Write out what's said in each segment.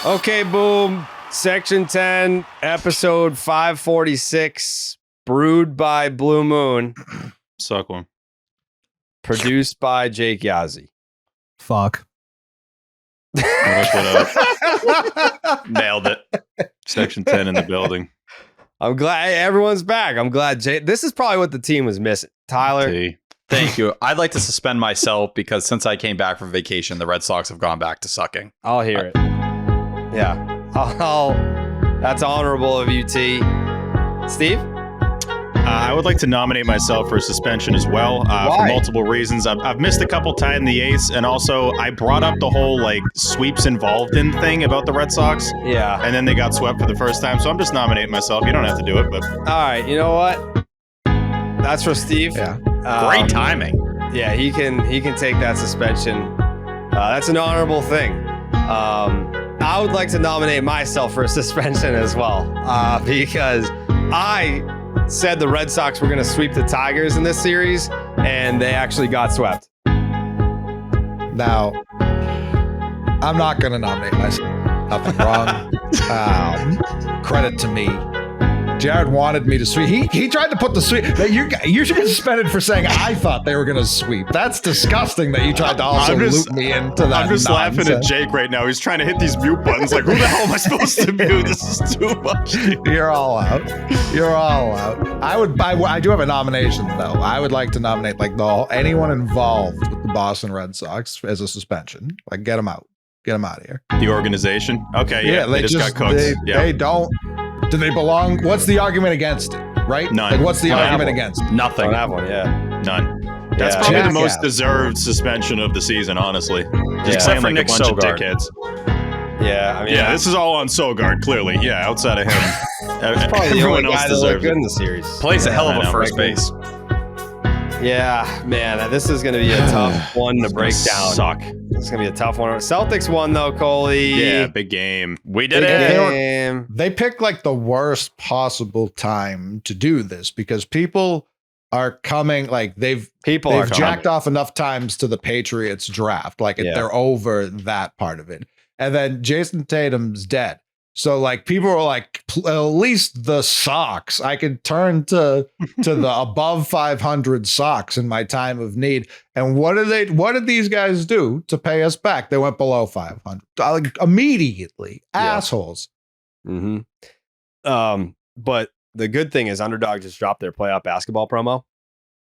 Okay, boom. Section 10, episode 546, brewed by Blue Moon, Suck one. produced by Jake Yasi. Fuck. What up? Nailed it. Section 10 in the building. I'm glad everyone's back. I'm glad Jake. This is probably what the team was missing. Tyler. T. Thank you. I'd like to suspend myself because since I came back from vacation, the Red Sox have gone back to sucking. I'll hear it. Yeah. That's honorable of you, T. Steve? I would like to nominate myself for suspension as well for multiple reasons. I've missed a couple tied in the ace, and also I brought up the whole like sweeps involved in thing about the Red Sox. Yeah. And then they got swept for the first time, so I'm just nominating myself. You don't have to do it, but All right. You know what? That's for Steve. Yeah. Great timing. Yeah, he can take that suspension. That's an honorable thing. I would like to nominate myself for a suspension as well because I said the Red Sox were going to sweep the Tigers in this series, and they actually got swept. Now, I'm not going to nominate myself. Nothing wrong. Credit to me. Jared wanted me to sweep. He tried to put the sweep. You should be suspended for saying I thought they were going to sweep. That's disgusting that you tried to also loop me into that. I'm just nonsense. laughing at Jake right now. He's trying to hit these mute buttons. Like, who the hell am I supposed to mute? This is too much. You're all out. You're all out. I do have a nomination though. I would like to nominate anyone involved with the Boston Red Sox as a suspension. Like, get them out. Get them out of here. The organization? Okay, yeah. They just got cooked. They don't. Do they belong? What's the argument against it? Right? None. Like, what's the argument against it? Nothing. Don't have one, yeah. None. That's Yeah. probably the Jack most out. deserved suspension of the season, honestly. Just Except playing for like Nick a bunch Sogard. of dickheads. Yeah, I mean, Yeah, this is all on Sogard, clearly. Yeah, outside of him. probably the only Everyone else guy that looked deserves good it. in the series. Plays a hell of I a know. first base. Yeah, man, this is going to be a tough one to break down. Suck. It's going to be a tough one. Celtics won, though, Coley. Yeah, big game. We did Big it. game. They picked like the worst possible time to do this because people are coming. Like they've People are coming. jacked off enough times to the Patriots draft. Like Yeah. they're over that part of it. And then Jason Tatum's dead. So like people are like, at least the Sox. I could turn to the above 500 Sox in my time of need. And what did these guys do to pay us back? They went below 500 like immediately. Yeah. Assholes. Mm-hmm. But the good thing is Underdog just dropped their playoff basketball promo.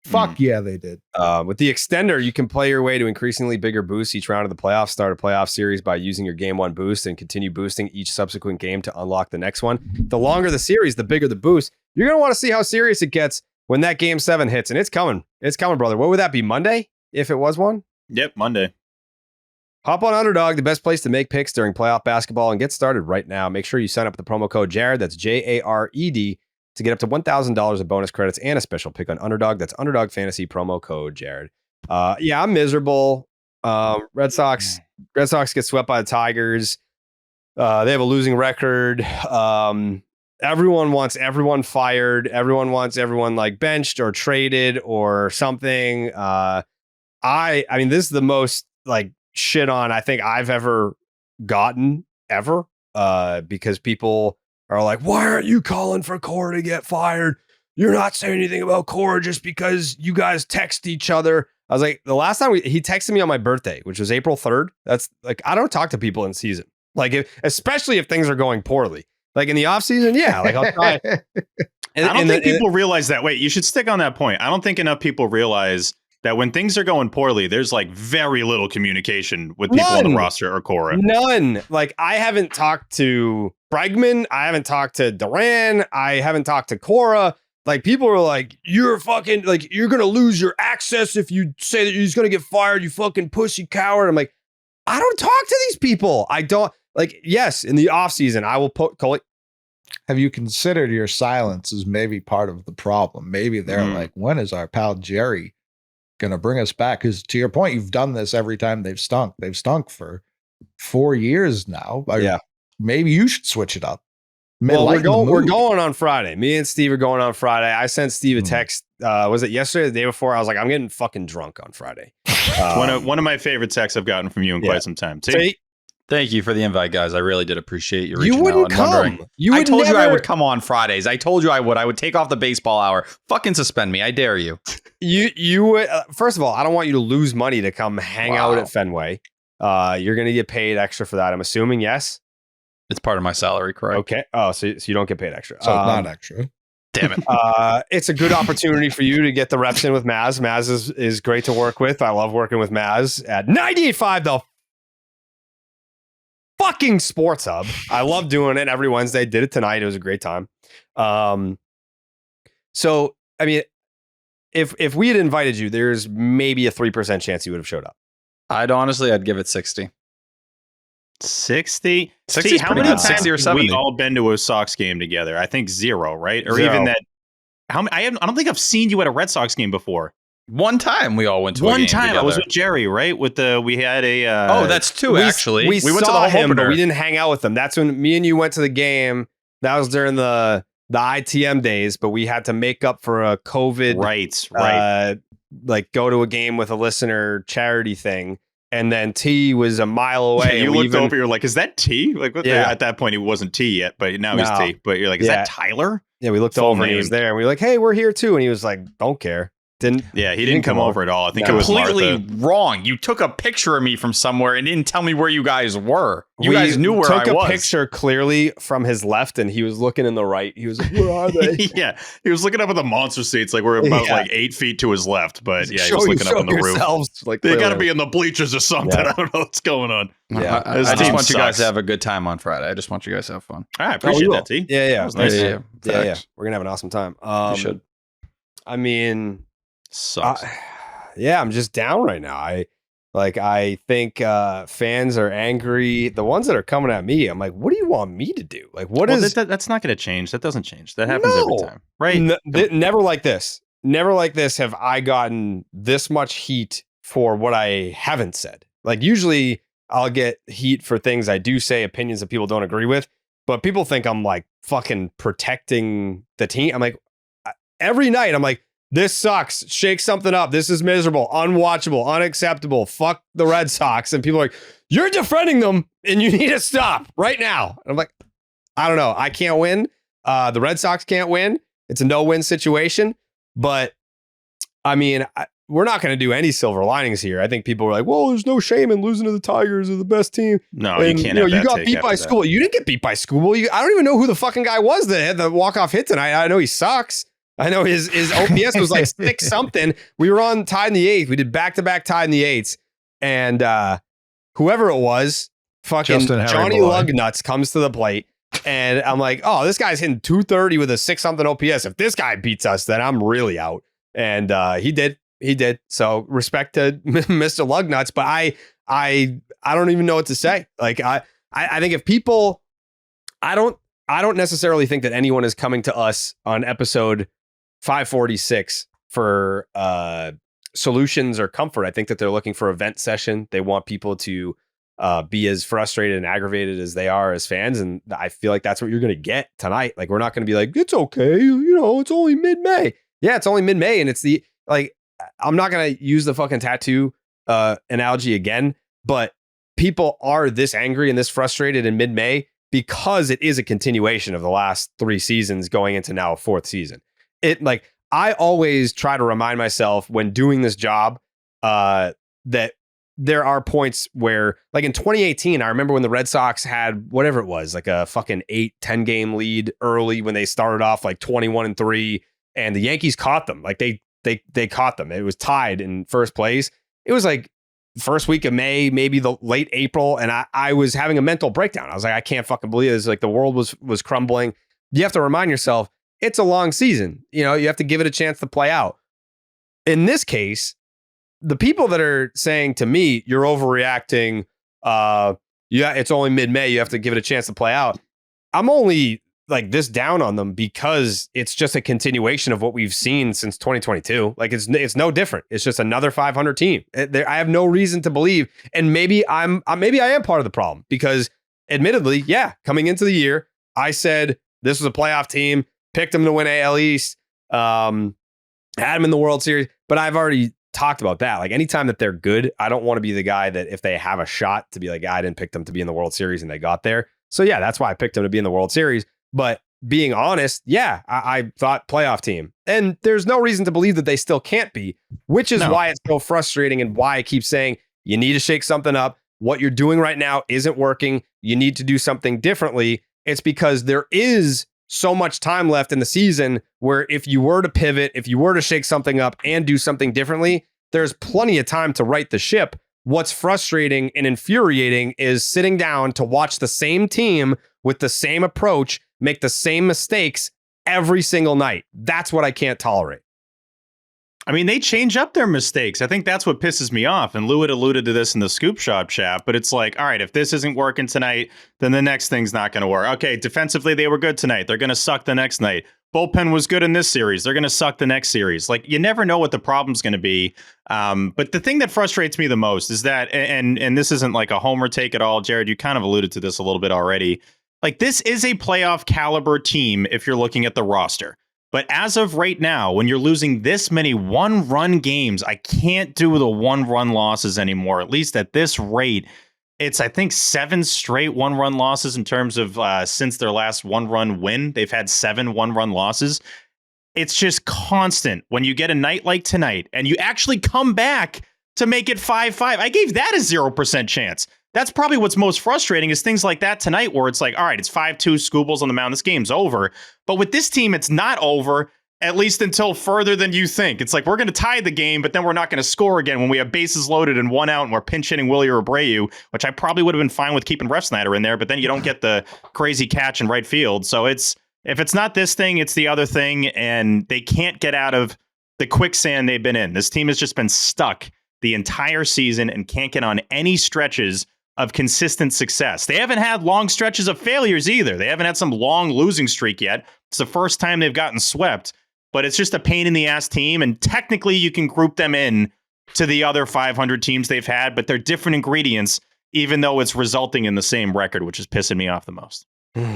Fuck yeah, they did. With the extender, you can play your way to increasingly bigger boosts each round of the playoffs. Start a playoff series by using your game one boost and continue boosting each subsequent game to unlock the next one. The longer the series, the bigger the boost. You're going to want to see how serious it gets when that game 7 hits. And it's coming. It's coming, brother. What would that be? Monday? If it was one? Yep, Monday. Hop on Underdog, the best place to make picks during playoff basketball, and get started right now. Make sure you sign up with the promo code Jared. That's Jared to get up to $1,000 of bonus credits and a special pick on Underdog. That's Underdog Fantasy promo code Jared. Yeah, I'm miserable. Red Sox get swept by the Tigers. They have a losing record. Everyone wants everyone fired. Everyone wants everyone like benched or traded or something. I mean, this is the most like shit on I think I've ever gotten ever. Because people are like, why aren't you calling for Cora to get fired? You're not saying anything about Cora just because you guys text each other. I was like, the last time he texted me on my birthday, which was April 3rd. That's like, I don't talk to people in season. Like, especially if things are going poorly. Like in the off season, yeah. Like I'll try. I don't think people realize that. Wait, you should stick on that point. I don't think enough people realize that when things are going poorly, there's like very little communication with people on the roster or Cora. None. Like I haven't talked to Bregman. I haven't talked to Duran. I haven't talked to Cora. Like people are like, you're fucking like, you're going to lose your access if you say that he's going to get fired. You fucking pussy coward. I'm like, I don't talk to these people. I don't like, yes, in the off season, I will put Have you considered your silence as maybe part of the problem? Maybe they're like, when is our pal Jerry going to bring us back? Because to your point, you've done this every time they've stunk. They've stunk for 4 years now. Yeah. Maybe you should switch it up. Well, we're going on Friday. Me and Steve are going on Friday. I sent Steve a text. Was it yesterday or the day before? I was like, I'm getting fucking drunk on Friday. One of my favorite texts I've gotten from you in quite some time. See? Thank you for the invite, guys. I really did appreciate you You reaching wouldn't out and come. wondering. You I would told you I never- would come on Fridays. I told you I would. I would take off the baseball hour. Fucking suspend me. I dare you. You would. First of all, I don't want you to lose money to come hang out Wow. at Fenway. You're going to get paid extra for that. I'm assuming, yes. It's part of my salary, correct? Okay. Oh, so you don't get paid extra. So it's not extra. Damn it. It's a good opportunity for you to get the reps in with Maz. Maz is great to work with. I love working with Maz at 98.5, the fucking Sports Hub. I love doing it every Wednesday. Did it tonight. It was a great time. So, I mean, if we had invited you, there's maybe a 3% chance you would have showed up. I'd give it 60. 60? 60 See, is how pretty many good. times 60 or have 70. we all been to a Sox game together? I think 0, right? Or 0. even that. I don't think I've seen you at a Red Sox game before. One time we all went to a One game time I was together. with Jerry, right? We had a. Oh, that's two, actually. We went to the saw home him, but opener. we didn't hang out with him. That's when me and you went to the game. That was during the ITM days, but we had to make up for a COVID, right. Like go to a game with a listener charity thing. And then T was a mile away. You and looked over, you're like, is that T? Like, what Yeah. At that point, he wasn't T yet, but now he's No. T. But you're like, is Yeah. that Tyler? Yeah, we looked Full over and he was name. there. And we were like, hey, we're here too. And he was like, don't care. Didn't. Yeah, he didn't come over at all. I think No. it was Completely Martha. wrong. You took a picture of me from somewhere and didn't tell me where you guys were. You We guys knew where I took was. a picture clearly from his left and he was looking in the right. He was like, where are they? Yeah, he was looking up at the monster seats, like we're about Yeah. like 8 feet to his left. But yeah, he Show was looking up on the roof. yourselves, like, They got to clearly. be in the bleachers or something. Yeah. I don't know what's going on. Yeah. I This just team want you guys sucks. to have a good time on Friday. I just want you guys to have fun. I appreciate that, T. Yeah, yeah. That was nice. Yeah. Facts. We're gonna have an awesome time. You should. I mean, Sucks. yeah, I'm just down right now. I think fans are angry. The ones that are coming at me, I'm like, what do you want me to do? Like, what Well, is that's not going to change. That doesn't change. That happens No. every time, right? Never like this. Never like this have I gotten this much heat for what I haven't said. Like usually I'll get heat for things I do say, opinions that people don't agree with, but people think I'm like fucking protecting the team. I'm like, every night I'm like, this sucks. Shake something up. This is miserable, unwatchable, unacceptable. Fuck the Red Sox. And people are like, you're defending them and you need to stop right now. And I'm like, I don't know. I can't win. The Red Sox can't win. It's a no-win situation. But I mean, we're not going to do any silver linings here. I think people were like, well, there's no shame in losing to the Tigers. They're the best team. No, And, you can't. Have you that got take beat by after that. school. You didn't get beat by school. I don't even know who the fucking guy was that had the walk-off hit tonight. I know he sucks. I know his OPS was like 6 something. We were on tied in the 8th. We did back-to-back tied in the 8s. And whoever it was, fucking Justin Harry Johnny Malloy. Lugnuts comes to the plate. And I'm like, oh, this guy's hitting 230 with a 6 something OPS. If this guy beats us, then I'm really out. And he did. He did. So respect to Mr. Lugnuts. But I don't even know what to say. Like I think if people, I don't necessarily think that anyone is coming to us on episode 546 for solutions or comfort. I think that they're looking for a vent session. They want people to be as frustrated and aggravated as they are as fans. And I feel like that's what you're going to get tonight. Like, we're not going to be like, it's okay. You know, it's only mid-May. Yeah, it's only mid-May. And it's I'm not going to use the fucking tattoo analogy again, but people are this angry and this frustrated in mid-May because it is a continuation of the last 3 seasons going into now a 4th season. I always try to remind myself when doing this job that there are points where, like in 2018, I remember when the Red Sox had whatever it was, like a fucking 8-10 game lead early when they started off like 21-3, and the Yankees caught them. Like they caught them. It was tied in first place. It was like first week of May, maybe the late April, and I was having a mental breakdown. I was like, I can't fucking believe this. Like, the world was crumbling. You have to remind yourself, it's a long season. You know, you have to give it a chance to play out. In this case, the people that are saying to me, you're overreacting, it's only mid-May, you have to give it a chance to play out. I'm only like this down on them because it's just a continuation of what we've seen since 2022. Like, it's no different. It's just another 500 team. I have no reason to believe, and maybe I am part of the problem because, admittedly, yeah, coming into the year, I said this was a playoff team, picked them to win AL East, had them in the World Series, but I've already talked about that. Like anytime that they're good, I don't want to be the guy that if they have a shot to be like, I didn't pick them to be in the World Series and they got there. So yeah, that's why I picked them to be in the World Series. But being honest, yeah, I thought playoff team. And there's no reason to believe that they still can't be, which is why it's so frustrating and why I keep saying you need to shake something up. What you're doing right now isn't working. You need to do something differently. It's because there is so much time left in the season where if you were to pivot, if you were to shake something up and do something differently, there's plenty of time to right the ship. What's frustrating and infuriating is sitting down to watch the same team with the same approach make the same mistakes every single night. That's what I can't tolerate. I mean, they change up their mistakes. I think that's what pisses me off. And Lou had alluded to this in the Scoop Shop chat, but it's like, all right, if this isn't working tonight, then the next thing's not going to work. Okay, defensively, they were good tonight. They're going to suck the next night. Bullpen was good in this series. They're going to suck the next series. Like, you never know what the problem's going to be. But the thing that frustrates me the most is that, and this isn't like a homer take at all, Jared, you kind of alluded to this a little bit already. Like, this is a playoff caliber team if you're looking at the roster. But as of right now, when you're losing this many one-run games, I can't do the one-run losses anymore, at least at this rate. It's, I think, 7 straight one-run losses in terms of since their last one-run win. They've had 7 one-run losses. It's just constant. When you get a night like tonight and you actually come back to make it 5-5, I gave that a 0% chance. That's probably what's most frustrating is things like that tonight where it's like, all right, it's 5-2 Scoobles on the mound. This game's over. But with this team, it's not over, at least until further than you think. It's like we're going to tie the game, but then we're not going to score again when we have bases loaded and 1 out and we're pinch hitting Willie or Abreu, which I probably would have been fine with keeping Refsnyder in there, but then you don't get the crazy catch in right field. So if it's not this thing, it's the other thing, and they can't get out of the quicksand they've been in. This team has just been stuck the entire season and can't get on any stretches of consistent success. They haven't had long stretches of failures either. They haven't had some long losing streak yet. It's the first time they've gotten swept, but it's just a pain in the ass team. And technically you can group them in to the other 500 teams they've had, but they're different ingredients, even though it's resulting in the same record, which is pissing me off the most.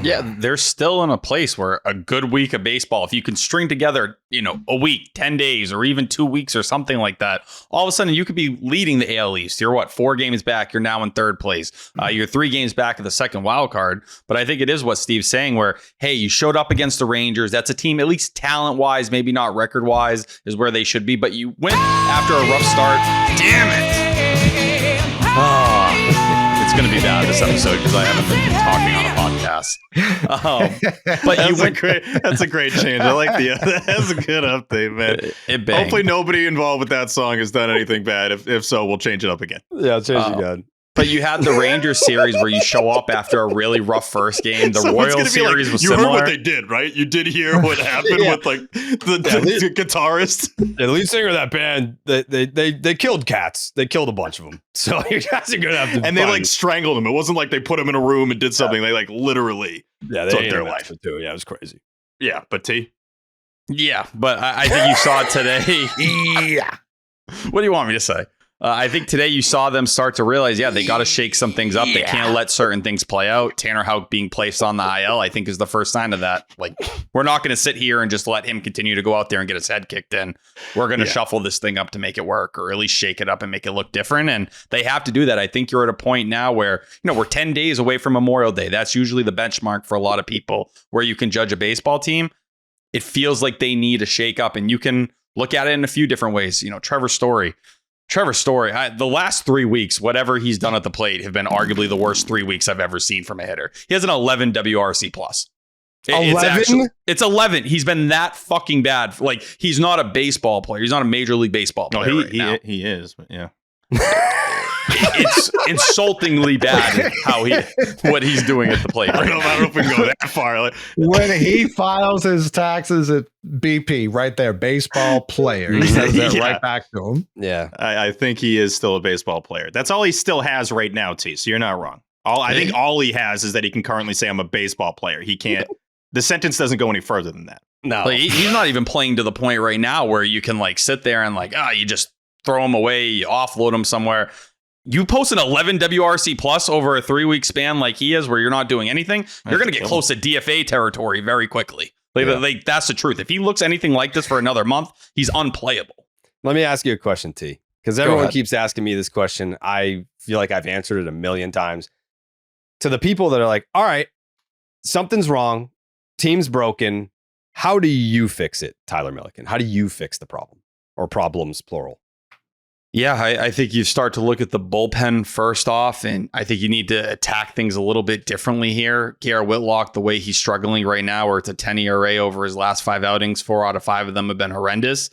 Yeah, they're still in a place where a good week of baseball, if you can string together, a week, 10 days, or even 2 weeks or something like that, all of a sudden you could be leading the AL East. You're 4 games back. You're now in 3rd place. You're 3 games back at the second wild card. But I think it is what Steve's saying where, hey, you showed up against the Rangers. That's a team, at least talent wise, maybe not record wise, is where they should be. But you went after a rough start. Damn it. It's going to be bad this episode because I haven't been talking on a podcast. But That's a great change. I like that's a good update, man. It banged. Hopefully nobody involved with that song has done anything bad. If so, we'll change it up again. Yeah, change it again. But you had the Rangers series where you show up after a really rough first game. The Royals series was similar. You heard what they did, right? You did hear what happened with the guitarist. Yeah, the lead singer of that band, they killed cats. They killed a bunch of them. So you guys are gonna have to. And they strangled them. It wasn't like they put them in a room and did something. They literally they took their life too. Yeah, it was crazy. Yeah, but T. Yeah, but I think you saw it today. Yeah. What do you want me to say? I think today you saw them start to realize, they got to shake some things up. They can't let certain things play out. Tanner Houck being placed on the IL, I think, is the first sign of that. Like, we're not going to sit here and just let him continue to go out there and get his head kicked in. We're going to shuffle this thing up to make it work, or at least shake it up and make it look different. And they have to do that. I think you're at a point now where, we're 10 days away from Memorial Day. That's usually the benchmark for a lot of people where you can judge a baseball team. It feels like they need a shake up, and you can look at it in a few different ways. Trevor Story, the last 3 weeks, whatever he's done at the plate have been arguably the worst 3 weeks I've ever seen from a hitter. He has an 11 WRC plus. 11? It's 11. He's been that fucking bad. Like, he's not a baseball player. He's not a Major League Baseball player. He is, but yeah. It's insultingly bad what he's doing at the plate. I don't know if we can go that far. When he files his taxes at BP, right there, baseball player. He says that right back to him. Yeah. I think he is still a baseball player. That's all he still has right now, T. So you're not wrong. I think all he has is that he can currently say I'm a baseball player. He can't. The sentence doesn't go any further than that. No. Like, he's not even playing to the point right now where you can sit there and you just throw him away, you offload him somewhere. You post an 11 WRC plus over a 3-week span like he is, where you're not doing anything, you're going to get close to DFA territory very quickly. That's the truth. If he looks anything like this for another month, he's unplayable. Let me ask you a question, T, because Go everyone ahead. keeps asking me this question. I feel like I've answered it a million times. To the people that are like, all right, something's wrong, team's broken. How do you fix it, Tyler Milliken? How do you fix the problem, or problems, plural? Yeah, I think you start to look at the bullpen first off, and I think you need to attack things a little bit differently here. Garrett Whitlock, the way he's struggling right now, where it's a 10 ERA over his last 5 outings, 4 out of 5 of them have been horrendous.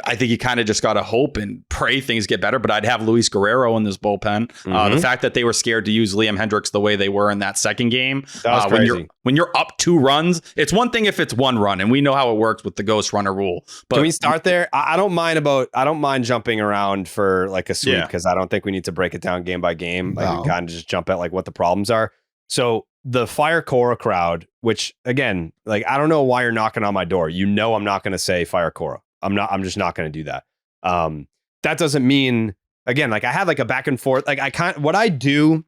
I think you kind of just got to hope and pray things get better. But I'd have Luis Guerrero in this bullpen. The fact that they were scared to use Liam Hendricks the way they were in that second game. That was crazy. When you're up 2 runs, it's one thing if it's 1 run, and we know how it works with the ghost runner rule. But can we start there? I don't mind jumping around for like a sweep, because I don't think we need to break it down game by game. Like we kind of just jump at like what the problems are. So the Fire Cora crowd, which again, like I don't know why you're knocking on my door. You know I'm not going to say Fire Cora. I'm just not going to do that. That doesn't mean, again, like I had like a back and forth. Like what I do,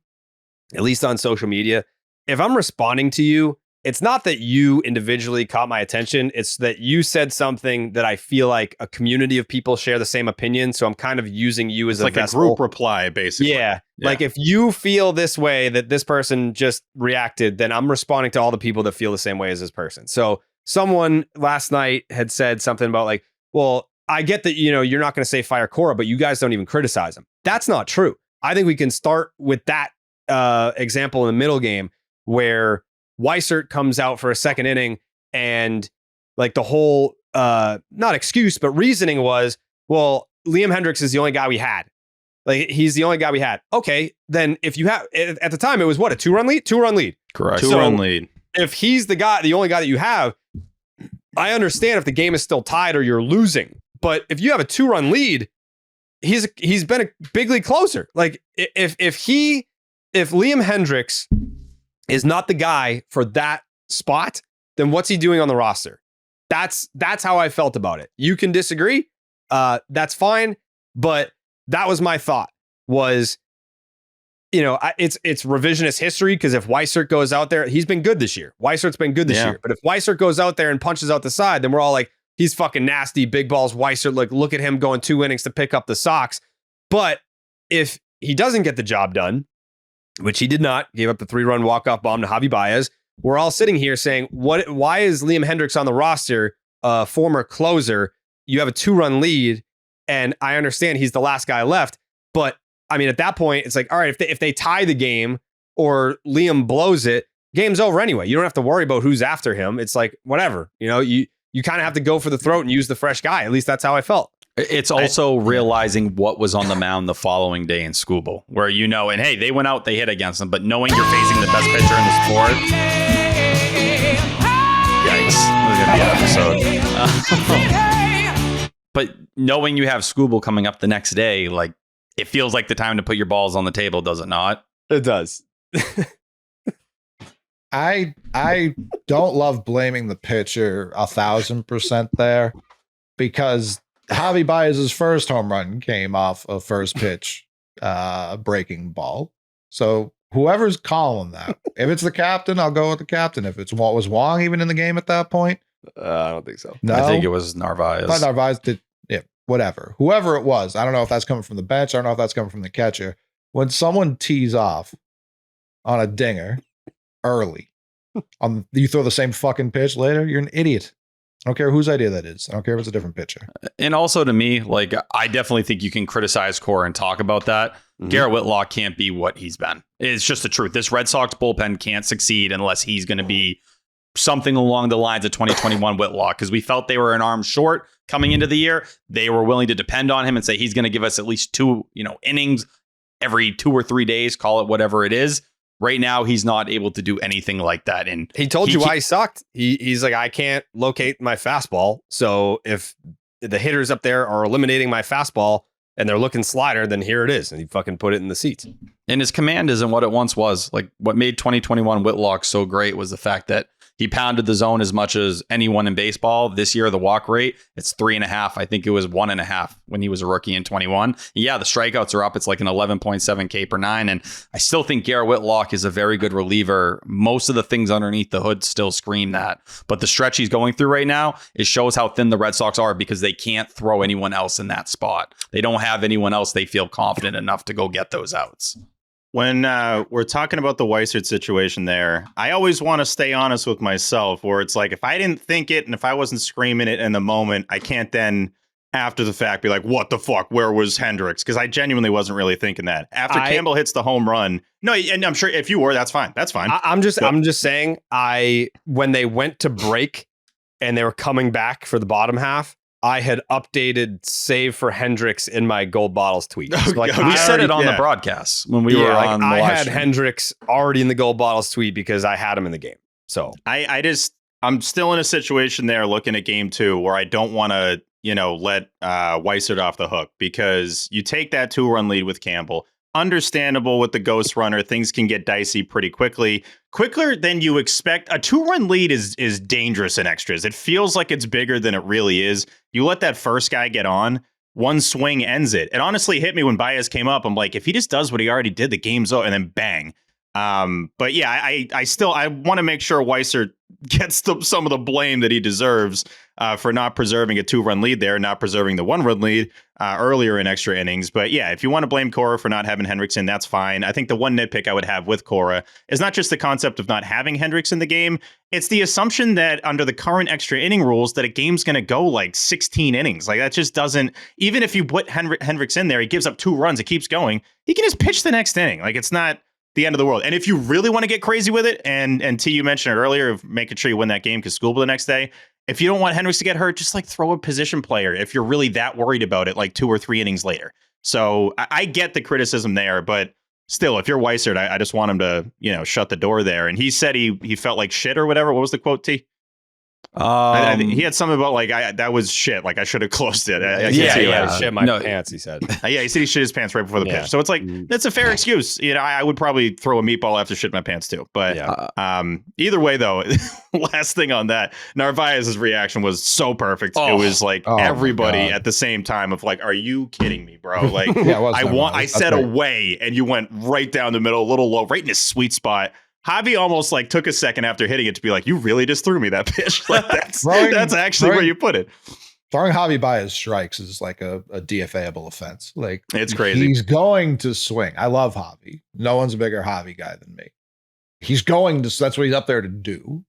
at least on social media, if I'm responding to you, it's not that you individually caught my attention. It's that you said something that I feel like a community of people share the same opinion. So I'm kind of using you as It's like vessel. a group reply, basically. Yeah. Like if you feel this way that this person just reacted, then I'm responding to all the people that feel the same way as this person. So someone last night had said something about like, well, I get that, you're not going to say fire Cora, but you guys don't even criticize him. That's not true. I think we can start with that example in the middle game where Weissert comes out for a second inning and like the whole, not excuse, but reasoning was, well, Liam Hendricks is the only guy we had. Like he's the only guy we had. Okay. Then if you have, at the time it was what, a 2-run lead? 2-run lead. correct. 2-run lead. If he's the only guy that you have, I understand if the game is still tied or you're losing, but if you have a 2-run lead, he's been a big league closer. Like if Liam Hendricks is not the guy for that spot, then what's he doing on the roster? That's how I felt about it. You can disagree. That's fine. But that was my thought was, it's revisionist history because if Weissert goes out there, he's been good this year. Weissert's been good this year. But if Weissert goes out there and punches out the side, then we're all like, he's fucking nasty, big balls, Weissert. Like, look at him going 2 innings to pick up the Sox. But if he doesn't get the job done, which he did not, gave up the 3-run walk-off bomb to Javi Baez, we're all sitting here saying, why is Liam Hendricks on the roster, former closer? You have a 2-run lead, and I understand he's the last guy left, but I mean, at that point, it's like, all right, if they tie the game or Liam blows it, game's over anyway. You don't have to worry about who's after him. It's like, whatever, you kind of have to go for the throat and use the fresh guy. At least that's how I felt. It's also realizing what was on the mound the following day in Scooble, where and hey, they went out, they hit against them, but knowing you're facing the best pitcher in the sport. Yikes. This is going to be an episode. But knowing you have Scooble coming up the next day, like, it feels like the time to put your balls on the table, does it not? It does. I don't love blaming the pitcher 1,000% there because Javi Baez's first home run came off a first pitch breaking ball. So whoever's calling that, if it's the captain, I'll go with the captain. If it's was Wong even in the game at that point? I don't think so. No, I think it was Narvaez. But Narvaez did, whatever. Whoever it was, I don't know if that's coming from the bench. I don't know if that's coming from the catcher. When someone tees off on a dinger early, you throw the same fucking pitch later, you're an idiot. I don't care whose idea that is. I don't care if it's a different pitcher. And also to me, like, I definitely think you can criticize Cora and talk about that. Mm-hmm. Garrett Whitlock can't be what he's been. It's just the truth. This Red Sox bullpen can't succeed unless he's going to be something along the lines of 2021 Whitlock, because we felt they were an arm short coming into the year. They were willing to depend on him and say he's going to give us at least 2 innings every 2 or 3 days, call it whatever it is. Right now, he's not able to do anything like that. And he told you why he sucked. He's like, I can't locate my fastball. So if the hitters up there are eliminating my fastball and they're looking slider, then here it is. And he fucking put it in the seats. And his command isn't what it once was. Like, what made 2021 Whitlock so great was the fact that He pounded the zone as much as anyone in baseball. This year, the walk rate, it's 3.5. I think it was 1.5 when he was a rookie in 21. Yeah, the strikeouts are up. It's like an 11.7 K per nine. And I still think Garrett Whitlock is a very good reliever. Most of the things underneath the hood still scream that. But the stretch he's going through right now, it shows how thin the Red Sox are because they can't throw anyone else in that spot. They don't have anyone else they feel confident enough to go get those outs. When we're talking about the Weissert situation there, I always want to stay honest with myself, where it's like, if I didn't think it and if I wasn't screaming it in the moment, I can't then after the fact be like, what the fuck, where was Hendricks? Because I genuinely wasn't really thinking that. After Campbell hits the home run, no, and I'm sure if you were, that's fine. That's fine. I'm just saying, when they went to break and they were coming back for the bottom half, I had updated save for Hendricks in my gold bottles tweet. So like, we said it on the broadcast when we were on the I live had stream. Hendricks already in the gold bottles tweet because I had him in the game. So I'm still in a situation there looking at game 2 where I don't want to, let Weissert off the hook, because you take that 2-run lead with Campbell. Understandable with the ghost runner, things can get dicey pretty quicker than you expect. A 2-run lead is dangerous in extras. It feels like it's bigger than it really is. You let that first guy get on, one swing ends it. It honestly hit me when Baez came up. I'm like, if he just does what he already did, the game's over, and then bang. But yeah, I want to make sure Weissert gets some of the blame that he deserves for not preserving a 2-run lead there, not preserving the 1-run lead earlier in extra innings. But yeah, if you want to blame Cora for not having Hendricks in, that's fine. I think the one nitpick I would have with Cora is not just the concept of not having Hendricks in the game. It's the assumption that under the current extra inning rules that a game's going to go like 16 innings. Like that just doesn't, even if you put Hendricks in there, he gives up 2 runs, it keeps going. He can just pitch the next inning. Like it's not the end of the world. And if you really want to get crazy with it, and T, you mentioned it earlier, of making sure you win that game because school the next day, if you don't want Hendricks to get hurt, just like throw a position player if you're really that worried about it, like 2 or 3 innings later. So I get the criticism there, but still, if you're Weissert, I just want him to, shut the door there. And he said he felt like shit or whatever. What was the quote, T? I think he had something about like that was shit. Like I should have closed it. I shit my pants. He said. Yeah, he said he shit his pants right before the pitch. So it's like that's a fair excuse. I would probably throw a meatball after shit my pants too. But either way, though, last thing on that, Narvaez's reaction was so perfect. It was like everybody at the same time of like, are you kidding me, bro? Like I said away, and you went right down the middle, a little low, right in his sweet spot. Javi almost like took a second after hitting it to be like, you really just threw me that pitch. Like that's actually where you put it. Throwing Javi by his strikes is like a DFA-able offense. Like it's crazy. He's going to swing. I love Javi. No one's a bigger Javi guy than me. He's going to, that's what he's up there to do.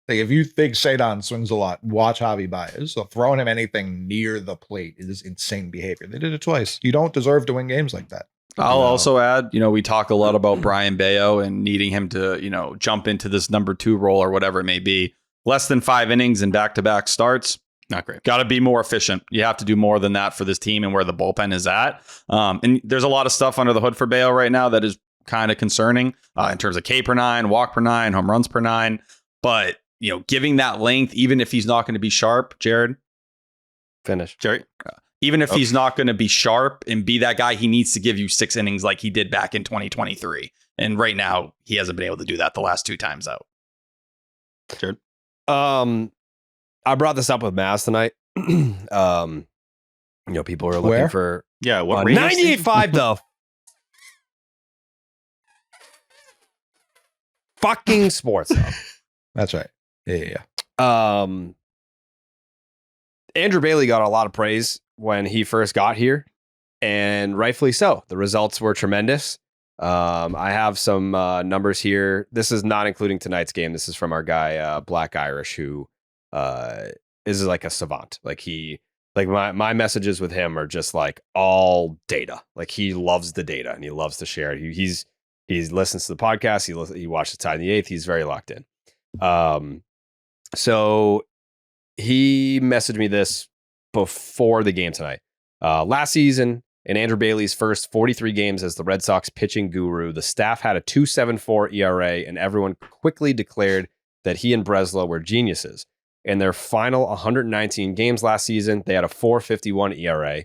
Like if you think Cedon swings a lot, watch Javi Baez. So throwing him anything near the plate is insane behavior. They did it twice. You don't deserve to win games like that. I'll also add, we talk a lot about Brian Bayo and needing him to, jump into this number 2 role or whatever it may be. Less than 5 innings and back-to-back starts. Not great. Got to be more efficient. You have to do more than that for this team and where the bullpen is at. And there's a lot of stuff under the hood for Bayo right now that is kind of concerning in terms of K per 9, walk per 9, home runs per 9. But, giving that length, even if he's not going to be sharp, Jared. Finish. Jared. Even if he's not going to be sharp and be that guy, he needs to give you 6 innings like he did back in 2023. And right now, he hasn't been able to do that the last 2 times out. Jared? I brought this up with Maz tonight. People are looking for... Yeah, what? 98.5 the fucking sports. That's right. Yeah. Andrew Bailey got a lot of praise when he first got here, and rightfully so. The results were tremendous. I have some numbers here. This is not including tonight's game. This is from our guy, Black Irish, who is like a savant. Like my messages with him are just like all data. Like he loves the data and he loves to share it. He listens to the podcast. He watches Tie in the Eighth. He's very locked in. So he messaged me this before the game tonight. Last season, in Andrew Bailey's first 43 games as the Red Sox pitching guru, the staff had a 2.74 ERA, and everyone quickly declared that he and Breslow were geniuses. In their final 119 games last season, they had a 4.51 ERA.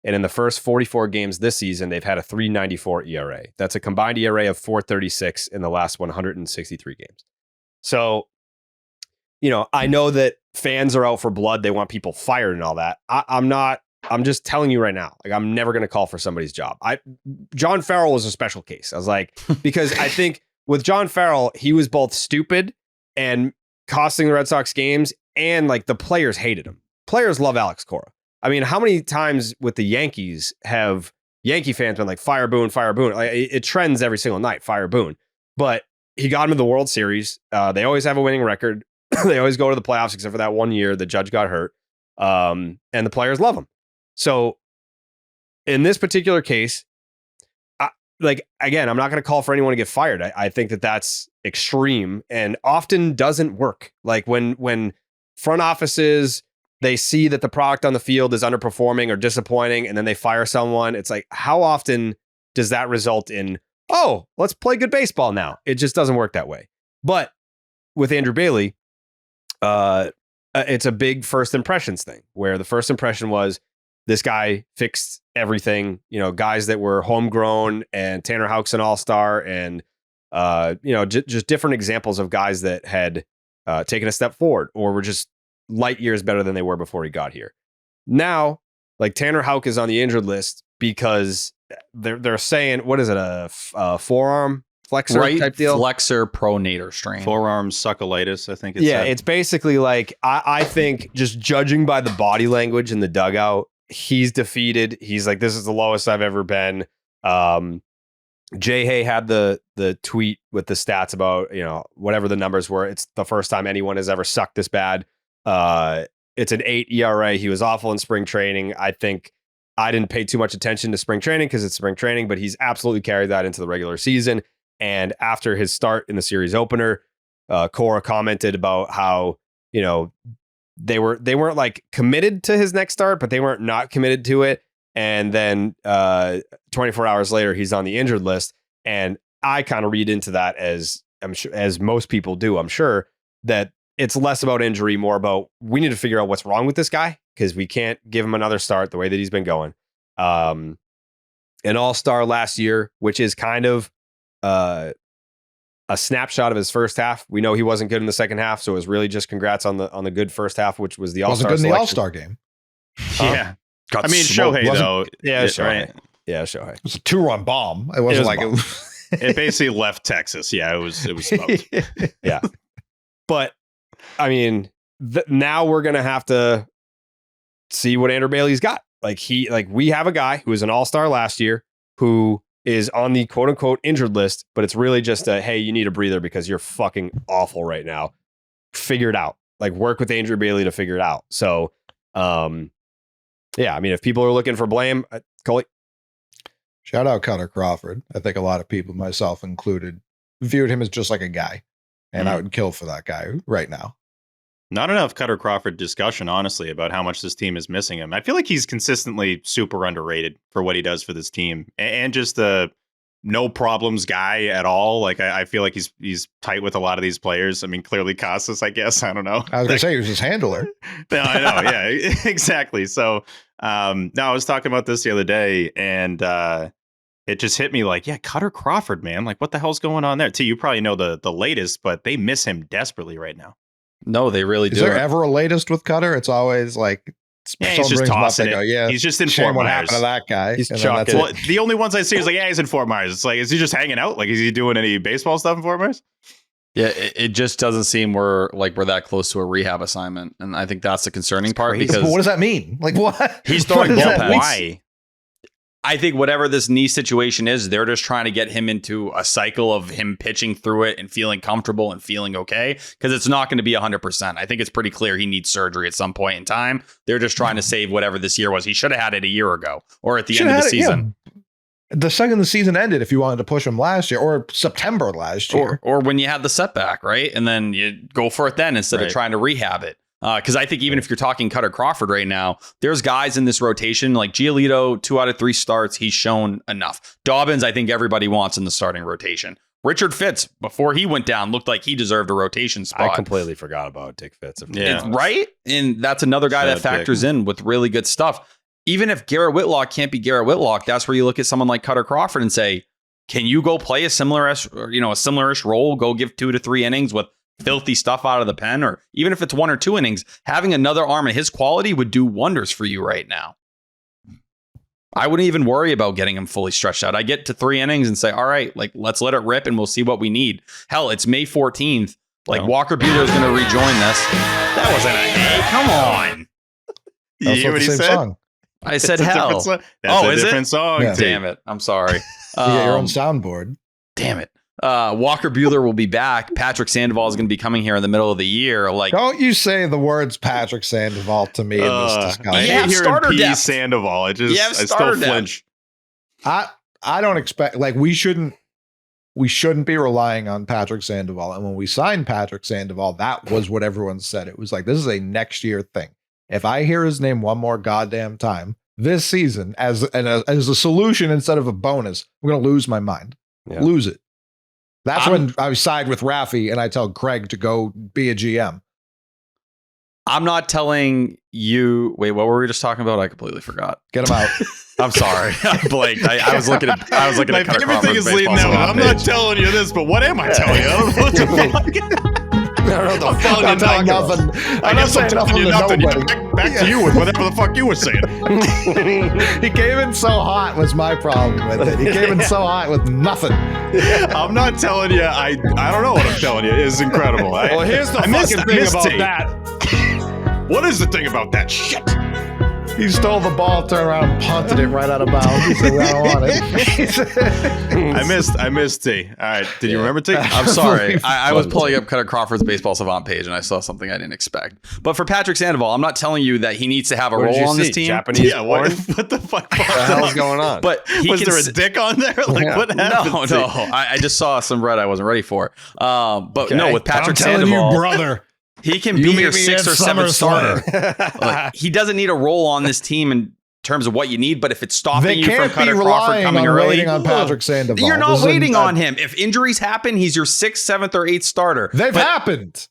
And in the first 44 games this season, they've had a 3.94 ERA. That's a combined ERA of 4.36 in the last 163 games. So I know that fans are out for blood. They want people fired and all that. I'm not. I'm just telling you right now, like, I'm never going to call for somebody's job. John Farrell was a special case. I was like, because I think with John Farrell, he was both stupid and costing the Red Sox games, and like the players hated him. Players love Alex Cora. I mean, how many times with the Yankees have Yankee fans been like, fire Boone, fire Boone? Like, it trends every single night, fire Boone. But he got him to the World Series. They always have a winning record. They always go to the playoffs, except for that one year the Judge got hurt. And the players love him. So in this particular case, again, I'm not going to call for anyone to get fired. I think that that's extreme and often doesn't work. Like when front offices, they see that the product on the field is underperforming or disappointing, and then they fire someone. It's like, how often does that result in, oh, let's play good baseball now? It just doesn't work that way. But with Andrew Bailey, it's a big first impressions thing, where the first impression was this guy fixed everything. Guys that were homegrown, and Tanner Houck's an all-star, and just different examples of guys that had taken a step forward or were just light years better than they were before he got here. Now, like, Tanner Houck is on the injured list because they're saying, what is it, a forearm flexor type deal? Flexor pronator strain. Forearm succulitis, I think it's it's basically like, I think, just judging by the body language in the dugout, he's defeated. He's like, this is the lowest I've ever been. Jay Hay had the tweet with the stats about, whatever the numbers were. It's the first time anyone has ever sucked this bad. It's an 8 ERA. He was awful in spring training. I think I didn't pay too much attention to spring training because it's spring training, but he's absolutely carried that into the regular season. And after his start in the series opener, Cora commented about how, they weren't like committed to his next start, but they weren't not committed to it. And then 24 hours later, he's on the injured list. And I kind of read into that, as I'm sure, as most people do, I'm sure, that it's less about injury, more about, we need to figure out what's wrong with this guy, because we can't give him another start the way that he's been going. An all-star last year, which is kind of a snapshot of his first half. We know he wasn't good in the second half, so it was really just congrats on the good first half, which was the all-star. Wasn't good in the selection. All-Star game. Yeah. I mean, Shohei, though. Yeah, Shohei. Right. Yeah, Shohei. It was a 2-run bomb. It wasn't like it. It basically left Texas. Yeah, it was smoked. Yeah. But, I mean, now we're going to have to see what Andrew Bailey's got. We have a guy who was an all-star last year who is on the quote unquote injured list, but it's really just hey, you need a breather because you're fucking awful right now. Figure it out. Like, work with Andrew Bailey to figure it out. So, yeah, I mean, if people are looking for blame, Coley. Shout out Cutter Crawford. I think a lot of people, myself included, viewed him as just like a guy, and I would kill for that guy right now. Not enough Cutter Crawford discussion, honestly, about how much this team is missing him. I feel like he's consistently super underrated for what he does for this team, and just a no problems guy at all. Like, I feel like he's tight with a lot of these players. I mean, clearly Casas, I guess. I don't know. I was gonna say he was his handler. No, I know. Yeah, exactly. So, no, I was talking about this the other day, and it just hit me like, yeah, Cutter Crawford, man. Like, what the hell's going on there? T, you probably know the latest, but they miss him desperately right now. No, they really do. Is there ever a latest with Cutter? It's always like, he's just tossing it. Go, yeah, he's just in Fort Myers. What happened to that guy? He's chucking. Well, the only ones I see is like, yeah, he's in Fort Myers. It's like, is he just hanging out? Like, is he doing any baseball stuff in Fort Myers? Yeah, it just doesn't seem we're that close to a rehab assignment, and I think that's the concerning part. Because what does that mean? Like, what? He's throwing ball pads. Why? I think whatever this knee situation is, they're just trying to get him into a cycle of him pitching through it and feeling comfortable and feeling okay, because it's not going to be 100%. I think it's pretty clear he needs surgery at some point in time. They're just trying to save whatever this year was. He should have had it a year ago or at the end of the season. Yeah. The second the season ended, if you wanted to push him last year or September last year. Or when you had the setback, right? And then you go for it then instead of trying to rehab it. Because I think even if you're talking Cutter Crawford right now, there's guys in this rotation like Giolito, 2 out of 3 starts. He's shown enough. Dobbins, I think everybody wants in the starting rotation. Richard Fitz, before he went down, looked like he deserved a rotation spot. I completely forgot about Dick Fitz. Right? And that's another guy that factors in with really good stuff. Even if Garrett Whitlock can't be Garrett Whitlock, that's where you look at someone like Cutter Crawford and say, can you go play a similar-ish role, go give 2 to 3 innings with filthy stuff out of the pen, or even if it's 1 or 2 innings, having another arm of his quality would do wonders for you right now. I wouldn't even worry about getting him fully stretched out. I get to 3 innings and say, all right, like, let's let it rip and we'll see what we need. Hell, it's May 14th. Like, Walker Buehler is going to rejoin this. That wasn't a hey, come on. You hear what he said? Song. I said hell. That's a different song. Yeah. Damn it. I'm sorry. You get your own soundboard. Damn it. Walker Buehler will be back. Patrick Sandoval is going to be coming here in the middle of the year. Like, don't you say the words Patrick Sandoval to me in this discussion. I You hate have hearing starter P. depth. Sandoval. I You have still starter depth. flinch. I don't expect, like, we shouldn't be relying on Patrick Sandoval. And when we signed Patrick Sandoval, that was what everyone said. It was like, this is a next year thing. If I hear his name one more goddamn time this season as a solution instead of a bonus, I'm going to lose my mind. Yeah. Lose it. That's when I side with Rafi and I tell Craig to go be a GM. I'm not telling you. Wait, what were we just talking about? I completely forgot. Get him out. I'm sorry. I blanked. I was looking at. My Cutter favorite thing Crawford's is leading baseball that one. I'm savant not page. telling you this, but what am I telling you? I don't know what the fuck. I don't know what the fuck I'm saying nothing. I I'm not guess saying I'm telling nothing you to nothing. nobody. Back to you with whatever the fuck you were saying. He came in so hot was my problem with it. He came in so hot with nothing. I'm not telling you. I don't know what I'm telling you. It's incredible. Well, here's the I missed fucking thing about T. that. What is the thing about that shit? He stole the ball, turned around, and punted it right out of bounds. He said, "We don't want it." I missed T. All right. Did you remember T? I'm sorry. I was pulling up Cutter Crawford's baseball savant page and I saw something I didn't expect. But for Patrick Sandoval, I'm not telling you that he needs to have a What did role you on this see? team. Japanese Yeah. porn? What the fuck? What the hell's going on? But he Was can there a dick on there? Like Yeah. what happened? No. I just saw some red I wasn't ready for. But no, with Patrick I'm telling Sandoval, you, brother. he can You be meet your me 6th at or 7th starter. SummerSlam. Like, he doesn't need a role on this team in terms of what you need, but if it's stopping They you from can't be Cutter Crawford relying coming on early, waiting on Patrick Sandoval. you're not This waiting isn't- on him. If injuries happen, he's your 6th, 7th, or 8th starter. They've But happened.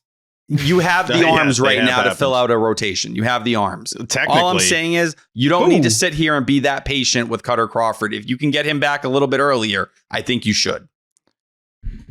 you have the Yeah, arms they right have now to happened. fill out a rotation. You have the arms. Technically. All I'm saying is you don't need to Who? sit here and be that patient with Cutter Crawford. If you can get him back a little bit earlier, I think you should.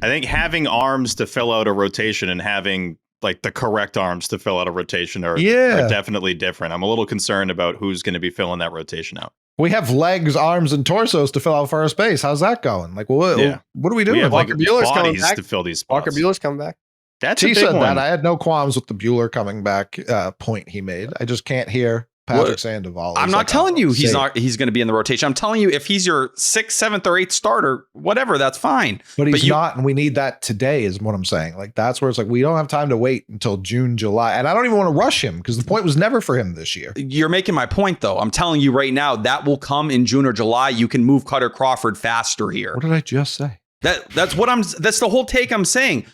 I think having arms to fill out a rotation and having like the correct arms to fill out a rotation are definitely different. I'm a little concerned about who's going to be filling that rotation out. We have legs, arms, and torsos to fill out first base. How's that going? Like, what are we doing? We have like Walker Buehler's coming bodies back. to fill these Walker spots. Buehler's coming back. That's a He big said one. that. I had no qualms with the Bueller coming back point he made. I just can't hear Patrick What? Sandoval. I'm He's not like, telling you he's say it. not. He's going to be in the rotation. I'm telling you if he's your 6th, 7th, or 8th starter, whatever, that's fine. But he's you- not, and we need that today, is what I'm saying. Like, that's where it's like, we don't have time to wait until June, July. And I don't even want to rush him because the point was never for him this year. You're making my point, though. I'm telling you right now that will come in June or July. You can move Cutter Crawford faster here. What did I just say? That's the whole take I'm saying.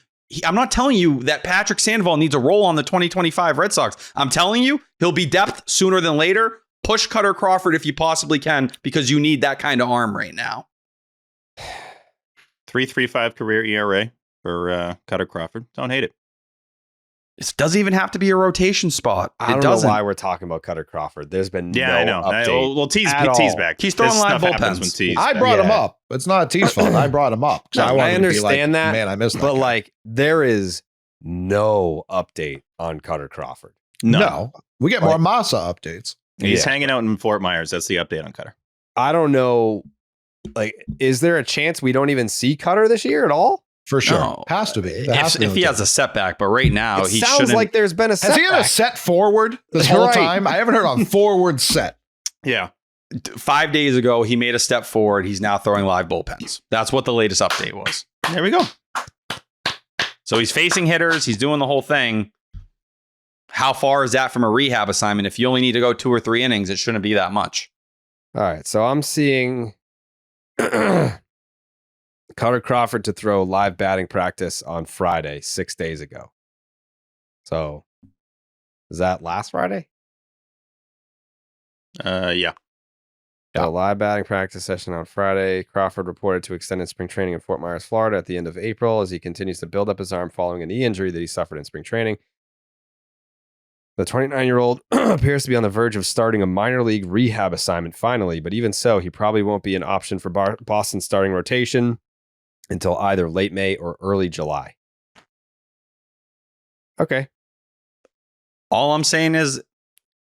I'm not telling you that Patrick Sandoval needs a role on the 2025 Red Sox. I'm telling you he'll be depth sooner than later. Push Cutter Crawford if you possibly can because you need that kind of arm right now. 3.35 career ERA for Cutter Crawford. Don't hate it. It doesn't even have to be a rotation spot. I don't know why we're talking about Cutter Crawford. There's been Yeah, no I know. update. Well, T's at T's all. back. He's throwing This live stuff happens bullpens. when T's I back. brought him Yeah. up. It's not T's fault. I brought him up. 'Cause No, I wanted I to be understand like, that, man, I missed that But guy. like, there is no update on Cutter Crawford. No, we get more Like- Massa updates. He's Yeah. hanging out in Fort Myers. That's the update on Cutter. I don't know. Like, is there a chance we don't even see Cutter this year at all? For sure. No. Has to be. There has to be If he has a setback, but right now It he sounds shouldn't. like there's been a Has setback. he had a set forward this whole Right. time? I haven't heard on forward set. Yeah. 5 days ago, he made a step forward. He's now throwing live bullpens. That's what the latest update was. There we go. So he's facing hitters. He's doing the whole thing. How far is that from a rehab assignment? If you only need to go 2 or 3 innings, it shouldn't be that much. All right, so I'm seeing Cutter Crawford to throw live batting practice on Friday, 6 days ago. So, is that last Friday? Yeah. A live batting practice session on Friday. Crawford reported to extended spring training in Fort Myers, Florida at the end of April as he continues to build up his arm following a knee injury that he suffered in spring training. The 29-year-old appears to be on the verge of starting a minor league rehab assignment finally, but even so, he probably won't be an option for Boston's starting rotation until either late May or early July. Okay. All I'm saying is,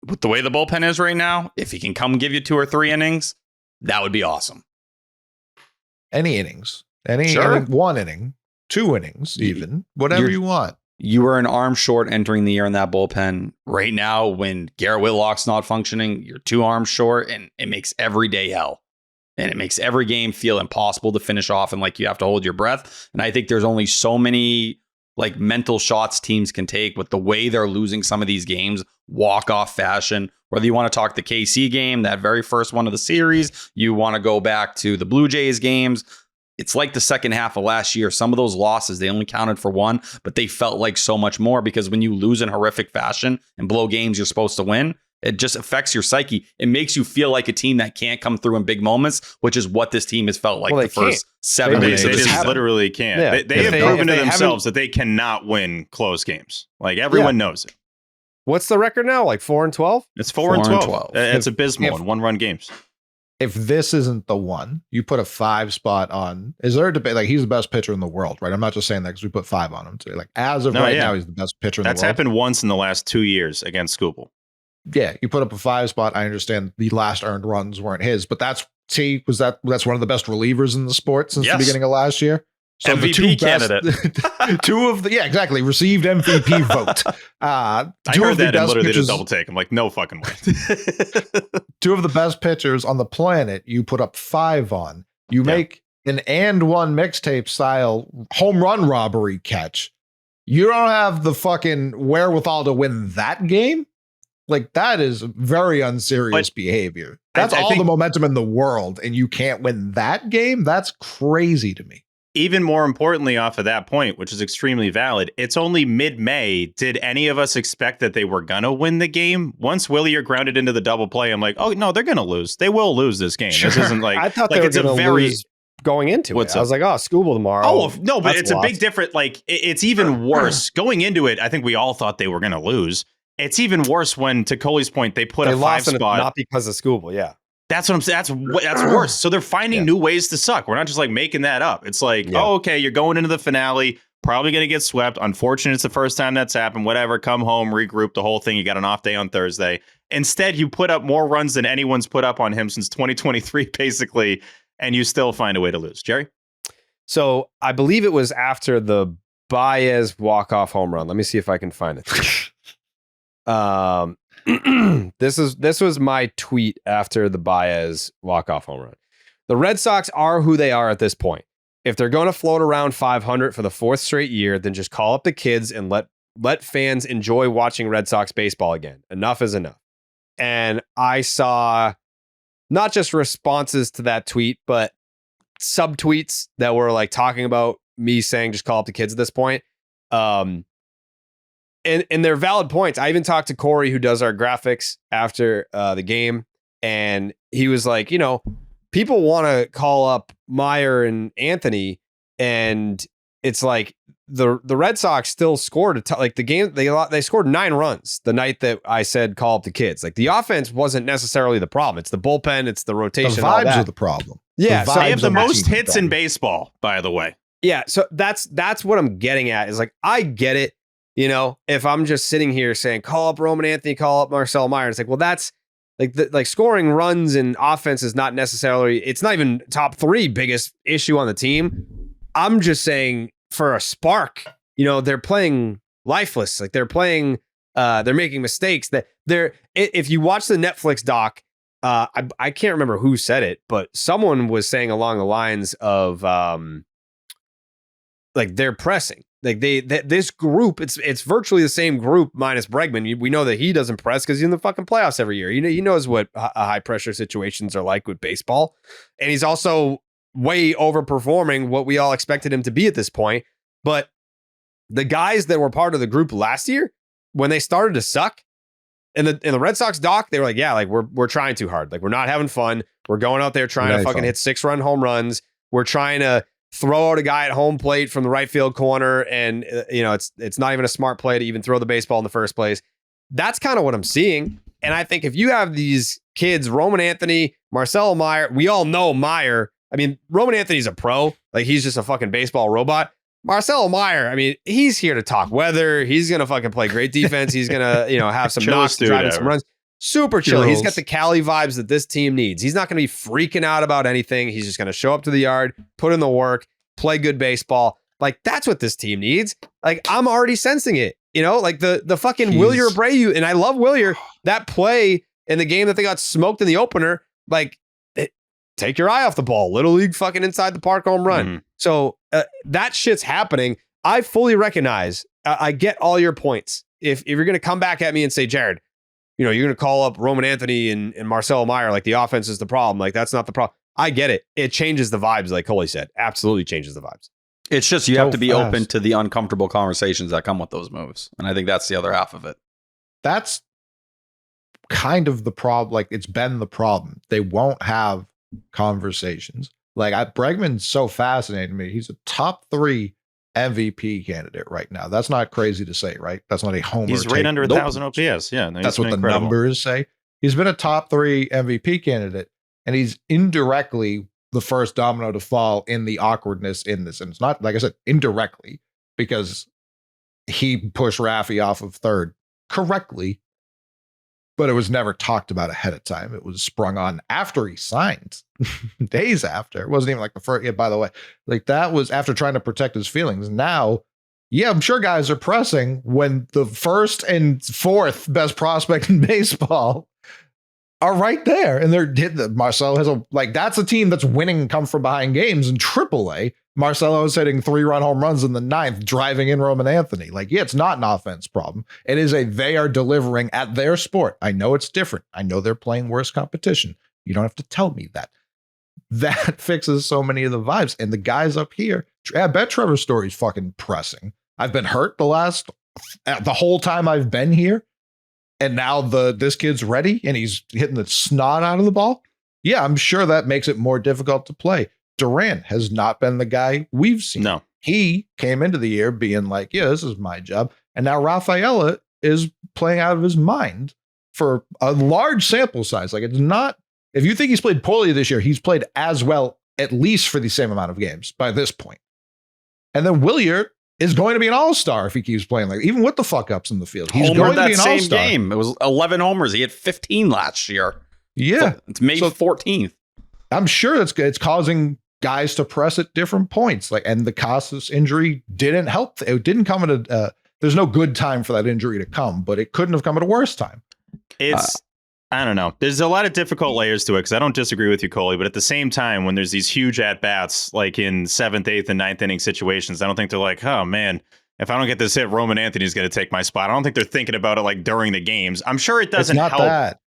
with the way the bullpen is right now, if he can come give you 2 or 3 innings, that would be awesome. Any innings, any Sure. inning, 1 inning, 2 innings, even whatever you want. You were an arm short entering the year in that bullpen. Right now, when Garrett Whitlock's not functioning, you're 2 arms short, and it makes every day hell. And it makes every game feel impossible to finish off and like you have to hold your breath. And I think there's only so many like mental shots teams can take with the way they're losing some of these games, walk-off fashion. Whether you want to talk the KC game, that very first one of the series, you want to go back to the Blue Jays games. It's like the second half of last year. Some of those losses, they only counted for 1, but they felt like so much more because when you lose in horrific fashion and blow games you're supposed to win, it just affects your psyche. It makes you feel like a team that can't come through in big moments, which is what this team has felt like the first 7 They days of the just season. literally can't. Yeah. They have proven to themselves that they cannot win close games. Like everyone knows it. What's the record now? Like 4-12? It's 4-12. It's abysmal in 1-run games. If this isn't the one, you put a 5 spot on. Is there a debate? Like, he's the best pitcher in the world, right? I'm not just saying that because we put 5 on him today. Like, as of now, he's the best pitcher in the world. That's happened once in the last 2 years against Scoobel. Yeah, you put up a 5 spot. I understand the last earned runs weren't his, but that's that's one of the best relievers in the sport since the beginning of last year. So MVP candidate. 2 of the exactly received MVP vote. I heard that and literally did a double take. I'm like, no fucking way. 2 of the best pitchers on the planet. You put up 5 on. You make an and one mixtape style home run robbery catch. You don't have the fucking wherewithal to win that game. Like, that is very unserious behavior. That's all the momentum in the world, and you can't win that game? That's crazy to me. Even more importantly, off of that point, which is extremely valid, it's only mid-May. Did any of us expect that they were going to win the game? Once Willier grounded into the double play, I'm like, oh, no, they're going to lose. They will lose this game. Sure. This isn't like... I thought they were going to lose going into it. I was like, oh, Scoobel tomorrow. Oh, no, but it's a big difference. Like, it's even worse. Going into it, I think we all thought they were going to lose. It's even worse when, to Coley's point, they put a 5 spot. Not because of Scoobel, yeah. That's what I'm saying. That's worse. So they're finding new ways to suck. We're not just like making that up. It's like, oh, okay, you're going into the finale, probably going to get swept. Unfortunate, it's the first time that's happened. Whatever, come home, regroup, the whole thing. You got an off day on Thursday. Instead, you put up more runs than anyone's put up on him since 2023, basically, and you still find a way to lose. Jerry? So I believe it was after the Baez walk-off home run. Let me see if I can find it. This was my tweet after the Baez walk-off home run. The Red Sox are who they are at this point. If they're going to float around 500 for the 4th straight year, then just call up the kids and let fans enjoy watching Red Sox baseball again. Enough is enough. And I saw not just responses to that tweet, but subtweets that were like talking about me saying just call up the kids at this point. And they're valid points. I even talked to Corey, who does our graphics after the game, and he was like, you know, people want to call up Meyer and Anthony, and it's like the Red Sox still scored like the game. They scored 9 runs the night that I said call up the kids. Like, the offense wasn't necessarily the problem. It's the bullpen. It's the rotation. The vibes are the problem. Yeah, so they have the most hits in baseball, by the way. Yeah, so that's what I'm getting at. Is like, I get it. You know, if I'm just sitting here saying, call up Roman Anthony, call up Marcel Meyer, it's like, well, that's like scoring runs and offense is not necessarily, it's not even top 3 biggest issue on the team. I'm just saying, for a spark, you know, they're playing lifeless. Like, they're playing, they're making mistakes that if you watch the Netflix doc, I can't remember who said it, but someone was saying along the lines of, like, they're pressing. Like, this group, it's virtually the same group minus Bregman. We know that he doesn't press because he's in the fucking playoffs every year. You know, he knows what high pressure situations are like with baseball, and he's also way overperforming what we all expected him to be at this point. But the guys that were part of the group last year, when they started to suck, in the Red Sox doc, they were like, yeah, like we're trying too hard. Like, we're not having fun. We're going out there trying to fucking hit 6-run home runs. We're trying to throw out a guy at home plate from the right field corner, and you know, it's not even a smart play to even throw the baseball in the first place. That's kind of what I'm seeing. And I think if you have these kids, Roman Anthony, Marcelo Meyer, we all know Meyer. I mean, Roman Anthony's a pro. Like, he's just a fucking baseball robot. Marcelo Meyer, I mean, he's here to talk weather. He's going to fucking play great defense. He's going to, have some knocks, driving some runs. Super chill. He's got the Cali vibes that this team needs. He's not going to be freaking out about anything. He's just going to show up to the yard, put in the work, play good baseball. Like, that's what this team needs. Like, I'm already sensing it. Like the fucking Wilyer Abreu, and I love Wilyer. That play in the game that they got smoked in the opener, like, take your eye off the ball. Little league fucking inside the park home run. Mm-hmm. So that shit's happening. I fully recognize. I get all your points. If you're going to come back at me and say, Jared, you're going to call up Roman Anthony and Marcelo Meyer, like the offense is the problem. Like, that's not the problem. I get it. It changes the vibes, like Coley said. Absolutely changes the vibes. It's just you have to be open to the uncomfortable conversations that come with those moves. And I think that's the other half of it. That's kind of the problem. Like, it's been the problem. They won't have conversations. Like, Bregman's so fascinating to me. He's a top 3 MVP candidate right now. That's not crazy to say, right? That's not a homer. He's right under 1,000 OPS. Yeah, that's what the numbers say. He's been a top 3 MVP candidate, and he's indirectly the first domino to fall in the awkwardness in this. And it's not, like I said, indirectly, because he pushed Rafi off of third correctly, but it was never talked about ahead of time. It was sprung on after he signed, days after. It wasn't even like the first. Yeah, by the way, like, that was after trying to protect his feelings. Now, yeah, I'm sure guys are pressing when the first and fourth best prospect in baseball are right there, and they're Marcelo has that's a team that's winning come from behind games in AAA. Marcelo is hitting 3-run home runs in the 9th, driving in Roman Anthony. Like, yeah, it's not an offense problem. It is they are delivering at their sport. I know it's different. I know they're playing worse competition. You don't have to tell me that. That fixes so many of the vibes. And the guys up here, I bet Trevor's story is fucking pressing. I've been hurt the whole time I've been here. And now this kid's ready and he's hitting the snot out of the ball. Yeah, I'm sure that makes it more difficult to play. Durant has not been the guy we've seen. No. He came into the year being like, yeah, this is my job. And now Rafaela is playing out of his mind for a large sample size. Like, it's not, if you think he's played poorly this year, he's played as well, at least for the same amount of games by this point. And then Wilyer is going to be an all-star if he keeps playing like, even with the fuck ups in the field. He's going to be an all-star. Same game. It was 11 homers. He had 15 last year. Yeah. It's May 14th. I'm sure it's causing guys to press at different points. Like, and the Casas injury didn't help. It didn't come at there's no good time for that injury to come, but it couldn't have come at a worse time. I don't know. There's a lot of difficult layers to it, because I don't disagree with you, Coley, but at the same time, when there's these huge at-bats, like in 7th, 8th, and 9th inning situations, I don't think they're like, oh man, if I don't get this hit, Roman Anthony's going to take my spot. I don't think they're thinking about it like during the games. I'm sure it doesn't help. That.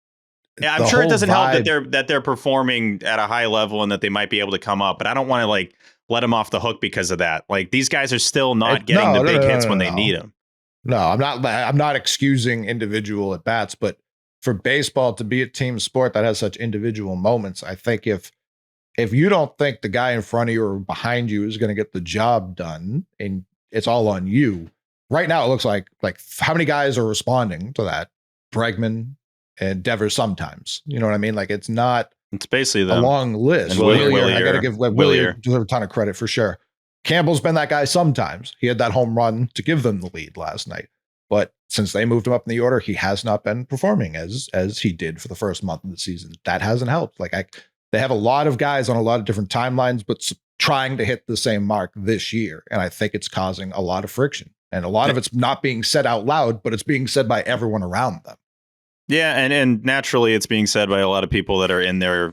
Yeah, I'm sure it doesn't help that they're performing at a high level and that they might be able to come up, but I don't want to like let them off the hook because of that. Like, these guys are still not getting the big hits when they need them. No, I'm not excusing individual at bats, but for baseball to be a team sport that has such individual moments, I think if you don't think the guy in front of you or behind you is going to get the job done, and it's all on you. Right now, it looks like how many guys are responding to that? Bregman and Devers sometimes. You know what I mean? Like, it's basically a long list. Wilyer, I got to give Wilyer deserves a ton of credit for sure. Campbell's been that guy sometimes. He had that home run to give them the lead last night. But since they moved him up in the order, he has not been performing as he did for the first month of the season. That hasn't helped. They have a lot of guys on a lot of different timelines, but trying to hit the same mark this year. And I think it's causing a lot of friction. And a lot of it's not being said out loud, but it's being said by everyone around them. Yeah, and naturally it's being said by a lot of people that are in their,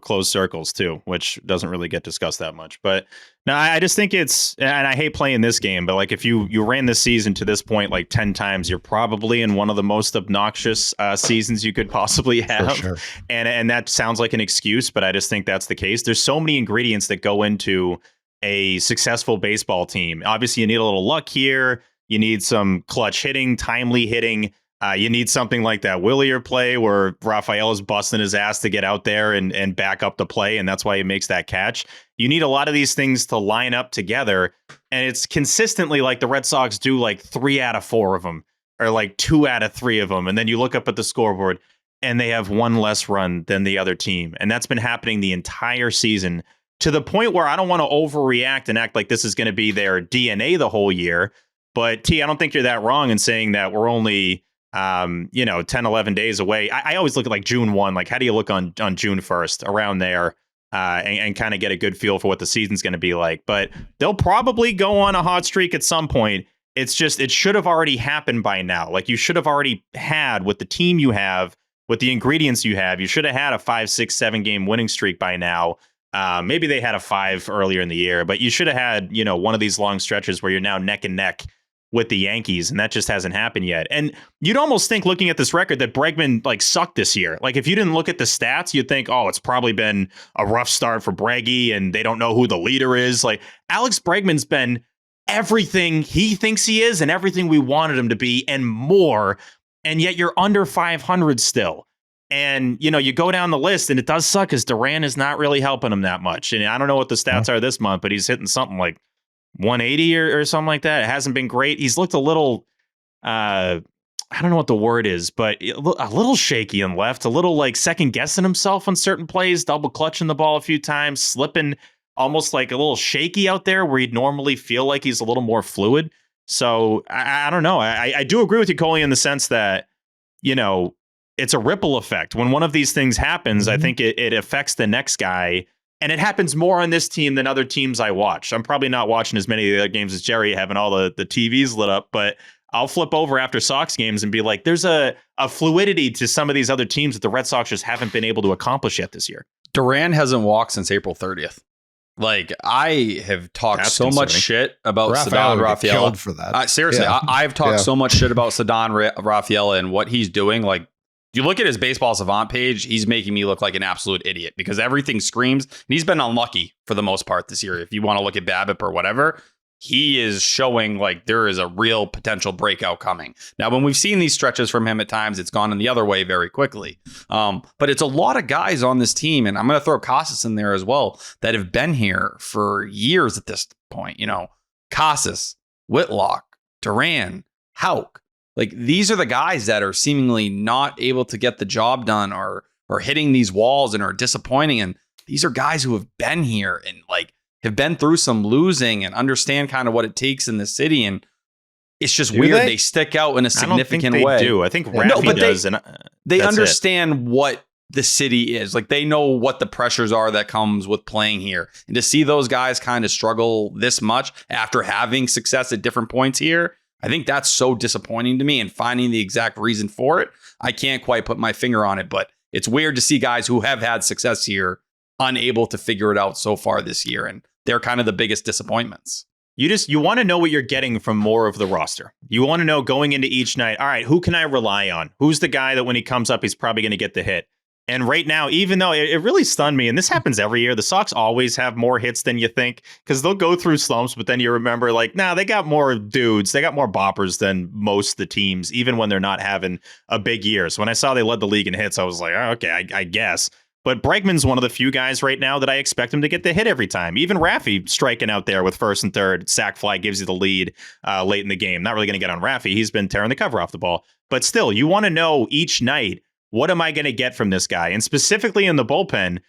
closed circles too, which doesn't really get discussed that much. But no, I just think and I hate playing this game, but like, if you ran this season to this point like 10 times, you're probably in one of the most obnoxious seasons you could possibly have. For sure. And that sounds like an excuse, but I just think that's the case. There's so many ingredients that go into a successful baseball team. Obviously, you need a little luck here. You need some clutch hitting, timely hitting. You need something like that Willier play where Rafael is busting his ass to get out there and back up the play, and that's why he makes that catch. You need a lot of these things to line up together, and it's consistently like the Red Sox do like 3 out of 4 of them, or like 2 out of 3 of them, and then you look up at the scoreboard, and they have 1 less run than the other team, and that's been happening the entire season to the point where I don't want to overreact and act like this is going to be their DNA the whole year. But T, I don't think you're that wrong in saying that we're only 10, 11 days away. I always look at like June 1, like how do you look on June 1st around there and kind of get a good feel for what the season's going to be like. But they'll probably go on a hot streak at some point. It's just, it should have already happened by now. Like you should have already had with the team you have, with the ingredients you have, you should have had a 5, 6, 7 game winning streak by now. Maybe they had a 5 earlier in the year, but you should have had, one of these long stretches where you're now neck and neck with the Yankees, and that just hasn't happened yet. And you'd almost think, looking at this record, that Bregman like sucked this year. Like if you didn't look at the stats, you'd think, oh, it's probably been a rough start for Breggy, and they don't know who the leader is. Like Alex Bregman's been everything he thinks he is and everything we wanted him to be and more. And yet you're under 500 still. And, you go down the list, and it does suck because Duran is not really helping him that much. And I don't know what the stats are this month, but he's hitting something like 180 or something like that. It hasn't been great. He's looked a little, I don't know what the word is, but a little shaky in left, a little like second guessing himself on certain plays, double clutching the ball a few times, slipping almost like a little shaky out there where he'd normally feel like he's a little more fluid. So I don't know. I do agree with you, Coley, in the sense that, it's a ripple effect. When one of these things happens, I think it affects the next guy. And it happens more on this team than other teams I watch. I'm probably not watching as many of the other games as Jerry, having all the TVs lit up, but I'll flip over after Sox games and be like, there's a fluidity to some of these other teams that the Red Sox just haven't been able to accomplish yet this year. Duran hasn't walked since April 30th. Like, I have talked so much shit about Ceddanne Rafaela. Killed for that. Seriously, Yeah. I've talked so much shit about Ceddanne Rafaela and what he's doing. Like, you look at his baseball savant page, he's making me look like an absolute idiot because everything screams. And he's been unlucky for the most part this year. If you want to look at BABIP or whatever, he is showing like there is a real potential breakout coming. Now, when we've seen these stretches from him at times, it's gone in the other way very quickly. But it's a lot of guys on this team, and I'm going to throw Casas in there as well, that have been here for years at this point. Casas, Whitlock, Duran, Houck. Like, these are the guys that are seemingly not able to get the job done or hitting these walls and are disappointing. And these are guys who have been here and like have been through some losing and understand kind of what it takes in the city. And it's just weird. They stick out in a significant way. I do. I think Rafi does. They understand what the city is. Like, they know what the pressures are that comes with playing here. And to see those guys kind of struggle this much after having success at different points here, I think that's so disappointing to me, and finding the exact reason for it, I can't quite put my finger on it, but it's weird to see guys who have had success here unable to figure it out so far this year, and they're kind of the biggest disappointments. You want to know what you're getting from more of the roster. You want to know going into each night, all right, who can I rely on? Who's the guy that when he comes up, he's probably going to get the hit? And right now, even though it really stunned me, and this happens every year, the Sox always have more hits than you think, because they'll go through slumps, but then you remember, like, they got more dudes, they got more boppers than most of the teams, even when they're not having a big year. So when I saw they led the league in hits, I was like, oh, okay, I guess. But Bregman's one of the few guys right now that I expect him to get the hit every time. Even Rafi striking out there with first and third, sac fly gives you the lead late in the game. Not really going to get on Rafi. He's been tearing the cover off the ball. But still, you want to know each night, what am I going to get from this guy? And specifically in the bullpen,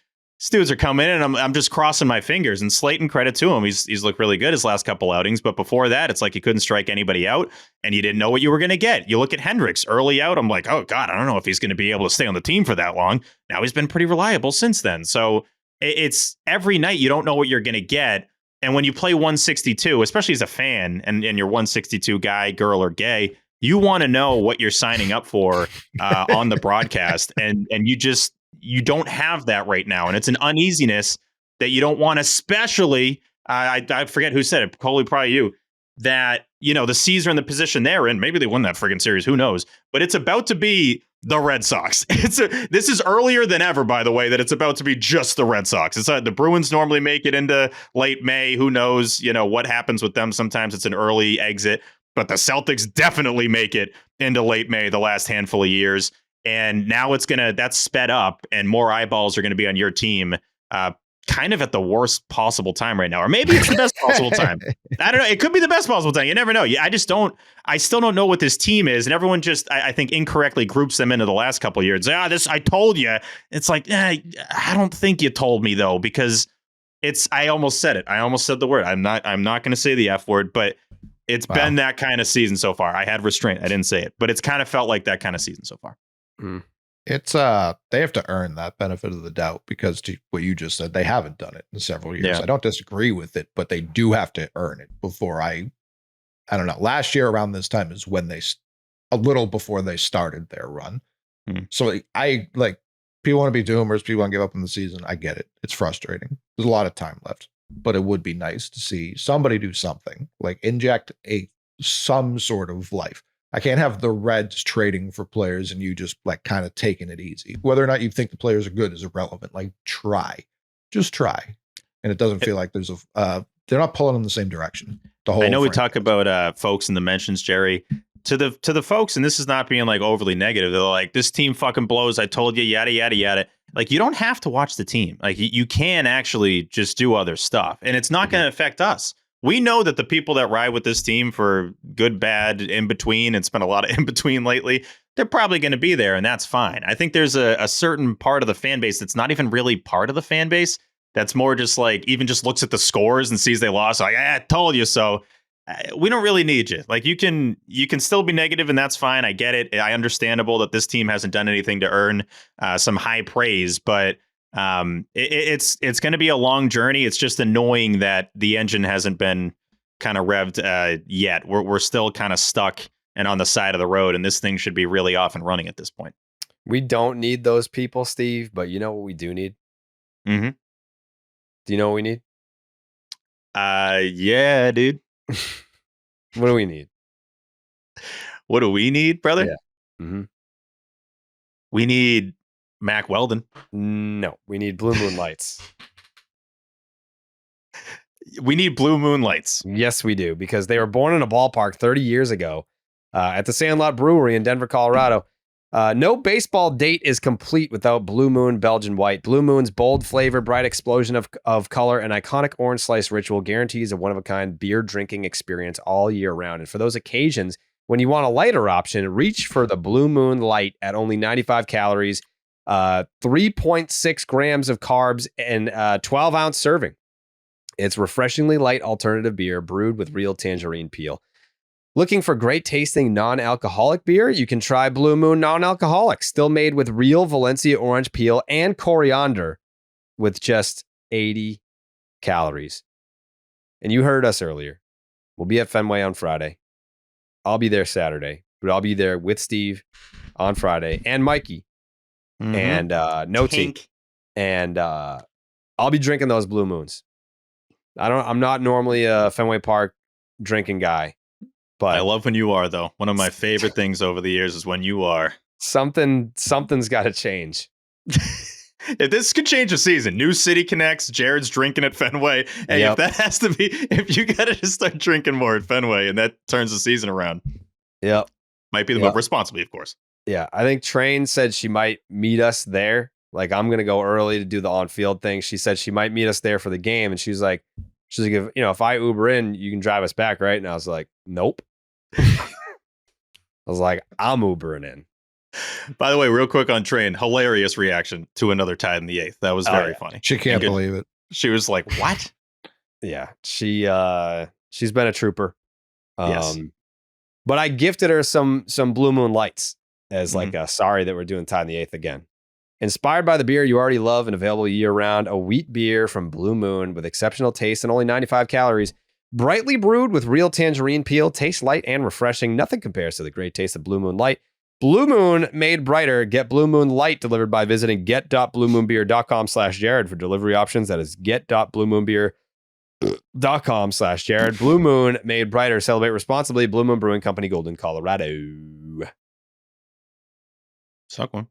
dudes are coming in, and I'm just crossing my fingers. And Slayton, credit to him, he's looked really good his last couple outings. But before that, it's like he couldn't strike anybody out, and you didn't know what you were going to get. You look at Hendricks early out. I'm like, oh God, I don't know if he's going to be able to stay on the team for that long. Now he's been pretty reliable since then. So it's every night you don't know what you're going to get. And when you play 162, especially as a fan, and you're 162 guy, girl, or gay, you want to know what you're signing up for on the broadcast, and you don't have that right now, and it's an uneasiness that you don't want. Especially, I forget who said it, Coley, probably you, that the C's are in the position they're in. Maybe they won that friggin' series, who knows? But it's about to be the Red Sox. This is earlier than ever, by the way, that it's about to be just the Red Sox. It's the Bruins normally make it into late May. Who knows? What happens with them? Sometimes it's an early exit. But the Celtics definitely make it into late May the last handful of years. And now that's sped up, and more eyeballs are going to be on your team kind of at the worst possible time right now. Or maybe it's the best possible time. I don't know. It could be the best possible time. You never know. I still don't know what this team is. And everyone just, I think, incorrectly groups them into the last couple of years. I told you. It's like, I don't think you told me, though, because I almost said it. I almost said the word. I'm not going to say the F word, but it's been that kind of season so far. I had restraint. I didn't say it, but it's kind of felt like that kind of season so far. It's they have to earn that benefit of the doubt because to what you just said, they haven't done it in several years. Yeah. I don't disagree with it, but they do have to earn it before I don't know. Last year around this time is when a little before they started their run. So I like people want to be doomers, people want to give up in the season. I get it. It's frustrating. There's a lot of time left, but it would be nice to see somebody do something, like inject some sort of life. I can't have the Reds trading for players and you just like kind of taking it easy. Whether or not you think the players are good is irrelevant. Like just try. And it doesn't feel like there's they're not pulling in the same direction. I know we talk about folks in the mentions, Jerry. To the folks, and this is not being like overly negative. They're like, this team fucking blows. I told you, yada yada yada. Like, you don't have to watch the team. Like, you can actually just do other stuff, and it's not going to affect us. We know that the people that ride with this team for good, bad, in between, it's been a lot of in between lately, they're probably going to be there, and that's fine. I think there's a certain part of the fan base that's not even really part of the fan base. That's more just like, even just looks at the scores and sees they lost. Like, I told you so. We don't really need you. Like, you can still be negative, and that's fine. I get it. I understandable that this team hasn't done anything to earn some high praise, but it's going to be a long journey. It's just annoying that the engine hasn't been kind of revved yet. We're still kind of stuck and on the side of the road, and this thing should be really off and running at this point. We don't need those people, Steve, but you know what we do need? Mm-hmm. Do you know what we need? Yeah, dude. What do we need? What do we need, brother? Yeah. Mm-hmm. We need Mac Weldon. No, we need Blue Moon Lights. We need Blue Moon Lights. Yes, we do, because they were born in a ballpark 30 years ago at the Sandlot Brewery in Denver, Colorado. No baseball date is complete without Blue Moon Belgian White. Blue Moon's bold flavor, bright explosion of color, and iconic orange slice ritual guarantees a one-of-a-kind beer drinking experience all year round. And for those occasions when you want a lighter option, reach for the Blue Moon Light at only 95 calories, 3.6 grams of carbs, and 12-ounce serving. It's refreshingly light alternative beer brewed with real tangerine peel. Looking for great tasting non-alcoholic beer? You can try Blue Moon Non-Alcoholic, still made with real Valencia orange peel and coriander with just 80 calories. And you heard us earlier. We'll be at Fenway on Friday. I'll be there Saturday, but I'll be there with Steve on Friday and Mikey and No Tink. And I'll be drinking those Blue Moons. I'm not normally a Fenway Park drinking guy. But I love when you are, though. One of my favorite things over the years is when you are. Something's got to change. If this could change a season, new city connects, Jared's drinking at Fenway. And if that has to be, if you got to just start drinking more at Fenway and that turns the season around. Yep. Might be the move, responsibly, of course. Yeah. I think Train said she might meet us there. Like, I'm going to go early to do the on-field thing. She said she might meet us there for the game. And she's like, if I Uber in, you can drive us back, right? And I was like, nope. I was like, I'm Ubering in. By the way, real quick on Train, hilarious reaction to another tie in the eighth. That was very funny. She can't believe it. She was like, what? Yeah, she's been a trooper. Yes. But I gifted her some Blue Moon Lights as like a sorry that we're doing tie in the eighth again. Inspired by the beer you already love and available year-round, a wheat beer from Blue Moon with exceptional taste and only 95 calories. Brightly brewed with real tangerine peel, tastes light and refreshing. Nothing compares to the great taste of Blue Moon Light. Blue Moon made brighter. Get Blue Moon Light delivered by visiting get.bluemoonbeer.com/Jared for delivery options. That is get.bluemoonbeer.com/Jared. Blue Moon made brighter. Celebrate responsibly. Blue Moon Brewing Company, Golden, Colorado. Suck one.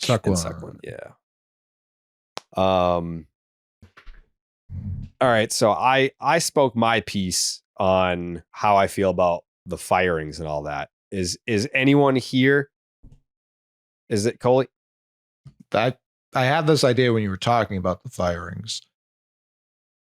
Suck one. Yeah. All right, so I spoke my piece on how I feel about the firings and all that. Is anyone here? Is it Coley? I had this idea when you were talking about the firings.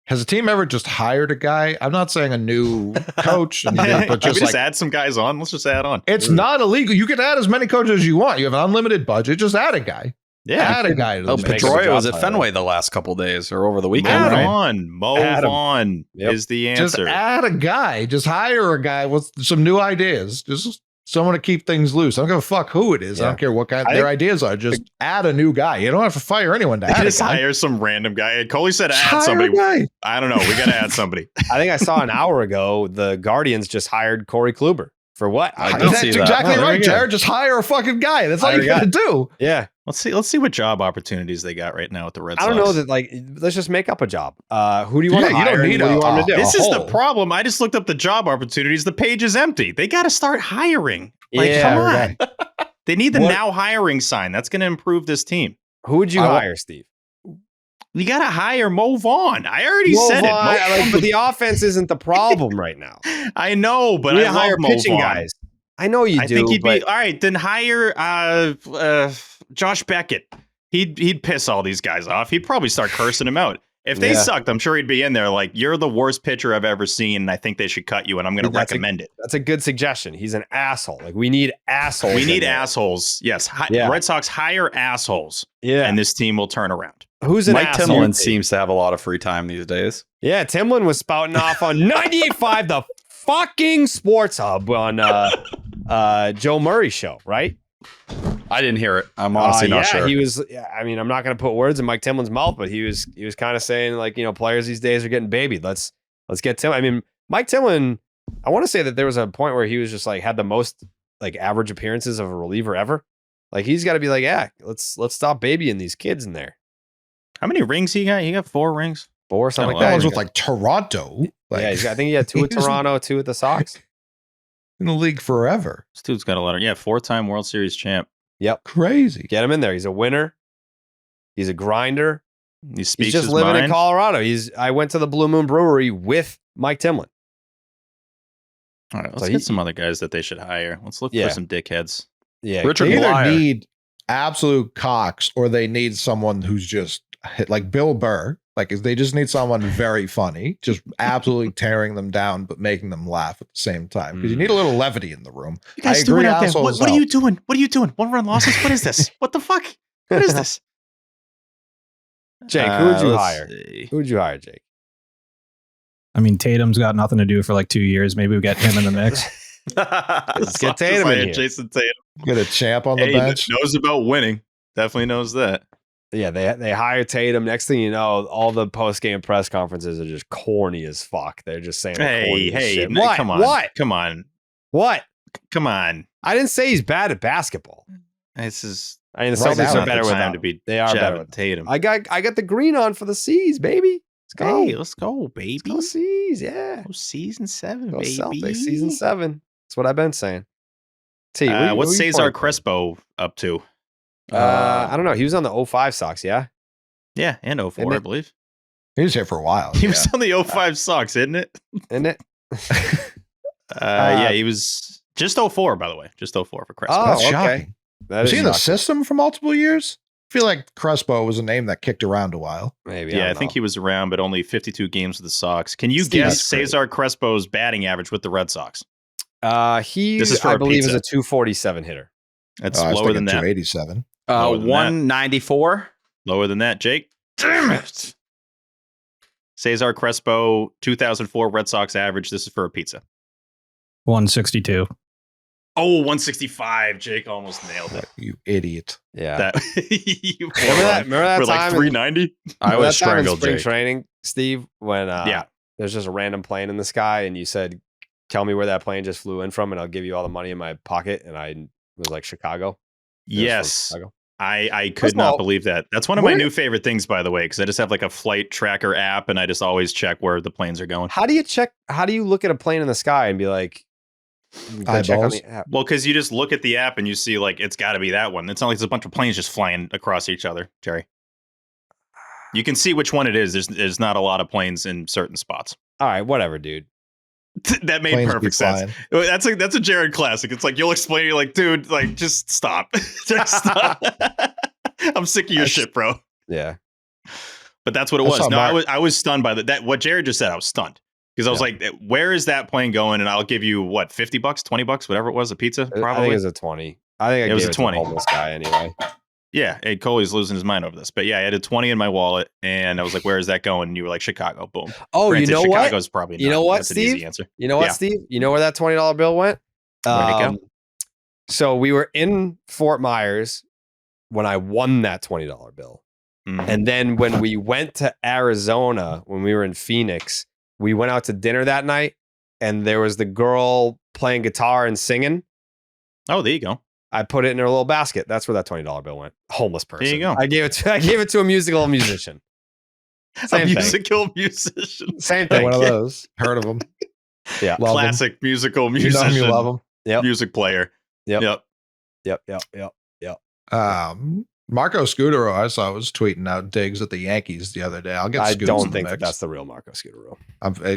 Has a team ever just hired a guy? I'm not saying a new coach, but just add some guys on. Let's just add on. It's not illegal. You can add as many coaches as you want. You have an unlimited budget. Just add a guy. Yeah. Add a guy to Oh, the mix. Pedroia was at job Fenway the last couple days or over the weekend. Move Adam. Right? on. Move Adam. on Yep. is the Just answer. add a guy. Just hire a guy with some new ideas. Just someone to keep things loose. I don't give a fuck who it is. I Yeah. don't care what kind I their think- ideas are. Just add a new guy. You don't have to fire anyone to add a Just guy. hire some random guy. Coley said Just add hire somebody. a guy. I don't know. We got to add somebody. I think I saw an hour ago the Guardians just hired Corey Kluber for what? I did That's see that. exactly Oh, there right, we go. Jared. Just hire a fucking guy. That's all Hire you a got guy. to do. Yeah, Let's see what job opportunities they got right now with the Red I Sox. don't know that. Like, let's just make up a job. Who do you want Yeah, to you hire? don't and need what do you want him to do? This is the hole. problem. I just looked up the job opportunities. The page is empty. They got to start hiring. Like, Yeah, come okay. on. They need the What- now hiring sign. That's going to improve this team. Who would you I wa- hire, Steve? You got to hire Mo Vaughn. I already said it. Vaughn, like, but the offense isn't the problem right now. I know, but We need I to love hire Mo pitching Vaughn. guys. I know you I do. think he'd but be all right. Then hire Josh Beckett. He'd piss all these guys off. He'd probably start cursing him out. If they Yeah. sucked, I'm sure he'd be in there like, you're the worst pitcher I've ever seen, and I think they should cut you, and I'm going to That's recommend it. That's a good suggestion. He's an asshole. Like, we need assholes. We in need there. assholes. Yes, Yeah. Red Sox hire assholes, Yeah. and this team will turn around. Who's an Mike asshole? Timlin seems to have a lot of free time these days. Yeah, Timlin was spouting off on 98.5, the fucking sports hub on Joe Murray's show, right? I didn't hear it. I'm honestly not sure. He was. Yeah, I mean, I'm not going to put words in Mike Timlin's mouth, but he was kind of saying like, players these days are getting babied. Let's get Tim. I mean, Mike Timlin. I want to say that there was a point where he was just like had the most like average appearances of a reliever ever. Like he's got to be like, yeah, let's stop babying these kids in there. How many rings he got? He got 4 rings. 4 or something That like That that. was with like Toronto. Like, Yeah, I think he had 2 at he was Toronto, 2 at the Sox. in the league forever. This dude's got a lot of 4-time World Series champ. Yep, Crazy. get him in there. He's a winner. He's a grinder. He speaks He's just his living mind. in Colorado. I went to the Blue Moon Brewery with Mike Timlin. All right, let's So get he- some other guys that they should hire. Let's look Yeah. for some dickheads. Yeah, Richard They either Blyer. need absolute cocks or they need someone who's just like Bill Burr. Like they just need someone very funny, just absolutely tearing them down, but making them laugh at the same time. Because you need a little levity in the room. You guys I agree, doing out there? assholes What are help. you doing? What are you doing? 1-run losses? What is this? What the fuck? What is this? Jake, who would you let's hire? see. Who would you hire, Jake? I mean, Tatum's got nothing to do for like 2 years. Maybe we get him in the mix. Let's get Just Tatum in hire here. Jason Tatum. Get a champ on the Hey, bench. knows about winning. Definitely knows that. Yeah, they hire Tatum. Next thing you know, all the post game press conferences are just corny as fuck. They're just saying, the Hey, corniest hey, shit. no, What? come on. What? Come on. What? Come on. I didn't say he's bad at basketball. This is I mean, the Right Celtics now, are better the without time him. to be They are better jabbing with Tatum. I got the green on for the C's, baby. Let's go. Hey, let's go, baby. Let's go C's, yeah. Go season 7, Go baby. Celtics, season 7. That's what I've been saying. T, What's you Cesar pointing for? Crespo up to? I don't know. He was on the 05 Sox, yeah? Yeah, and 04, Isn't I it? believe. He was here for a while. He was on the 05 Sox, isn't it? Isn't it? Yeah, he was just 04, by the way. Just 04 for Crespo. Oh, That's okay. shocking. That Was is he in the shocking. system for multiple years? I feel like Crespo was a name that kicked around a while. Maybe. Yeah, I don't think know. he was around, but only 52 games with the Sox. Can you Steve, guess that's great. Cesar Crespo's batting average with the Red Sox? He, This is for I a believe, pizza. is a 247 hitter. That's I was lower than thinking that. 287. Lower than that. 194. Lower than that, Jake. Damn it. Cesar Crespo, 2004 Red Sox average. This is for a pizza. 162. Oh, 165. Jake almost nailed it. You idiot. Yeah. That you remember that for time like in- 390. I Remember was that time in strangled, spring Jake. training, Steve, when Yeah. there's just a random plane in the sky and you said, tell me where that plane just flew in from and I'll give you all the money in my pocket. And I was like, Chicago. It was from Yes. Chicago. I could First of not all, believe that. That's one of my where- new favorite things, by the way, because I just have like a flight tracker app and I just always check where the planes are going. How do you look at a plane in the sky and be like, go check on Eyeballs. the app? Well, because you just look at the app and you see like it's got to be that one. It's not like there's a bunch of planes just flying across each other, Jerry. You can see which one it is. There's not a lot of planes in certain spots. All right, whatever, dude. That made Planes be perfect sense. flying. That's a Jared classic. It's like you'll explain. You're like, dude, like just stop. Just stop. I'm sick of your shit, bro. Yeah. But that's what it I was. saw No, Mark- I was stunned by that. What Jared just said, I was stunned because I was like, where is that plane going? And I'll give you what, $50, $20, whatever it was, a pizza, I think probably. it was a 20. I think It was gave a to the 20. homeless guy anyway. Yeah, hey, Coley's losing his mind over this. But yeah, I had a 20 in my wallet, and I was like, where is that going? And you were like, Chicago. Boom. Oh, Granted, you know what? Chicago's probably not. You know what, That's Steve? an easy answer. You know what, Yeah. Steve? You know where that $20 bill went? Where'd it go? So we were in Fort Myers when I won that $20 bill. Mhm. And then when we went to Arizona, when we were in Phoenix, we went out to dinner that night, and there was the girl playing guitar and singing. Oh, there you go. I put it in her little basket. That's where that $20 bill went. Homeless person. There you go. I gave it to a musical musician. Same a thing. musical musician. Same thing. One of those. Heard of them. Yeah. Love 'em. Classic musical You know musician. him, you love them. Yep. Music player. Yep. Yep. Yep. Marco Scutero, I saw, was tweeting out digs at the Yankees the other day. I'll get. I Scoots don't in the think mix. that's the real Marco Scutero.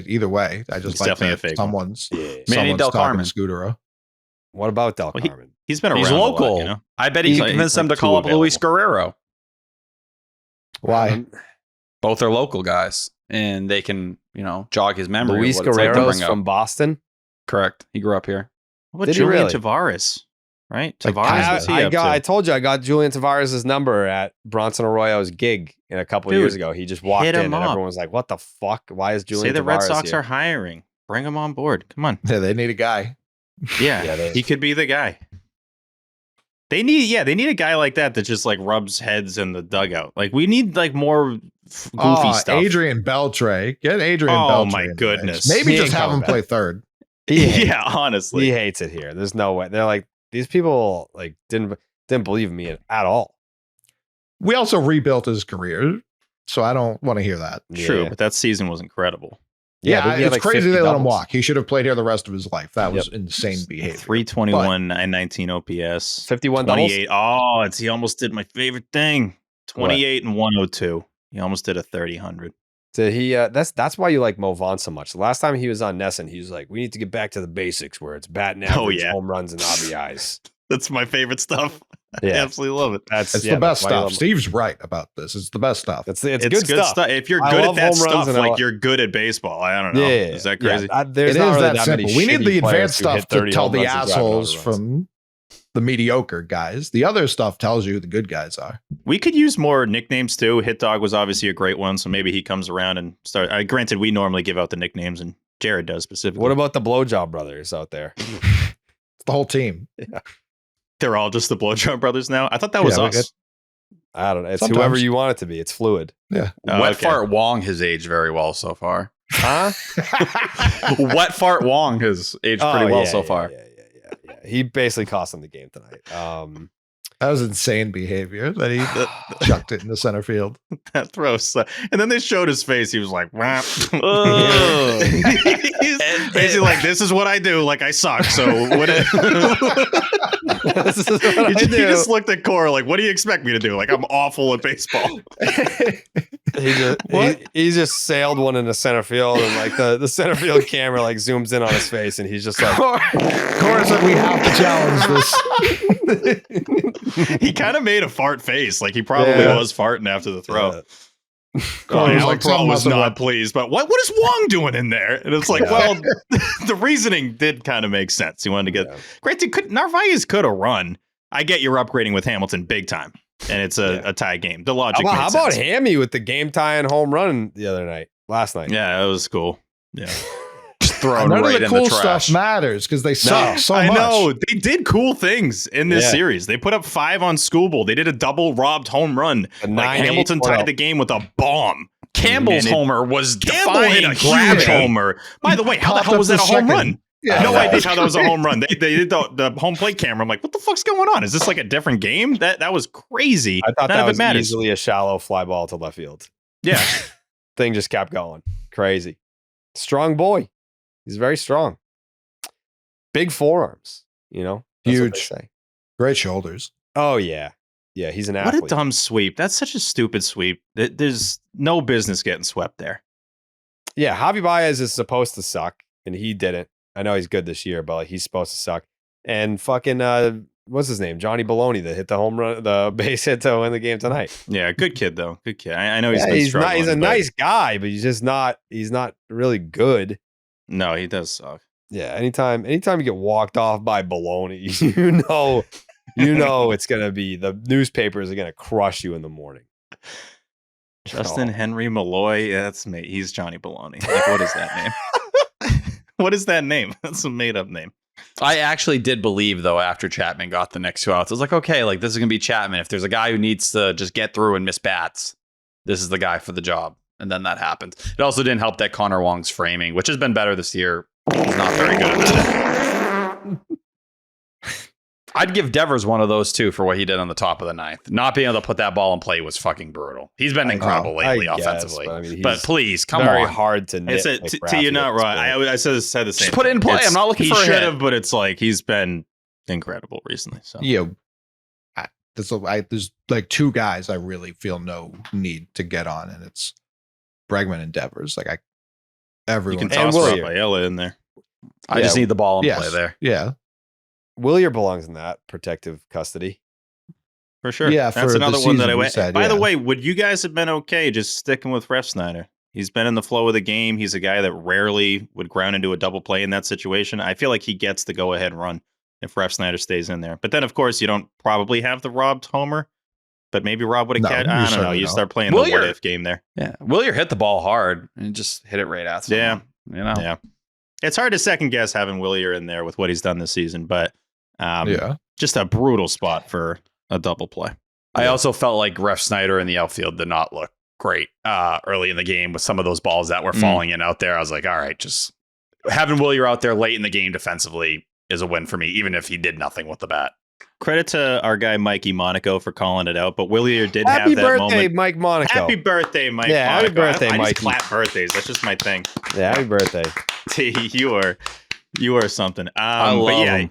Either way, I just It's like definitely that a fake one. someone's Yeah. Manny someone's Del talking Carmen. Scutero. What about Del Well, Carmen? He's been around. He's a lot, local. you know? I bet he He's can like- convince he's them like to call up too Luis available. Guerrero. Why? Both are local guys, and they can, jog his memory. of Luis what it's like to Guerrero's bring up. from Boston. Correct. He grew up here. What about Did he Julian really? Tavares? Right? Like, Tavares, what's he up I to? told you I got Julian Tavares' number at Bronson Arroyo's gig in a couple of Dude, years ago. He just walked hit in him and up. everyone was like, "What the fuck? Why is Julian Say the Tavares Red Sox here?" are hiring. Bring him on board. Come on. Yeah, they need a guy. Yeah, Yeah, they- he could be the guy. They need a guy like that just like rubs heads in the dugout. Like we need like more goofy stuff. Adrian Beltre. Get Adrian Oh, Beltre. my in the mix. goodness. Maybe He just ain't have him coming play back. third. Yeah, honestly. He hates it here. There's no way. They're like, these people like didn't believe me at all. We also rebuilt his career, so I don't want to hear that. True, Yeah. but that season was incredible. Yeah, didn't he have, it's like, crazy 50 they let him doubles? walk. He should have played here the rest of his life. That was insane behavior. 321, 919 OPS. 51 doubles. 28. Oh, he almost did my favorite thing. 28 and 102. He almost did a 30-100. Did he? That's why you like Mo Vaughn so much. The last time he was on Nesson, he was like, "We need to get back to the basics, where it's batting average, yeah. home runs, and RBIs." That's my favorite stuff. I Yeah. absolutely love it. That's It's yeah, the best that's why you stuff. love- Steve's right about this. It's the best stuff. It's It's good stuff. If you're I good at love that home runs stuff, and I like love- you're good at baseball. I don't know. Yeah, Is that crazy? There's It not is really that many simple. We need shitty the players advanced who hit stuff to 30 tell home the runs and drive assholes in runs. from the mediocre guys. The other stuff tells you who the good guys are. We could use more nicknames too. Hit Dog was obviously a great one, so maybe he comes around and start. Granted, we normally give out the nicknames, and Jared does specifically. What about the blowjob brothers out there? It's the whole team. They're all just the Blowjob Brothers now? I thought that was Yeah, we us. I don't know. It's Sometimes. whoever you want it to be. It's fluid. Yeah. Oh, Wet okay. Fart Wong has aged very well so far. Huh? Wet Fart Wong has aged pretty well so far. Yeah. He basically cost them the game tonight. That was insane behavior that he chucked it in the center field. That throws. And then they showed his face. He was like, "Wah." Ugh. He's basically like, this is what I do. Like, I suck. So what? This is what I He do. just looked at Cora like, what do you expect me to do? Like, I'm awful at baseball. He just sailed one in the center field, and like the center field camera like zooms in on his face, and he's just like, Cora said we have to challenge this. He kind of made a fart face. Like, he probably Yeah. was farting after the throw. Yeah. Cora was Alec like, Pro something was must have not went- pleased, but what is Wong doing in there? And it's like, Yeah. well, the reasoning did kind of make sense. He wanted to get granted. Narvaez could have run. I get you're upgrading with Hamilton big time, and it's a tie game. The logic. How made about sense. Hammy with the game tying home run the other night, last night? Yeah, that was cool. Yeah, Thrown None right of the in cool the trash. stuff matters because they suck so I much. know they did cool things in this Yeah. series. They put up 5 on Schoolbull. They did a double robbed home run. A Like 9-8 Hamilton photo. tied the game with a bomb. Campbell's And it- homer was Campbell hit a defying huge gravity. homer. By the way, how the Popped hell up was that the a home second. run? Yeah, No that idea was how that was a home run. They did the home plate camera. I'm like, what the fuck's going on? Is this like a different game? That was crazy. I thought None that of it was matters. easily a shallow fly ball to left field. Yeah. Thing just kept going. Crazy. Strong boy. He's very strong. Big forearms, That's what they Huge. say. Great shoulders. Oh, yeah. Yeah, he's an What athlete. a dumb sweep. That's such a stupid sweep. There's no business getting swept there. Yeah, Javi Baez is supposed to suck, and he didn't. I know he's good this year, but like, he's supposed to suck. And fucking, what's his name? Johnny Baloney that hit the home run, the base hit to win the game tonight. Yeah, good kid though. Good kid. I know he's Yeah, been he's struggling. he's a but- nice guy, but he's not really good. No, he does suck. Yeah, anytime you get walked off by Baloney, You know it's gonna be the newspapers are gonna crush you in the morning. Justin Henry Malloy. Yeah, that's me. He's Johnny Baloney. Like, what is that name? What is that name? That's a made up name. I actually did believe, though, after Chapman got the next 2 outs, I was like, okay, like this is going to be Chapman. If there's a guy who needs to just get through and miss bats, this is the guy for the job. And then that happened. It also didn't help that Connor Wong's framing, which has been better this year. He's not very good at that. I'd give Devers one of those, too, for what he did on the top of the ninth. Not being able to put that ball in play was fucking brutal. He's been incredible lately offensively. But please, come on. Very hard to It's you're not right. I said the same. Just put it in play. I'm not looking for a hit. He should have, but it's like he's been incredible recently. So Yeah. There's like 2 guys I really feel no need to get on, and it's Bregman and Devers. Like everyone. You can toss Rafaela in there. I just need the ball in play there. Yeah. Willier belongs in that protective custody. For sure. Yeah, that's for another the one that I season, went. said, By the yeah. way, would you guys have been okay just sticking with Refsnyder? He's been in the flow of the game. He's a guy that rarely would ground into a double play in that situation. I feel like he gets the go-ahead run if Refsnyder stays in there. But then, of course, you don't probably have the robbed homer. But maybe Rob would have catch. I don't know. You start playing the what-if game there. Yeah. Willier hit the ball hard and just hit it right at someone. Yeah. You know? Yeah. It's hard to second-guess having Willier in there with what he's done this season. But just a brutal spot for a double play. I also felt like Refsnyder in the outfield did not look great early in the game with some of those balls that were falling in out there. I was like, all right, just having Willier out there late in the game defensively is a win for me, even if he did nothing with the bat. Credit to our guy Mikey Monaco for calling it out, but Willier did Happy have that birthday, moment. Mike Monaco. Happy birthday, Mike. Yeah, Monaco. happy birthday, I Mikey. just clap birthdays. That's just my thing. Yeah, happy birthday. You are something. I love him.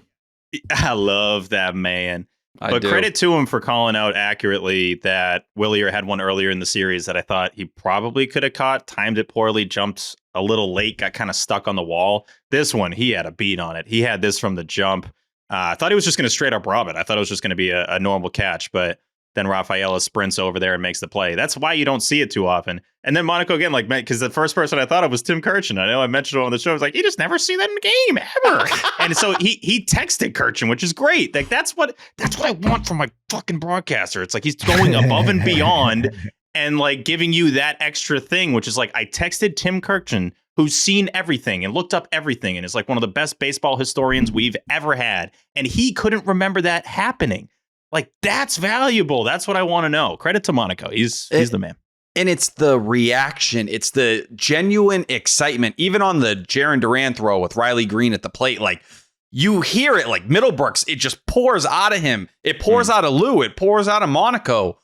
I love that man. I do. Credit to him for calling out accurately that Willier had one earlier in the series that I thought he probably could have caught, timed it poorly, jumped a little late, got kind of stuck on the wall. This one, he had a beat on it. He had this from the jump. I thought he was just going to straight up rob it. I thought it was just going to be a normal catch, but then Rafaela sprints over there and makes the play. That's why you don't see it too often. And then Monaco again, like, because the first person I thought of was Tim Kirchin. I know I mentioned it on the show. I was like, you just never see that in the game ever. And so he texted Kirchin, which is great. Like that's what I want from my fucking broadcaster. It's like he's going above and beyond and like giving you that extra thing, which is like I texted Tim Kirchin, who's seen everything and looked up everything and is like one of the best baseball historians we've ever had. And he couldn't remember that happening. Like, that's valuable. That's what I want to know. Credit to Monaco. He's the man. And it's the reaction. It's the genuine excitement. Even on the Jarren Duran throw with Riley Green at the plate, like, you hear it, like Middlebrooks, it just pours out of him. It pours out of Lou. It pours out of Monaco.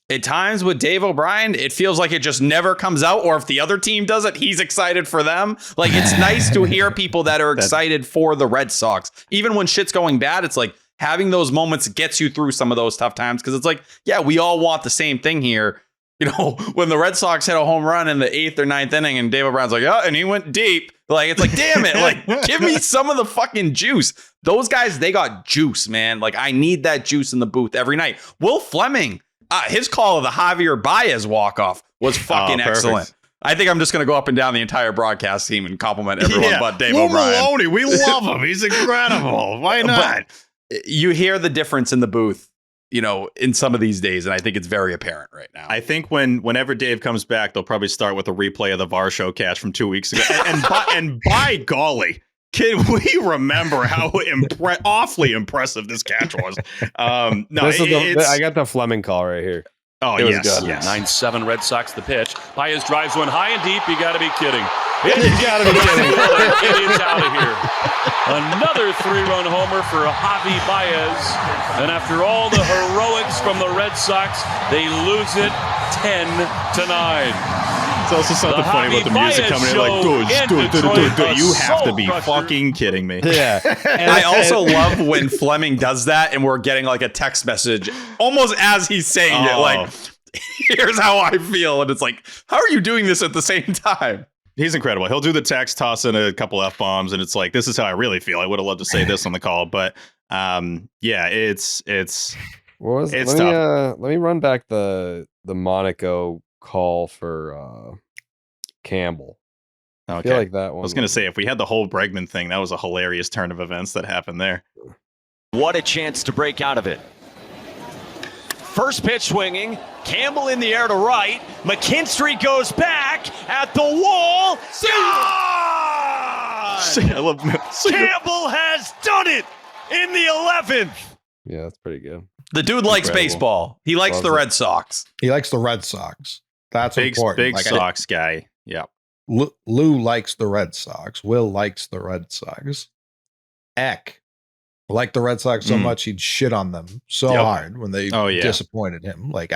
At times with Dave O'Brien, it feels like it just never comes out. Or if the other team does it, he's excited for them. Like, it's nice to hear people that are excited for the Red Sox. Even when shit's going bad, it's like, having those moments gets you through some of those tough times because it's like, yeah, we all want the same thing here. You know, when the Red Sox hit a home run in the 8th or 9th inning and Dave O'Brien's like, oh, and he went deep. Like, it's like, damn it. Like, give me some of the fucking juice. Those guys, they got juice, man. Like, I need that juice in the booth every night. Will Fleming, his call of the Javier Baez walk-off was fucking excellent. I think I'm just going to go up and down the entire broadcast team and compliment everyone but Dave O'Brien. Maloney, we love him. He's incredible. Why not? You hear the difference in the booth, you know, in some of these days, and I think it's very apparent right now. I think whenever Dave comes back, they'll probably start with a replay of the VAR show catch from 2 weeks ago. And by golly, can we remember how awfully impressive this catch was? No, I got the Fleming call right here. Oh, it was yes, good. yes. 9-7 Red Sox the pitch. Baez drives one high and deep. You got to be kidding. You got to be kidding. It's out of here. Another 3-run homer for Javi Baez. And after all the heroics from the Red Sox, they lose it 10-9. It's also something funny about the music coming in like, you have to be fucking kidding me. Yeah. And I also love when Fleming does that and we're getting like a text message almost as he's saying it. Like, here's how I feel. And it's like, how are you doing this at the same time? He's incredible. He'll do the text, toss in a couple F-bombs, and it's like, this is how I really feel. I would have loved to say this on the call, but yeah, it's tough. Let me run back the Monaco call for Campbell. Okay. I feel like that one. I was going to say, if we had the whole Bregman thing, that was a hilarious turn of events that happened there. What a chance to break out of it. First pitch swinging. Campbell in the air to right. McKinstry goes back at the wall. I love Campbell has done it in the 11th. Yeah, that's pretty good. The dude likes Incredible. baseball. He likes the Red Sox. He likes the Red Sox. That's important. Big Like, Sox guy. Yeah. Lou likes the Red Sox. Will likes the Red Sox. Eck liked the Red Sox so much he'd shit on them so hard when they disappointed him. Like,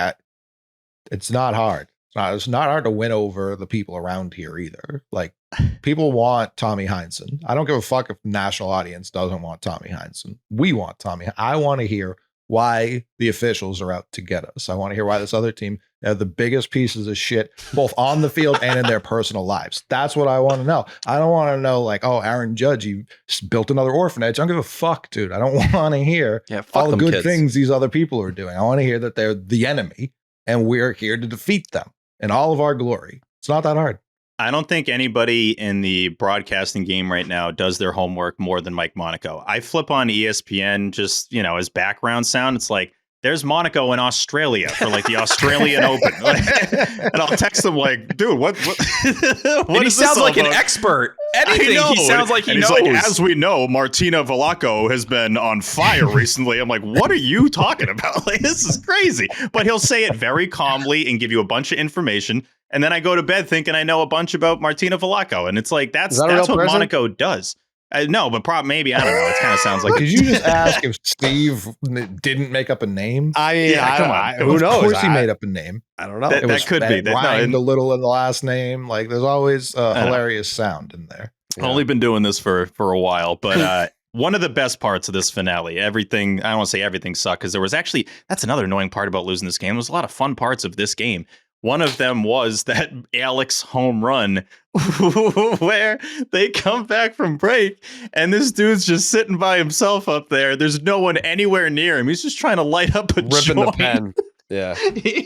it's not hard. It's not hard to win over the people around here either. Like, people want Tommy Heinsohn. I don't give a fuck if the national audience doesn't want Tommy Heinsohn. We want Tommy. I want to hear why the officials are out to get us. I want to hear why this other team are the biggest pieces of shit, both on the field and in their personal lives. That's what I want to know. I don't want to know, like, oh, Aaron Judge, he built another orphanage. I don't give a fuck, dude. I don't want to hear all the good things these other people are doing. I want to hear that they're the enemy and we're here to defeat them in all of our glory. It's not that hard. I don't think anybody in the broadcasting game right now does their homework more than Mike Monaco. I flip on ESPN just, as background sound. It's like, there's Monaco in Australia for like the Australian Open. And I'll text them like, dude, what and he sounds like an expert. Anything he sounds like he knows. Like, as we know, Martina Velasco has been on fire recently. I'm like, what are you talking about? Like, this is crazy. But he'll say it very calmly and give you a bunch of information. And then I go to bed thinking I know a bunch about Martina Velasco. And it's like, that's what Monaco does. No, but maybe, I don't know. It kind of sounds like. Did you just ask if Steve didn't make up a name? I mean, come on. Who knows? Of course he made up a name. I don't know. That could be. That rhymed a little in the last name. Like, there's always a hilarious sound in there. Yeah. Only been doing this for a while, but one of the best parts of this finale, everything, I don't want to say everything sucked, because there was actually, that's another annoying part about losing this game. There was a lot of fun parts of this game. One of them was that Alex home run where they come back from break and this dude's just sitting by himself up there. There's no one anywhere near him. He's just trying to light up a ripping joint. the pen. Yeah.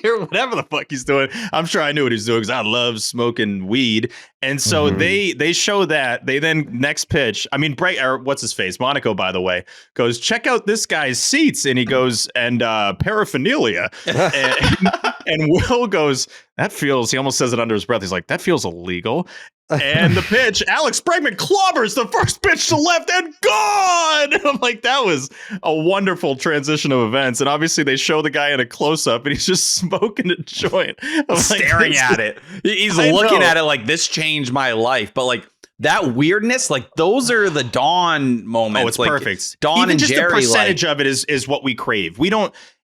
Or whatever the fuck he's doing. I'm sure I knew what he's doing because I love smoking weed. And so they show that. They then next pitch. I mean, what's his face? Monaco, by the way, goes, check out this guy's seats. And he goes, and paraphernalia. and Will goes, that feels, he almost says it under his breath. He's like, that feels illegal. And the pitch, Alex Bregman clobbers the first pitch to left and gone. And I'm like, that was a wonderful transition of events. And obviously they show the guy in a close up and he's just smoking a joint. I'm staring like, at it. He's looking at it like, this changed my life. But like that weirdness, like those are the Dawn moments. Oh, it's like, perfect. Dawn Even and just Jerry, the percentage of it is what we crave.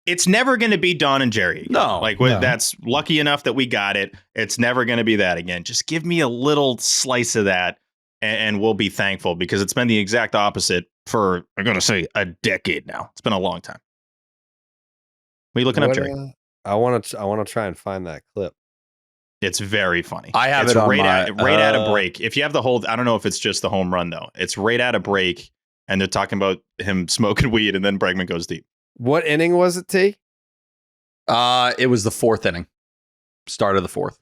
It's never going to be Dawn and Jerry again. No. That's lucky enough that we got it. It's never going to be that again. Just give me a little slice of that and we'll be thankful, because it's been the exact opposite for, I'm going to say, a decade now. It's been a long time. What are you looking up, Jerry? I want to try and find that clip. It's very funny. I have it's it on right out of break. If you have the whole, I don't know if it's just the home run though. It's right out of break and they're talking about him smoking weed and then Bregman goes deep. What inning was it, T? It was the fourth inning. Start of the fourth.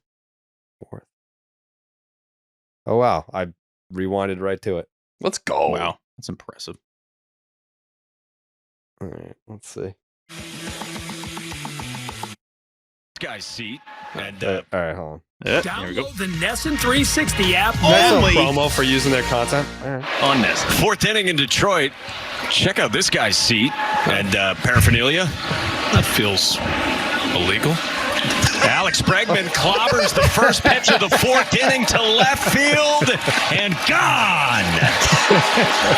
Oh, wow. I rewinded right to it. Let's go. Wow. That's impressive. All right. Let's see. Guy's seat. And all right, hold on. Download the Nesson 360 app. Only promo for using their content. On Nesson. Fourth inning in Detroit. Check out this guy's seat and paraphernalia. That feels illegal. Alex Bregman clobbers the first pitch of the fourth inning to left field and gone.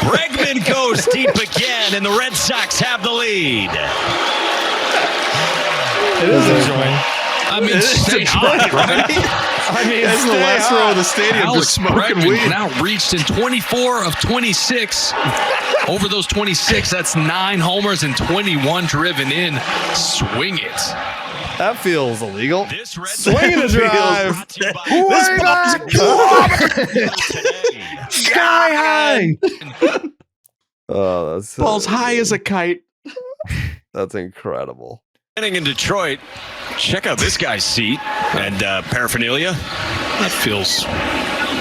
Bregman goes deep again, and the Red Sox have the lead. It is a joint. I mean, stay high, right? I mean, it's the last row of the stadium Alex just smoking Bregman weed. now reached in 24 of 26. Over those 26, that's 9 homers and 21 driven in. Swing it. That feels illegal. This Red Swing and a drive. Way back. Sky high. Oh, that's Ball's high as a kite. That's incredible. Inning in Detroit. Check out this guy's seat and paraphernalia. That feels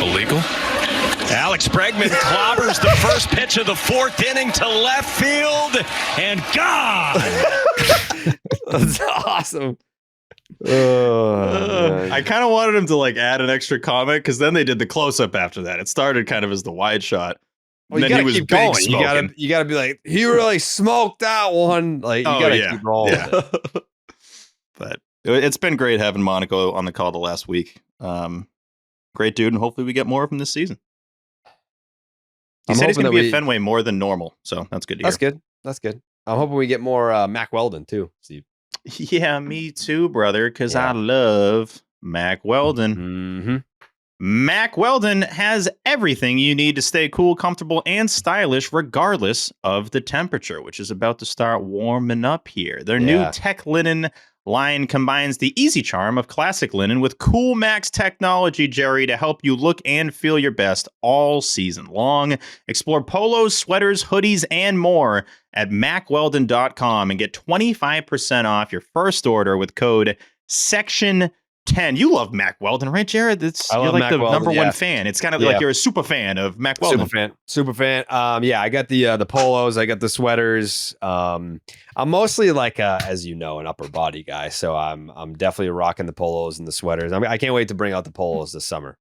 illegal. Alex Bregman clobbers the first pitch of the 4th inning to left field and gone. That's awesome. I kind of wanted him to like add an extra comment because then they did the close up after that. It started kind of as the wide shot. Well, you then gotta he was keep big going. smoking. You gotta be like, he really smoked that one. Like you gotta keep rolling. Yeah. But it's been great having Monaco on the call the last week. Great dude, and hopefully we get more of him this season. He said he's going to be at Fenway more than normal, so that's good to hear. That's good. I'm hoping we get more Mac Weldon too, Steve. Yeah, me too, brother, because I love Mac Weldon. Mm-hmm. Mac Weldon has everything you need to stay cool, comfortable, and stylish regardless of the temperature, which is about to start warming up here. Their new Tech Linen line combines the easy charm of classic linen with Cool Max technology, Jerry, to help you look and feel your best all season long. Explore polos, sweaters, hoodies, and more at macweldon.com and get 25% off your first order with code SECTION10. You love Mac Weldon, right, Jared? You're like Mac the Weldon, number one fan. It's kind of like you're a super fan of Mac Weldon. Super fan. I got the polos. I got the sweaters. I'm mostly like, as you know, an upper body guy. So I'm definitely rocking the polos and the sweaters. I can't wait to bring out the polos this summer.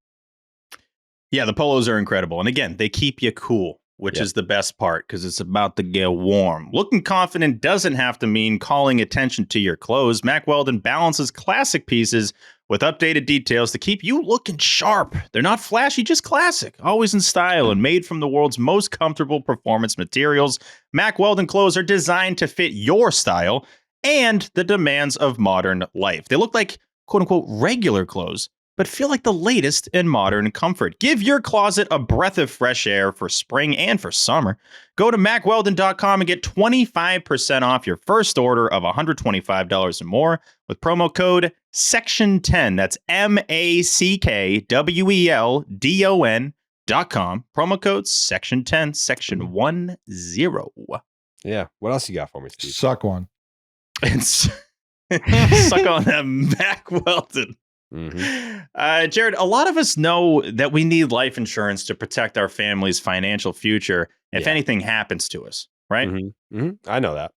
Yeah, the polos are incredible. And again, they keep you cool, which is the best part because it's about to get warm. Looking confident doesn't have to mean calling attention to your clothes. Mac Weldon balances classic pieces with updated details to keep you looking sharp. They're not flashy, just classic, always in style and made from the world's most comfortable performance materials. Mac Weldon clothes are designed to fit your style and the demands of modern life. They look like, quote unquote, regular clothes, but feel like the latest in modern comfort. Give your closet a breath of fresh air for spring and for summer. Go to macweldon.com and get 25% off your first order of $125 or more with promo code SECTION10. That's MACKWELDON.com. Promo code SECTION10, section 10. Yeah. What else you got for me, Steve? Suck one. And suck on that Mac Weldon. Mm-hmm. Jared, a lot of us know that we need life insurance to protect our family's financial future if anything happens to us, right? Mm-hmm. Mm-hmm. I know that.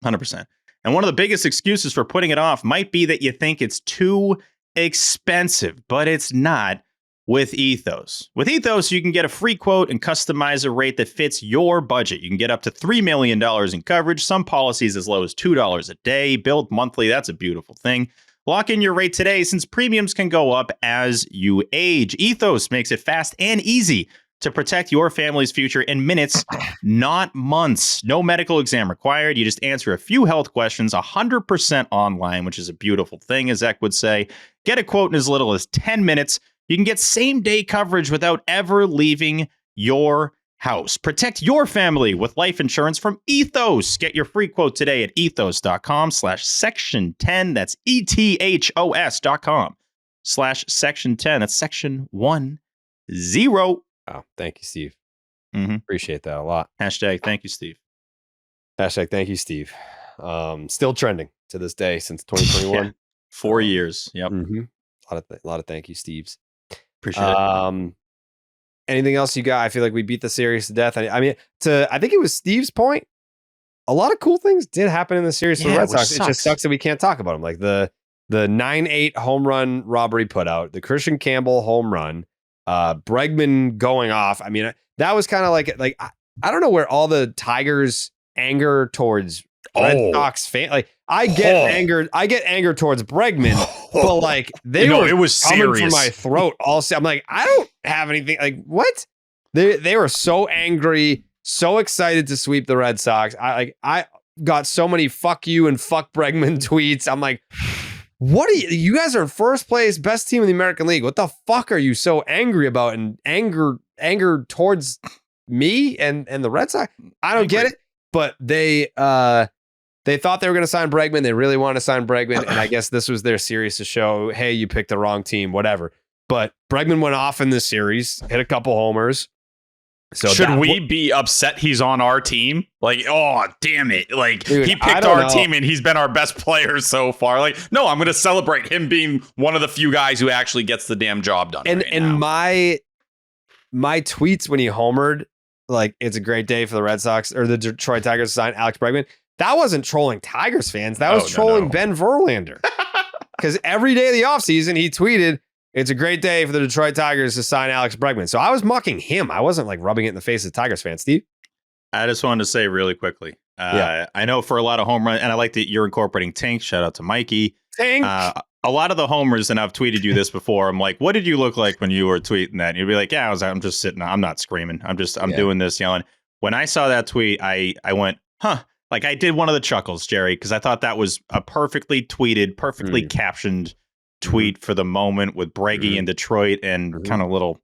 100%. And one of the biggest excuses for putting it off might be that you think it's too expensive, but it's not with Ethos. With Ethos, you can get a free quote and customize a rate that fits your budget. You can get up to $3 million in coverage, some policies as low as $2 a day, billed monthly. That's a beautiful thing. Lock in your rate today since premiums can go up as you age. Ethos makes it fast and easy to protect your family's future in minutes, not months. No medical exam required. You just answer a few health questions 100% online, which is a beautiful thing, as Zach would say. Get a quote in as little as 10 minutes. You can get same-day coverage without ever leaving your house. Protect your family with life insurance from Ethos. Get your free quote today at ethos.com/section10. That's ethos.com/section10. That's section 10. Oh, thank you, Steve. Mm-hmm. Appreciate that a lot. Hashtag thank you, Steve. Hashtag thank you, Steve. Still trending to this day since 2021. 4 years. Yep. Mm-hmm. A lot of thank you, Steves. Appreciate it. Anything else you got? I feel like we beat the series to death. I think it was Steve's point. A lot of cool things did happen in the series for the Red Sox. It just sucks that we can't talk about them. Like the 9-8 home run robbery putout, the Christian Campbell home run, Bregman going off. I mean, that was kind of like I don't know where all the Tigers' anger towards Red Sox fan. Like I get anger towards Bregman, but like it was coming from my throat. Also, I'm like, I don't have anything. Like what? They were so angry, so excited to sweep the Red Sox. I got so many fuck you and fuck Bregman tweets. I'm like, what are you guys are in first place, best team in the American League. What the fuck are you so angry about? And anger towards me and the Red Sox? I don't get it. But they thought they were going to sign Bregman. They really wanted to sign Bregman. And I guess this was their series to show, hey, you picked the wrong team, whatever. But Bregman went off in this series, hit a couple homers. So should we be upset he's on our team? Like, oh, damn it. Like, dude, he picked our team and he's been our best player so far. Like, no, I'm going to celebrate him being one of the few guys who actually gets the damn job done. And my my tweets when he homered, like it's a great day for the Red Sox or the Detroit Tigers to sign Alex Bregman. That wasn't trolling Tigers fans. That was trolling Ben Verlander. Because every day of the offseason, he tweeted, it's a great day for the Detroit Tigers to sign Alex Bregman. So I was mocking him. I wasn't like rubbing it in the face of Tigers fans. Steve? I just wanted to say really quickly. I know for a lot of home runs, and I like that you're incorporating Tank. Shout out to Mikey. Tank. A lot of the homers, and I've tweeted you this before. I'm like, what did you look like when you were tweeting that? And you'd be like, yeah, I'm just sitting. I'm not screaming. I'm doing this, yelling. When I saw that tweet, I went, huh. Like I did one of the chuckles, Jerry, because I thought that was a perfectly tweeted, perfectly captioned tweet for the moment with Breggy in Detroit, and kind of little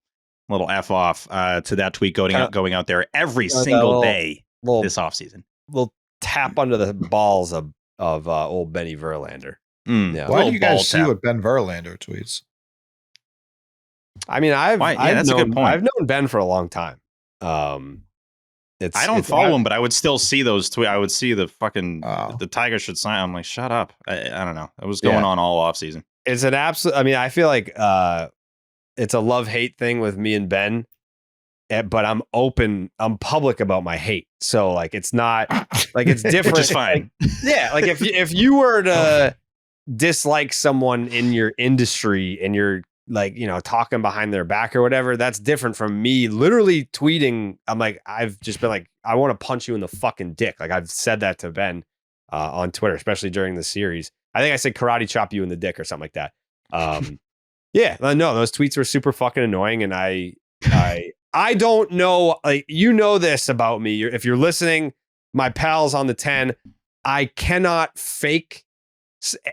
F off to that tweet going out there every single day this offseason. Little tap under the balls of old Benny Verlander. Yeah. Why do you guys see what Ben Verlander tweets? I mean, that's a good point. I've known Ben for a long time. I don't follow him, but I would still see those tweets. I would see the fucking the Tigers should sign. I'm like, shut up. I don't know. It was going on all offseason. It's an absolute. I mean, I feel like it's a love-hate thing with me and Ben, but I'm public about my hate. So like, it's not like it's different. Which is fine. Like if you were to dislike someone in your industry and you're like, talking behind their back or whatever, that's different from me literally tweeting. I'm like, I've just been like, I want to punch you in the fucking dick. Like I've said that to Ben on Twitter, especially during the series. I think I said karate chop you in the dick or something like that. No, those tweets were super fucking annoying. And I don't know, like, this about me. If you're listening, my pals on the 10, I cannot fake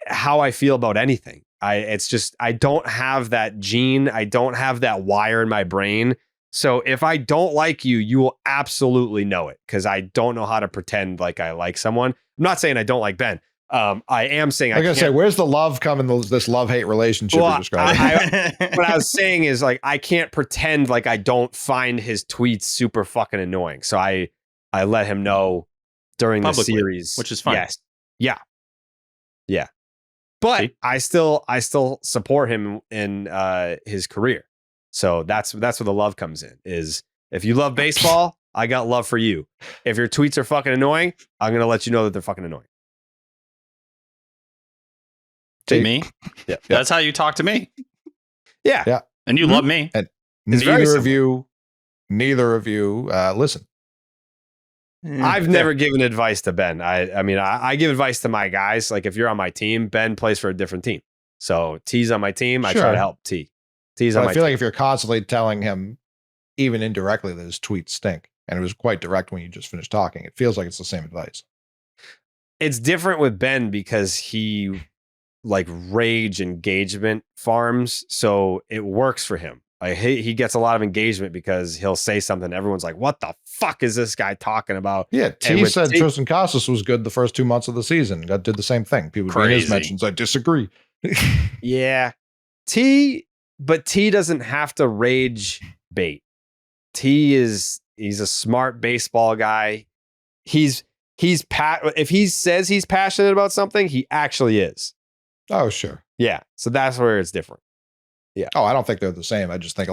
how I feel about anything. It's just, I don't have that gene. I don't have that wire in my brain. So if I don't like you, you will absolutely know it, because I don't know how to pretend like I like someone. I'm not saying I don't like Ben. I am saying, I gotta say, where's the love come in this love-hate relationship you're describing? What I was saying is, like, I can't pretend like I don't find his tweets super fucking annoying. So I let him know during publicly, the series, which is fine. Yes. Yeah. But I still support him in his career. So that's where the love comes in. Is if you love baseball, I got love for you. If your tweets are fucking annoying, I'm gonna let you know that they're fucking annoying. To me? Yeah. That's how you talk to me. Yeah. And you love me. And neither of you listen. I've never given advice to Ben. I mean, I give advice to my guys. Like, if you're on my team, Ben plays for a different team. So T's on my team. I try to help T. T's on my team. I feel like if you're constantly telling him, even indirectly, that his tweets stink, and it was quite direct when you just finished talking, it feels like it's the same advice. It's different with Ben because he like rage engagement farms. So it works for him. Like he gets a lot of engagement because he'll say something. Everyone's like, what the fuck is this guy talking about? Yeah. T said Tristan Casas was good the first 2 months of the season. That did the same thing. People made his mentions. I disagree. Yeah. But T doesn't have to rage bait. He's a smart baseball guy. If he says he's passionate about something, he actually is. Oh, sure. Yeah. So that's where it's different. Yeah. Oh, I don't think they're the same. I just think they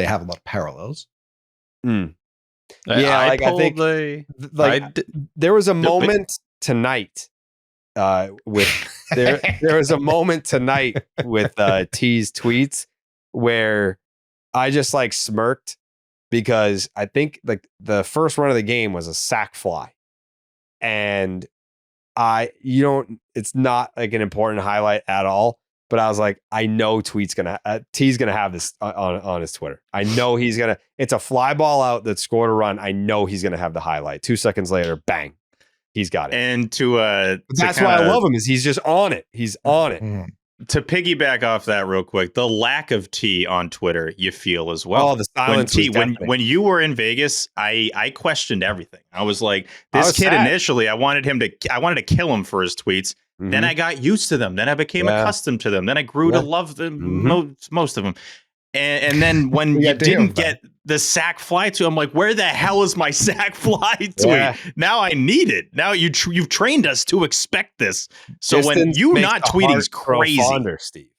have a lot of parallels. Yeah, I think there was a moment tonight with there was a moment tonight with T's tweets where I just like smirked because I think like the first run of the game was a sac fly, and it's not like an important highlight at all. But I was like, I know T's gonna have this on his Twitter. I know it's a fly ball out that scored a run. I know he's gonna have the highlight. 2 seconds later, bang, he's got it. And that's why I love him, is he's just on it. He's on it. Mm-hmm. To piggyback off that real quick, the lack of T on Twitter, you feel as well. Oh, the silence. When you were in Vegas, I questioned everything. I was like, this kid sad. Initially, I wanted to kill him for his tweets. Mm-hmm. Then I got used to them. Then I became accustomed to them. Then I grew to love them, most of them. And then when you didn't get the sack fly to, I'm like, where the hell is my sack fly tweet? Yeah. Now I need it. Now you've trained us to expect this. So when you not tweeting's crazy. Fonder, Steve.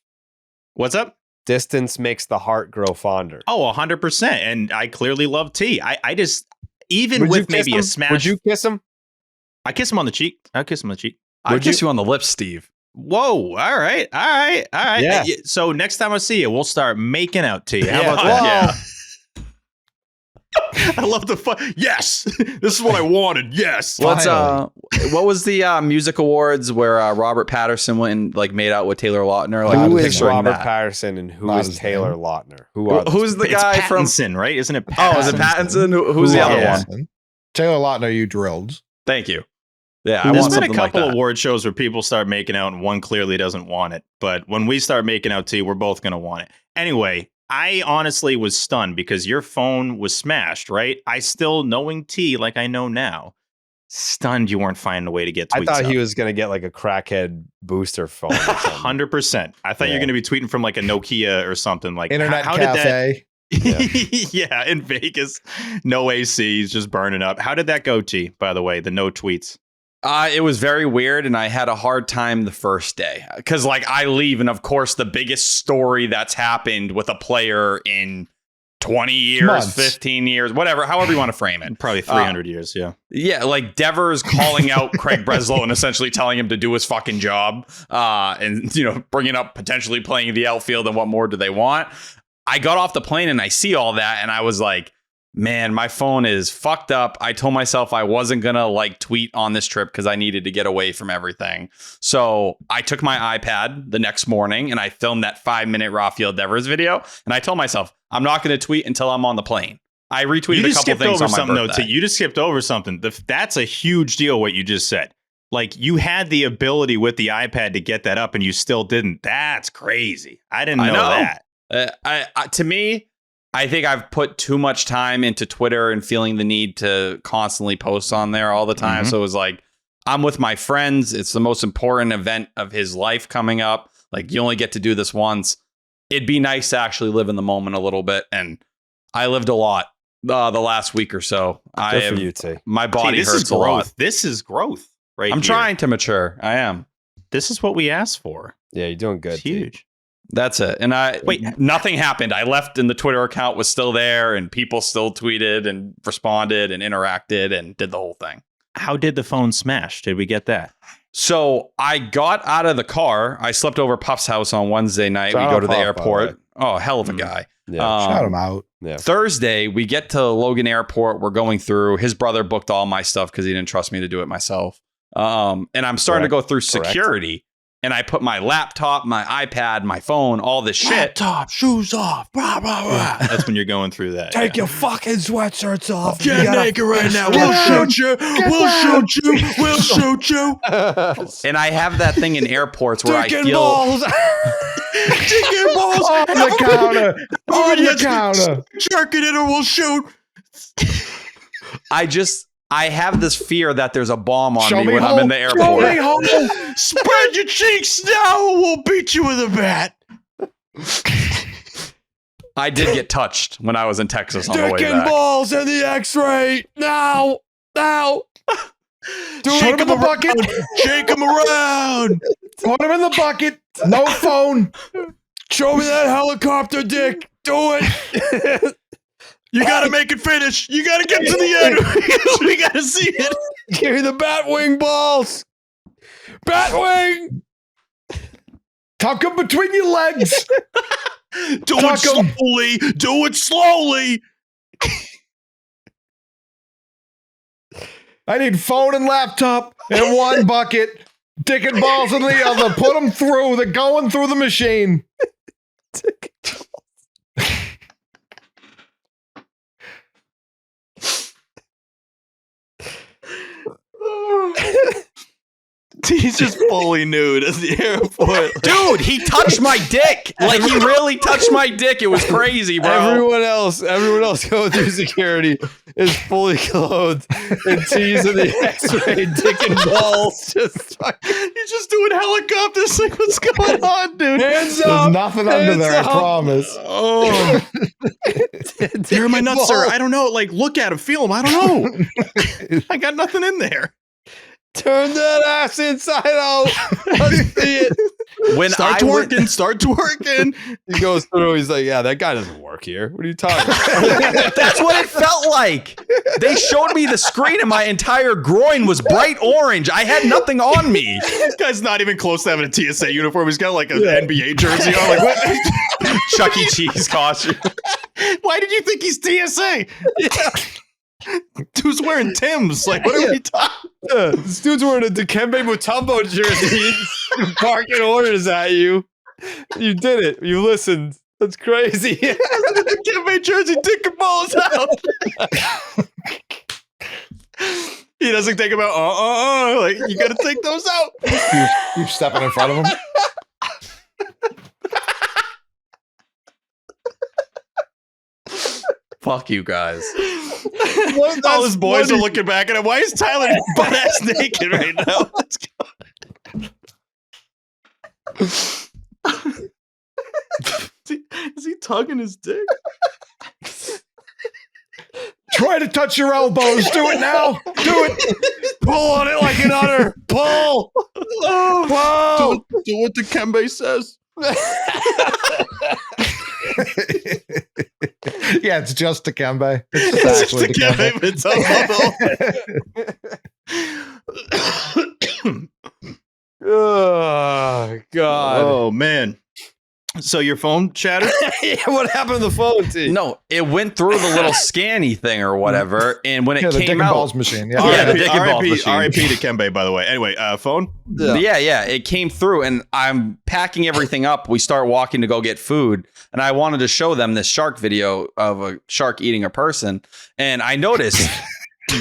What's up? Distance makes the heart grow fonder. Oh, 100%. And I clearly love T. I just, even with maybe a smash. Would you kiss him? I kiss him on the cheek. I'll kiss him on the cheek. I'd kiss you on the lips, Steve. Whoa. All right. Yeah. So next time I see you, we'll start making out, T. How about Whoa. that? I love the fun. Yes, this is what I wanted. Yes. What was the music awards where Robert Patterson went and like made out with Taylor Lautner? Like, Who I'm is picturing Robert that. Patterson and who Not is his Taylor name. Lautner? Who are Who's the It's guy from? Pattinson, right? Isn't it? Oh, is it Pattinson? Who's the other Yeah. one? Taylor Lautner, you drilled. Thank you. Yeah, I There's want been a something like couple that. award shows where people start making out and one clearly doesn't want it. But when we start making out, T, we're both going to want it. Anyway, I honestly was stunned because your phone was smashed, right? I still, knowing T like I know now, stunned you weren't finding a way to get tweets I thought up. he was going to get like a crackhead booster phone. Or something. 100%. I thought you were going to be tweeting from like a Nokia or something. Like, Internet how did that... cafe. Yeah, in Vegas, no AC, he's just burning up. How did that go, T, by the way, the no tweets? It was very weird, and I had a hard time the first day because, like, I leave, and of course, the biggest story that's happened with a player in 20 years, Months. 15 years, whatever, however you want to frame it. Probably 300 years, yeah. Yeah, like Devers calling out Craig Breslow and essentially telling him to do his fucking job, and bringing up potentially playing the outfield and what more do they want. I got off the plane and I see all that, and I was like, man, my phone is fucked up. I told myself I wasn't going to like tweet on this trip because I needed to get away from everything. So I took my iPad the next morning and I filmed that 5-minute Rafael Devers video. And I told myself, I'm not going to tweet until I'm on the plane. I retweeted a couple things on my birthday. You just skipped over something. That's a huge deal, what you just said. Like, you had the ability with the iPad to get that up and you still didn't. That's crazy. I didn't know that. To me, I think I've put too much time into Twitter and feeling the need to constantly post on there all the time. Mhm. So it was like, I'm with my friends. It's the most important event of his life coming up. Like, you only get to do this once. It'd be nice to actually live in the moment a little bit. And I lived a lot the last week or so. Good for you, T. My body this hurts is a lot. growth. This is growth, right? I'm here. trying to mature. I am. This is what we asked for. Yeah, you're doing good. It's T. huge. That's it. And nothing happened. I left and the Twitter account was still there and people still tweeted and responded and interacted and did the whole thing. How did the phone smash? Did we get that? So I got out of the car. I slept over Puff's house on Wednesday night. Shout we go out to the Puff, airport. Oh, hell of a guy. Yeah. Shout him out. Yeah. Thursday, we get to Logan Airport. We're going through. His brother booked all my stuff because he didn't trust me to do it myself. And I'm starting to go through security. And I put my laptop, my iPad, my phone, all this shit. Laptop, shoes off, blah, blah, blah. That's when you're going through that. Take your fucking sweatshirts off. Get naked right now. We'll shoot you. We'll shoot you. We'll shoot you. And I have that thing in airports where I feel balls. Chicken balls On the counter. On the yes, counter. jerking it or we'll shoot. I have this fear that there's a bomb on Show me me when I'm in the home. Show me airport. home. Spread your cheeks now or we'll beat you with a bat. I did get touched when I was in Texas on the way back. balls in the X-ray now. Put him in the bucket. Shake them around. Put him in the bucket. No phone. Show me that helicopter dick. Do it. You got to make it finish. You got to get to the end. We got to see it. Give me the Batwing balls. Batwing. Tuck him between your legs. Do Tuck it 'em. slowly. Do it slowly. I need phone and laptop in one bucket. Dick and balls in the other. Put them through. They're going through the machine. He's just fully nude at the airport. Dude, he touched my dick. Like, he really touched my dick. It was crazy, bro. Everyone else going through security is fully clothed and T's in the X-ray, dick and balls. Just fucking He's just doing helicopters. Like, what's going on, dude? hands There's up. nothing under hands there, I up. promise. Oh, where are my nuts, sir? I don't know. Like, look at him, feel him. I don't know. I got nothing in there. Turn that ass inside out. Let's see it. when Start twerking. He goes through. He's like, yeah, that guy doesn't work here. What are you talking about? That's what it felt like. They showed me the screen and my entire groin was bright orange. I had nothing on me. This guy's not even close to having a TSA uniform. He's got like an NBA jersey on. Like, what? Chuck E. Cheese costume. Why did you think he's TSA? Dude's wearing Tim's. Like, what are we talking? This dude's wearing a Dikembe Mutombo jersey, barking orders at you. You did it. You listened. That's crazy. The Dikembe jersey, dick and balls out. He doesn't think about like you gotta take those out. You stepping in front of him. Fuck you guys. All his boys are looking back at him. Why is Tyler butt ass naked right now? Let's go. Is he tugging his dick? Try to touch your elbows. Do it now. Do it. Pull on it like an otter. Pull. Pull. Do what Dikembe says. Yeah, it's just Dikembe. It's just actually Dikembe. Oh, God. Oh, man. So your phone shattered? Yeah, what happened to the phone, T? No, it went through the little scanny thing or whatever, and when it the dick came and out, balls machine. Yeah. Yeah, the dick and balls machine. R.I.P. to Kembe, by the way. Anyway, phone? Yeah, it came through, and I'm packing everything up. We start walking to go get food, and I wanted to show them this shark video of a shark eating a person, and I noticed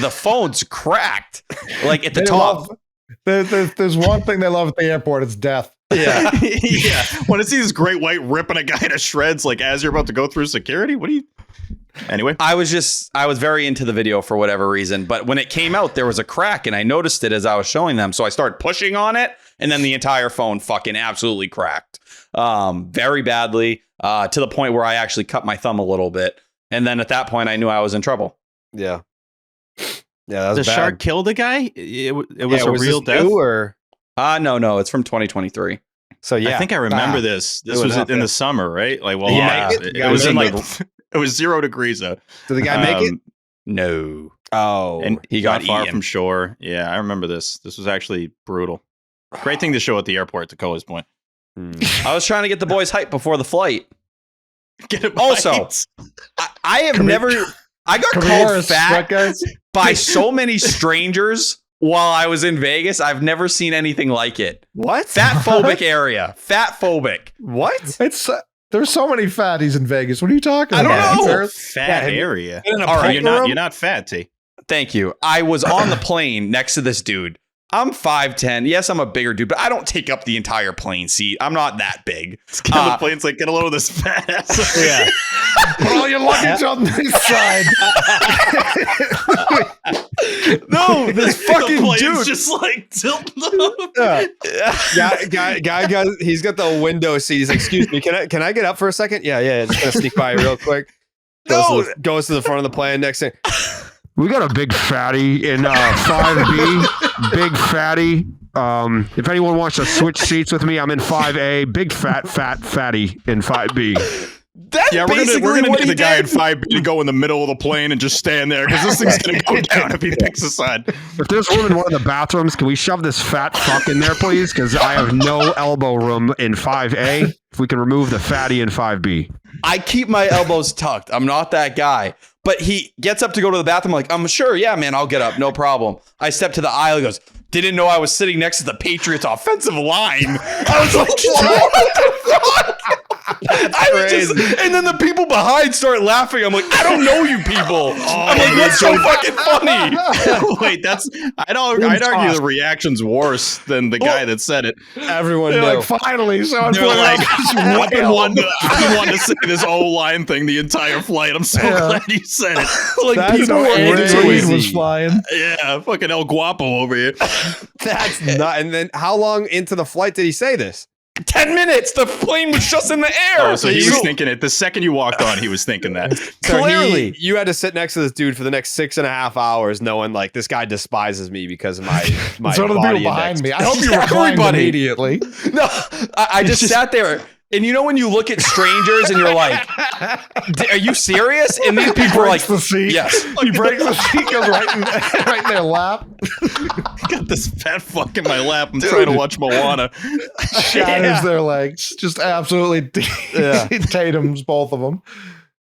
the phone's cracked, like at the top. There's one thing they love at the airport. It's death. Yeah. Yeah. Want to see this great white ripping a guy to shreds like as you're about to go through security? What do you... Anyway. I was very into the video for whatever reason, but when it came out, there was a crack and I noticed it as I was showing them. So I started pushing on it and then the entire phone fucking absolutely cracked very badly to the point where I actually cut my thumb a little bit. And then at that point, I knew I was in trouble. Yeah. Yeah, that was the bad. shark killed a guy? It was a real death? Or? No, it's from 2023. So yeah, I think I remember this. This was in the summer, right? Like, well, Yeah. it was in like it was 0 degrees out. Did the guy make it? No. Oh, And he he got got far eaten. from shore. Yeah, I remember this. This was actually brutal. Great thing to show at the airport, to Cole's point. I was trying to get the boys hyped before the flight. Get it Also, right. I have never... I got called fat by so many strangers while I was in Vegas. I've never seen anything like it. what? Fat phobic area. Fat phobic. What? It's there's so many fatties in Vegas. What are you talking I don't about? know. There's- Fat area. In a All right, poker You're not fat, T. Thank you. I was on the plane next to this dude. I'm 5'10". Yes, I'm a bigger dude, but I don't take up the entire plane seat. I'm not that big. The plane's like, get a load of this fat ass. Yeah. Put all your luggage on this side. No, this fucking plane's dude. just like tilting up. Guy, he's got the window seat. He's like, excuse me, can I get up for a second? Yeah. Just gonna sneak by real quick. Goes to the front of the plane. Next thing, We got a big fatty in 5B. Big fatty. If anyone wants to switch seats with me, I'm in 5A. Big fatty in 5B. That's Yeah, we're basically gonna what need he the guy in did. 5B to go in the middle of the plane and just stand there because this thing's gonna go down if he picks a side. If there's room in one of the bathrooms, can we shove this fat fuck in there, please? Because I have no elbow room in 5A. If we can remove the fatty in 5B. I keep my elbows tucked. I'm not that guy. But he gets up to go to the bathroom. I'm like, I'm sure. Yeah, man, I'll get up. No problem. I step to the aisle. He goes, didn't know I was sitting next to the Patriots offensive line. I was like, what the fuck? And then the people behind start laughing. I'm like, I don't know you people. I'm like, that's so fucking funny. Wait, I'd argue the reaction's worse than the guy that said it. everyone They're knew. like, finally, someone They're put like, out I've been wanting to say this O-line thing the entire flight. I'm so glad you said it. Like, That's people were crazy. Andy into Reid it. was flying. Yeah, fucking El Guapo over here. That's not. And then how long into the flight did he say this? 10 minutes. The plane was just in the air. Oh, so he was thinking it. The second you walked on, he was thinking that. So Clearly. you had to sit next to this dude for the next 6.5 hours, knowing like this guy despises me because of my So do the body people behind index. me. I hope you reclined Everybody. immediately. No, I just sat there. And you know when you look at strangers and you're like, are you serious? And these people are like, the seat. yes. He breaks the seat, goes right in their lap. Got this fat fuck in my lap. I'm trying to watch Moana. Shatters their legs. Just absolutely Tatum's both of them.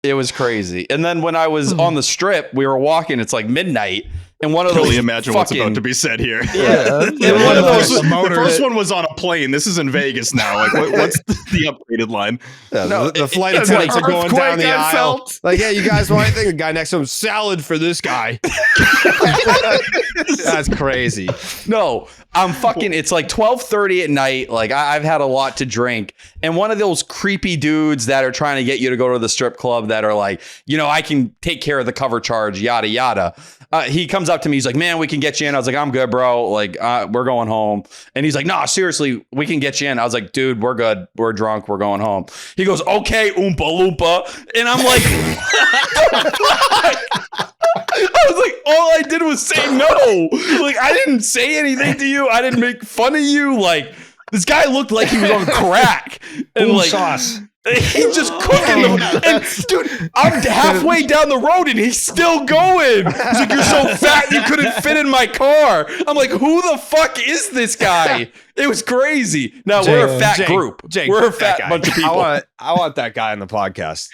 It was crazy. And then when I was on the strip, we were walking, it's like midnight. And one of Totally those imagine what's about to be said here. Yeah. And one of those, the first one was on a plane. This is in Vegas now. Like, what's the upgraded line? Yeah, No, the flight it's attendants like are going down the earthquake I aisle. felt. Like, yeah, you guys want anything? The guy next to him, salad for this guy. That's crazy. No, I'm fucking, it's like 12:30 at night. Like I've had a lot to drink. And one of those creepy dudes that are trying to get you to go to the strip club that are like, you know, I can take care of the cover charge, yada, yada. He comes up to me. He's like, man, we can get you in. I was like, I'm good, bro. Like, we're going home. And he's like, nah, seriously, we can get you in. I was like, dude, we're good. We're drunk. We're going home. He goes, okay, Oompa Loompa. And I'm like, I was like, all I did was say no. Like, I didn't say anything to you. I didn't make fun of you. Like, this guy looked like he was on crack. And like, sauce. he's just cooking them. And dude, I'm halfway down the road and he's still going. He's like, you're so fat you couldn't fit in my car. I'm like, who the fuck is this guy? It was crazy. Now we're a fat group. We're a fat bunch of people. I want that guy on the podcast.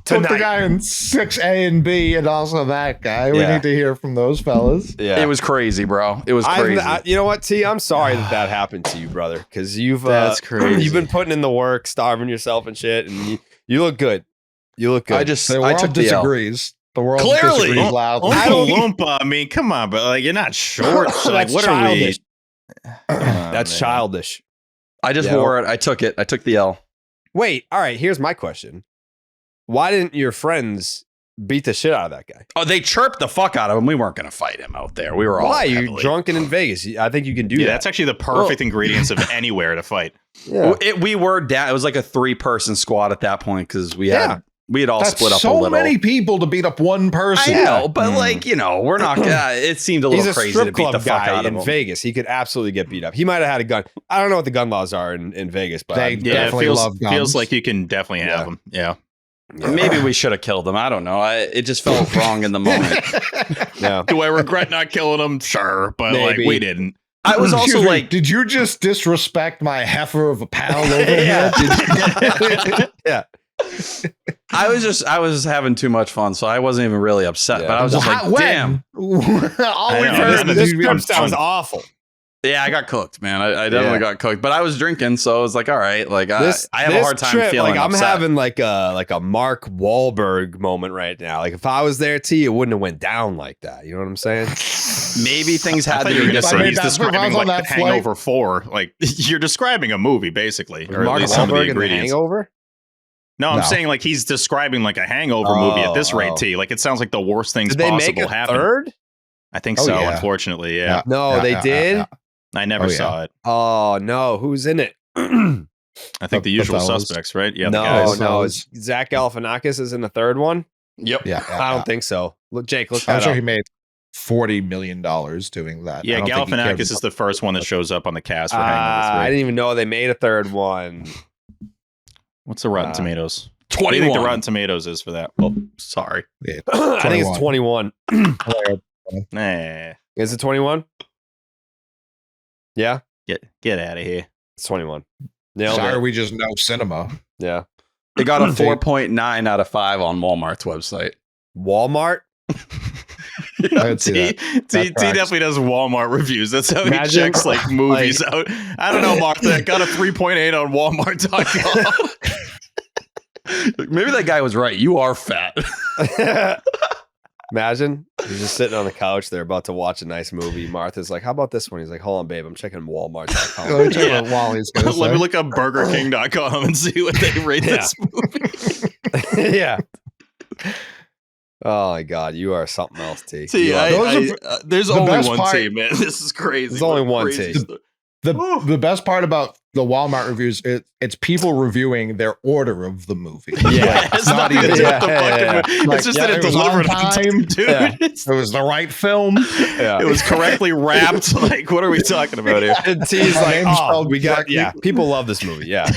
Put the guy in 6A and B and also that guy. We need to hear from those fellas. Yeah. It was crazy, bro. It was crazy. You know what, T? I'm sorry that happened to you, brother, because That's crazy. You've been putting in the work, starving yourself and shit, and you look good. You look good. The world took the L. disagrees. The world Clearly. disagrees loudly. Oompa Loompa. I mean, come on, but like, you're not short. So, like, That's what childish. are we? That's childish. I just wore it. I took it. I took the L. Wait, all right, here's my question. Why didn't your friends beat the shit out of that guy? Oh, they chirped the fuck out of him. We weren't going to fight him out there. We were all Why? You're heavily- drunk and in Vegas. I think you can do that. That's actually the perfect ingredients of anywhere to fight. Yeah. We were down. It was like a 3-person squad at that point because we had all That's split up a so little. many people to beat up one person. I know, but like, you know, we're not gonna. It seemed a little He's a crazy strip to beat club the fuck guy out of in him. Vegas. He could absolutely get beat up. He might have had a gun. I don't know what the gun laws are in Vegas, but They Yeah, it definitely love guns. feels like you can definitely have them. Yeah. Maybe we should have killed him. I don't know. It just felt wrong in the moment. yeah. Do I regret not killing him? Sure, but like Maybe. we didn't. I was also Excuse me, like, did you just disrespect my heifer of a pal over here? Yeah. I was having too much fun, so I wasn't even really upset. Yeah. But I was just like, damn. All we've know, heard is This you trip got sounds fun. awful. Yeah, I got cooked, man. I definitely got cooked, but I was drinking, so I was like, all right. Like I have a this hard time trip, feeling like I'm upset. having like a Mark Wahlberg moment right now. Like if I was there, T, it wouldn't have went down like that. You know what I'm saying? Maybe things I had thought to you were be going to say I mean, he's that's- if I describing was on like that the Hangover 4. Like you're describing a movie, basically, or Mark at least some of the Wahlberg in The ingredients. Hangover. No, I'm No. saying like he's describing like a Hangover movie at this rate, Oh. T. Like it sounds like the worst things Did they make possible a happen. third? I think Oh, so. yeah. Unfortunately, yeah. No, Yeah, they yeah, did. yeah. I never Oh, yeah. saw it. Oh no, who's in it? I think the The usual fellas. suspects, right? Yeah. the no, guys. no, it's Zach Galifianakis is in the third one. Yep. Yeah, I don't think so. Look, Jake, look I'm that sure up. he made $40 million doing that. Yeah, I don't think he cared Galifianakis is the first one that shows up on the cast for I Hangover 3. didn't even know they made a third one. What's the Rotten Tomatoes? 21. What do you think the Rotten Tomatoes is for that? Oh, sorry. Yeah, I think it's 21. Nah. Is it 21? Yeah, Get out of here. it's 21. Nailed Sorry, it. we just know cinema. Yeah. It got a 4.9 out of 5 on Walmart's website. Walmart. I'd see T that. T tracks. definitely does Walmart reviews. That's how he Imagine, checks like movies out. I don't know, Martha. I got a 3.8 on Walmart.com. Maybe that guy was right. You are fat. Imagine he's just sitting on the couch. They're about to watch a nice movie. Martha's like, "How about this one?" He's like, "Hold on, babe. I'm checking Walmart.com." Let me check Yeah. what Wally's gonna Let me say. look up BurgerKing.com and see what they rate Yeah. this movie. Yeah. Oh my God, you are something else, T. T, You are- there's the only best one part- T, man. This is crazy. There's only one Crazy T. stuff. The best part about the Walmart reviews, it's people reviewing their order of the movie. Yeah. It's not even It's just that it delivered on time, dude. Yeah. It was the right film. It was correctly wrapped. Like, what are we talking about here? And T's like, we got, people love this movie. Yeah.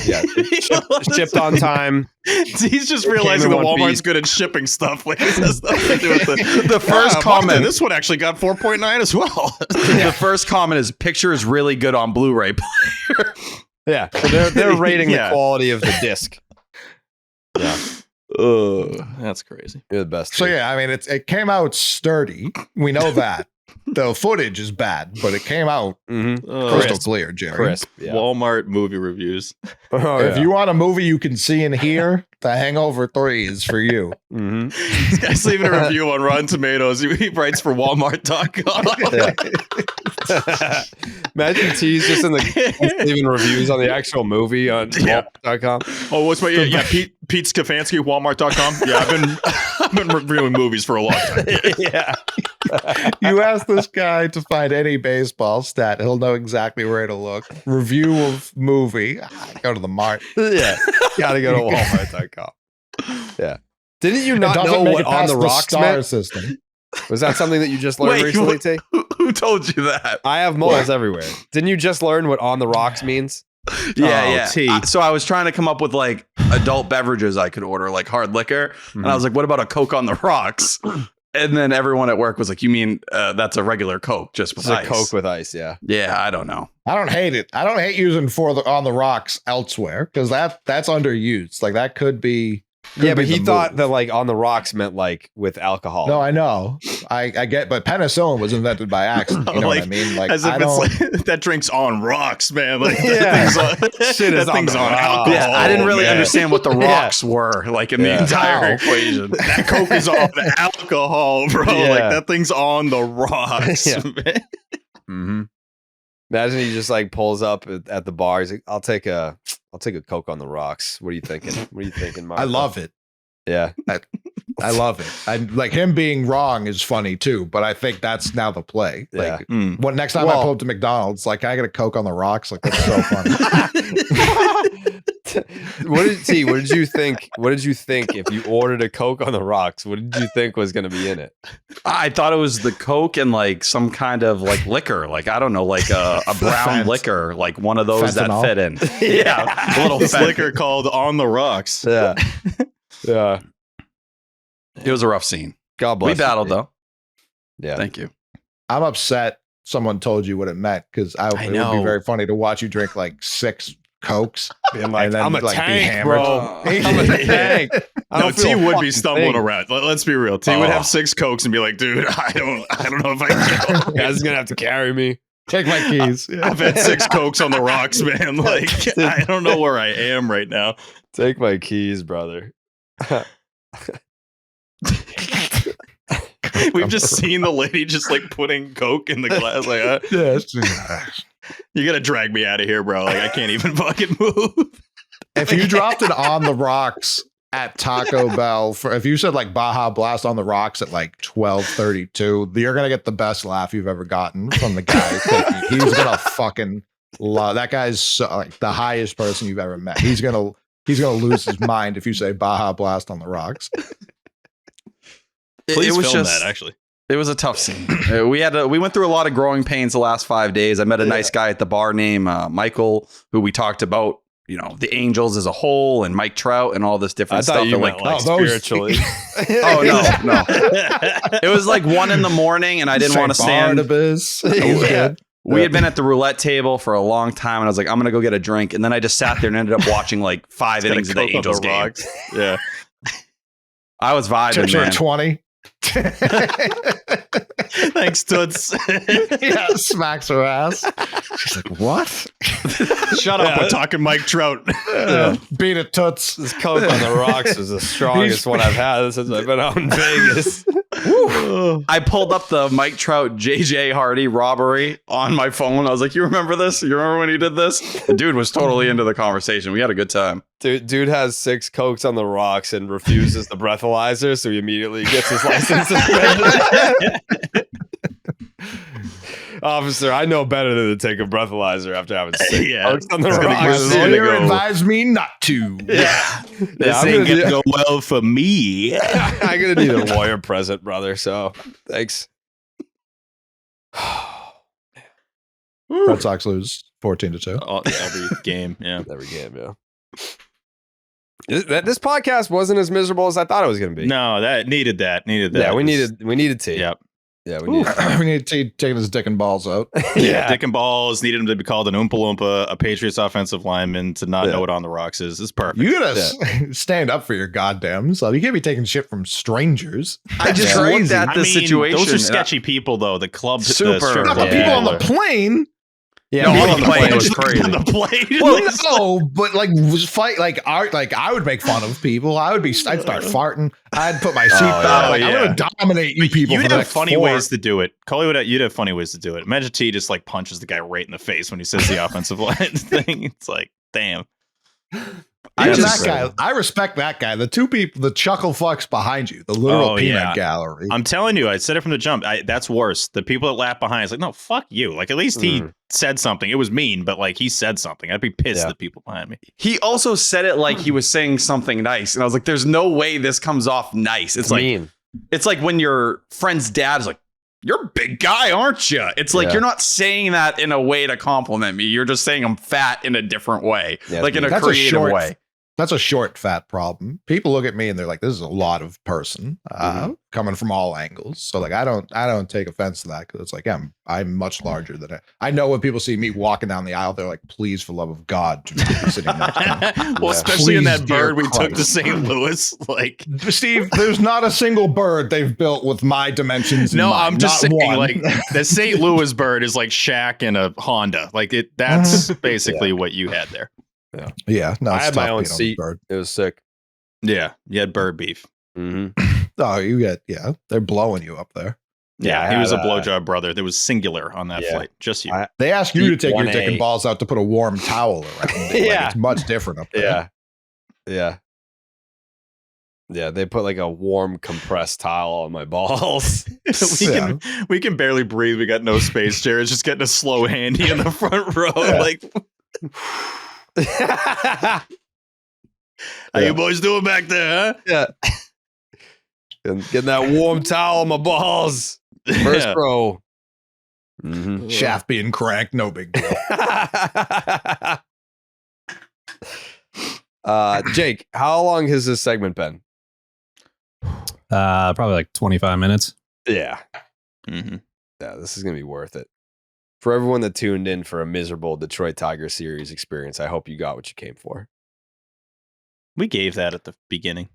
Shipped on time. He's just realizing that Walmart's good at shipping stuff. Like, this has nothing to do with the first comment. This one actually got 4.9 as well. The first comment is picture is really good on Blu-ray player. Yeah. So they're rating the quality of the disc. Yeah. That's crazy. You're the best. So yeah, I mean, it came out sturdy. We know that. The footage is bad, but it came out crystal clear, Jerry. Crisp. Yeah. Walmart movie reviews. If you want a movie you can see and hear, The Hangover 3 is for you. This guy's leaving a review on Rotten Tomatoes. He writes for Walmart.com. Imagine T's just leaving reviews on the actual movie on Walmart.com. Oh, what's my Pete Stefanski, Walmart.com. Yeah, I've been reviewing movies for a long time. Yeah. You ask this guy to find any baseball stat, he'll know exactly where to look. Review of movie. Go to the Mart. Yeah. Gotta go to Walmart.com. Yeah. Didn't you not know what On the Rocks meant? System. Was that something that you just learned recently, T? Who told you that? I have moles everywhere. Didn't you just learn what On the Rocks means? Yeah. So I was trying to come up with like adult beverages I could order, like hard liquor. And I was like, what about a Coke on the rocks? And then everyone at work was like, you mean that's a regular Coke just with ice? A Coke with ice, yeah. Yeah, I don't know. I don't hate it. I don't hate using On the Rocks elsewhere because that's underused. Like that could be. Yeah, but he thought that like On the Rocks meant like with alcohol. No, I know. I get, but penicillin was invented by accident. You know what I mean? Like, as if it's like that drink's on rocks, man. Like that thing's on alcohol. Yeah, I didn't really understand what the rocks were like in the entire equation. That Coke is on the alcohol, bro. Yeah. Like that thing's on the rocks. Yeah. Imagine he just like pulls up at the bar. He's like, I'll take a Coke on the rocks. What are you thinking? What are you thinking, Mark? I love it. Yeah. I love it. I like him being wrong is funny too, but I think that's now the play. Like when next time I pull up to McDonald's, like, can I get a Coke on the rocks? Like that's so funny. What did you think? What did you think if you ordered a Coke on the rocks? What did you think was going to be in it? I thought it was the Coke and like some kind of like liquor, like I don't know, like a brown liquor, like one of those Fentanyl. that fit in. Yeah, a little this liquor called On the Rocks. Yeah, yeah. It was a rough scene. God bless. We battled though. Yeah, thank you. I'm upset someone told you what it meant because it would be very funny to watch you drink like 6 Cokes. Being like, and then, I'm a like, tank, bro. I'm a tank. No, T would be stumbling around. Let's be real. T would have 6 Cokes and be like, dude, I don't know if I can go. You guys are gonna have to carry me. Take my keys. I've had 6 Cokes on the rocks, man. Like, I don't know where I am right now. Take my keys, brother. We've just seen the lady just like putting Coke in the glass. Like, you gotta drag me out of here, bro. Like, I can't even fucking move. If you dropped it on the rocks at Taco Bell, if you said like Baja Blast on the rocks at like 12:32, you're gonna get the best laugh you've ever gotten from the guy. He's gonna fucking love that guy's like the highest person you've ever met. He's gonna lose his mind if you say Baja Blast on the rocks. Please it was film just that, actually. It was a tough scene. We went through a lot of growing pains the last 5 days. I met a nice guy at the bar named Michael, who we talked about, you know, the Angels as a whole and Mike Trout and all this different stuff. You meant like spiritually. Oh no. It was like 1 a.m. and I didn't want to stand. We had been at the roulette table for a long time, and I was like, I'm gonna go get a drink, and then I just sat there and ended up watching like 5 innings of the Angels game. Yeah, I was vibing, man. 20. Thanks, Toots. Yeah, smacks her ass. She's like, what? Shut up. We're talking Mike Trout. Beat it, Toots. This Coke on the rocks is the strongest one I've had since I've been out in Vegas. I pulled up the Mike Trout JJ Hardy robbery on my phone. I was like, you remember this? You remember when he did this? The dude was totally into the conversation. We had a good time. Dude has 6 Cokes on the rocks and refuses the breathalyzer, so he immediately gets his license suspended. Officer, I know better than to take a breathalyzer after having six Yeah. Oaks on the It's gonna- rocks. you're My gonna lawyer go- advised me not to. This I'm ain't gonna gonna go well for me. I'm gonna need a lawyer present, brother. So thanks. Red Sox lose 14-2. Every game, yeah. Every game, yeah. This podcast wasn't as miserable as I thought it was gonna be. No, that needed that. Yeah, we needed tea. Yep. Yeah, we needed. We need to taking his dick and balls out. Yeah, Dick and Balls needed him to be called an Oompa Loompa, a Patriots offensive lineman, to not Yeah. know what On the Rocks is. It's perfect. You gotta stand up for your goddamn self. You can't be taking shit from strangers. I just That's looked crazy. at the situation. Those are sketchy people, though. The club, Super. the strip Not club the people on the people. plane. Yeah, No, people on the plane was crazy. On the plane. Well, no, but like was fight like I would make fun of people. I'd start farting. I'd put my seatbelt. I'm gonna dominate you people. You'd for the have next funny 4. ways to do it. Coley you'd have funny ways to do it. Imagine T just like punches the guy right in the face when he says the offensive line thing. It's like, damn. Even just- that guy, I respect that guy. The two people, the chuckle fucks behind you, the literal Oh, peanut yeah. gallery. I'm telling you, I said it from the jump. That's worse. The people that laugh behind, it's like, no, fuck you. Like, at least he said something. It was mean, but like he said something. I'd be pissed at people behind me. He also said it like he was saying something nice, and I was like, "There's no way this comes off nice." It's like mean. it's like when your friend's dad is like, "You're a big guy, aren't you?" It's like Yeah. you're not saying that in a way to compliment me. You're just saying I'm fat in a different way, Yeah, like in a that's a creative short- way. That's a short, fat problem. People look at me and they're like, "This is a lot of person coming from all angles." So like, I don't take offense to that because it's like, I'm much larger than I know when people see me walking down the aisle, they're like, "Please, for the love of God, do not be sitting next to me." Well, especially in Please, that dear bird we took to Christ. St. Louis. Like, Steve, there's not a single bird they've built with my dimensions. in no, mind. I'm just Not saying, one. like, the St. Louis bird is like Shaq in a Honda. Like, that's basically what you had there. yeah, no, I it's had my tough own being on the seat. bird. It was sick. Yeah, you had bird beef. Mm-hmm. Oh, you get they're blowing you up there. Yeah, I he was a had, blowjob brother. There was singular on that Yeah. flight. Just you. They ask you to take your Seat dick and 1A. balls out to put a warm towel around it. Yeah. Like, it's much different up there. Yeah, they put like a warm compressed towel on my balls. we can barely breathe. We got no space. Jared's just getting a slow handy in the front row. Like, how you boys doing back there, huh? Yeah. And getting that warm towel on my balls. First Yeah. row. Mm-hmm. Shaft being cranked, no big deal. Jake, how long has this segment been? Probably like 25 minutes. Yeah. Mm-hmm. Yeah, this is going to be worth it. For everyone that tuned in for a miserable Detroit Tigers series experience, I hope you got what you came for. We gave that at the beginning.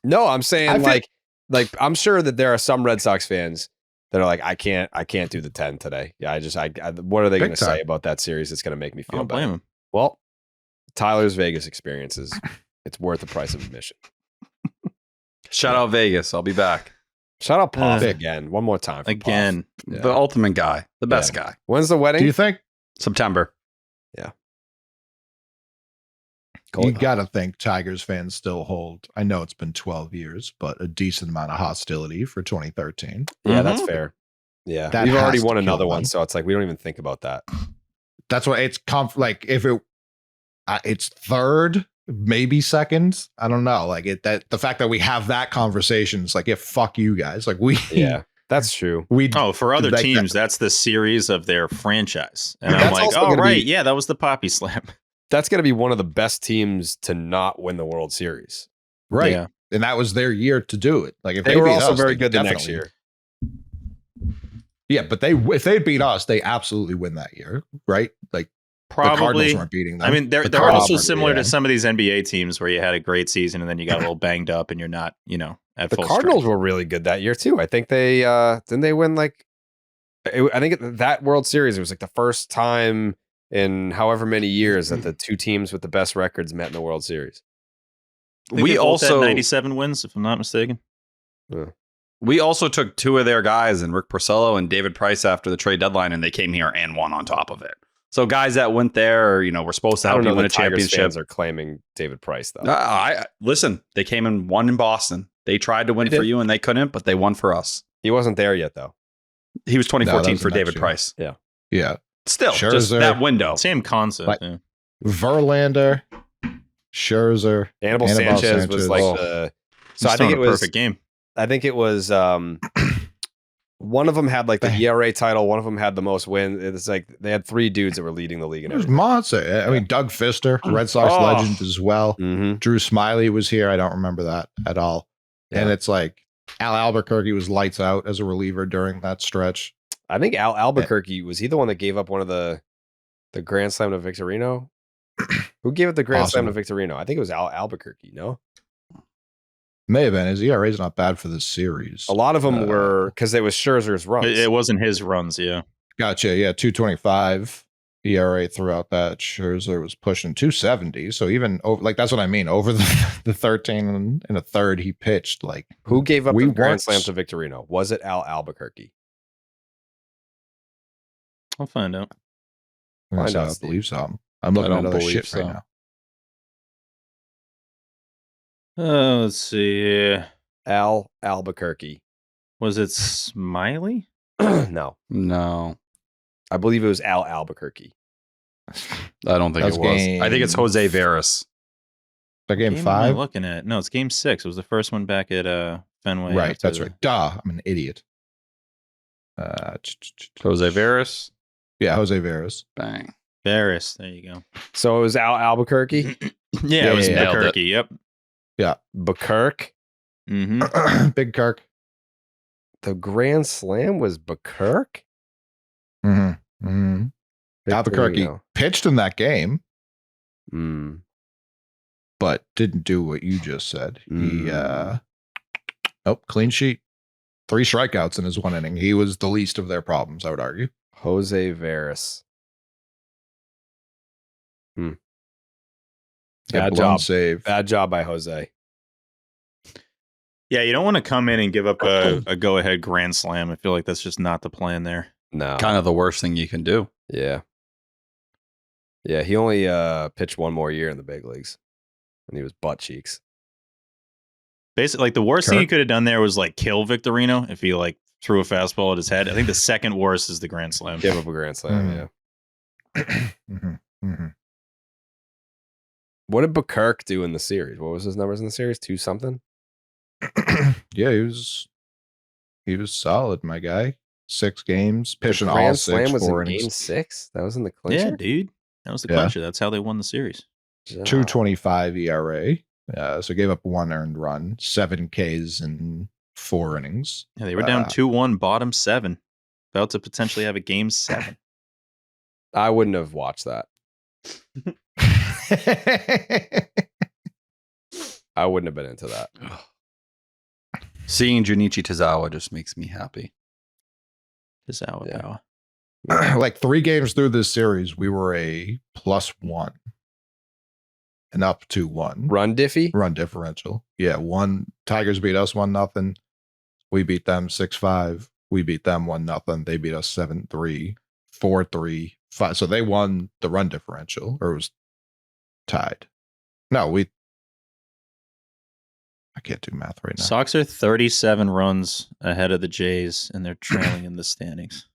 No, I'm saying I feel- like I'm sure that there are some Red Sox fans that are like, I can't do the 10 today. Yeah, I what are they Big going to say time. about that series that's going to make me I feel don't better? blame him. Well, Tyler's Vegas experiences, it's worth the price of admission. Shout out Vegas. I'll be back. Shout out Puff Uh, again. One more time. For Again. Puff. Yeah. The ultimate guy, the best Yeah. guy. When's the wedding? Do you think September. you got to think Tigers fans still hold? I know it's been 12 years, but a decent amount of hostility for 2013. Yeah, that's Mhm. fair. Yeah, That we've already has to won kill another one, them. so it's like we don't even think about that. That's why it's like if it's third, maybe second. I don't know. Like the fact that we have that conversation is like, yeah, fuck you guys. Like Yeah, that's true. we Oh, for other Like teams, that's the series of their franchise. And I'm That's like, also oh, gonna right. be- Yeah, that was the Poppy Slam. That's going to be one of the best teams to not win the World Series. right. Yeah. And that was their year to do it. Like if They they were beat also us, very they good the next definitely- year. Yeah, but if they beat us, they absolutely win that year, right? Like the Cardinals Probably. weren't beating them. I mean, they're The also Cardinals, similar yeah. to some of these NBA teams where you had a great season and then you got a little banged up and you're not, at The full Cardinals strength. were really good that year too. I think they didn't they win like I think that World Series, it was like the first time in however many years that the two teams with the best records met in the World Series. I think We they both had also 97 wins, if I'm not mistaken. we also took two of their guys, and Rick Porcello and David Price, after the trade deadline, and they came here and won on top of it. So guys that went there, were supposed to I help don't you know win a that Tigers championship. fans are claiming David Price though. I listen. They came and won in Boston. They tried to win They for did. you, and they couldn't, but they won for us. He wasn't there yet though. He was 2014 was for the next David year. Price. Yeah. Still, just Scherzer. that window. Same concept. Like- yeah. Verlander, Scherzer, Anibal Anibal Sanchez was like Sanchez. the. So So I think it was perfect game. I think it was one of them had like the ERA title. One of them had the most wins. It's like they had 3 dudes that were leading the league. It was monster. I mean, Doug Fister, Red Sox Oh. legend as well. Mm-hmm. Drew Smiley was here. I don't remember that at all. And Yeah. it's like Al Albuquerque was lights out as a reliever during that stretch. I think Al Albuquerque was he the one that gave up one of the grand slam to Victorino? Who gave up the grand slam to Victorino? I think it was Al Albuquerque. No, May have been. His ERA is not bad for this series. a lot of them were because it was Scherzer's runs. It wasn't his runs, yeah. Gotcha. Yeah, 225 ERA throughout that. Scherzer was pushing 270. So even over, like that's what I mean. Over the 13 and a third he pitched. Like Who gave up we the grand weren't- slam to Victorino? Was it Al Albuquerque? I'll find out. Find out, I Steve. believe so. I'm looking I at don't other believe shit so. right now. Let's see. Al Albuquerque. Was it Smiley? No, No, I believe it was Al Albuquerque. I don't think That's it was. I think it's game- Jose Veras. That game Am I 5? looking at? No, it's game 6. It was the first one back at Fenway. Right, after that's the- right. Duh, I'm an idiot. Jose Veras. Yeah, Jose Veras. Bang. Barris. There you go. So it was Al Albuquerque. Yeah, it was yeah, nailed it. Albuquerque. Yep. Bacurk. Mm-hmm. Big Kirk. The grand slam was Bacurk. Mm-hmm. Mm-hmm. Albuquerque Victorino. pitched in that game, Mm. but didn't do what you just said. He clean sheet. 3 strikeouts in his 1 inning. He was the least of their problems, I would argue. Jose Veras. Yeah, Bad blown job. save. Bad job by Jose. Yeah, you don't want to come in and give up a go-ahead grand slam. I feel like that's just not the plan there. No. Kind of the worst thing you can do. Yeah. Yeah, he only pitched 1 more year in the big leagues. And he was butt cheeks. Basically, like the worst thing he Kirk? could have done there was like kill Victorino if he like threw a fastball at his head. I think the second worst is the grand slam. Give up a grand slam, Mm. yeah. Mm-hmm. What did Bacurk do in the series? What was his numbers in the series? 2 something? Yeah, he was solid, my guy. 6 games, pitching all Grand 6 slam was 4 in innings. game 6? That was in the Yeah, clincher? dude. That was the Yeah. clincher. That's how they won the series. 225 ERA. So gave up 1 earned run, 7 Ks in 4 innings. Yeah, they were down 2-1, bottom 7. About to potentially have a game 7. I wouldn't have watched that. I wouldn't have been into that. Seeing Junichi Tozawa just makes me happy. Tozawa Yeah. power. Like 3 games through this series, we were a +1 and up to 1 Run Diffie? run differential. Yeah, 1 Tigers beat us 1-0. We beat them 6-5. We beat them 1-0. They beat us 7-3, 4-3, 5. So they won the run differential, or it was tied. No, I can't do math right now. Sox are 37 runs ahead of the Jays, and they're trailing in the standings.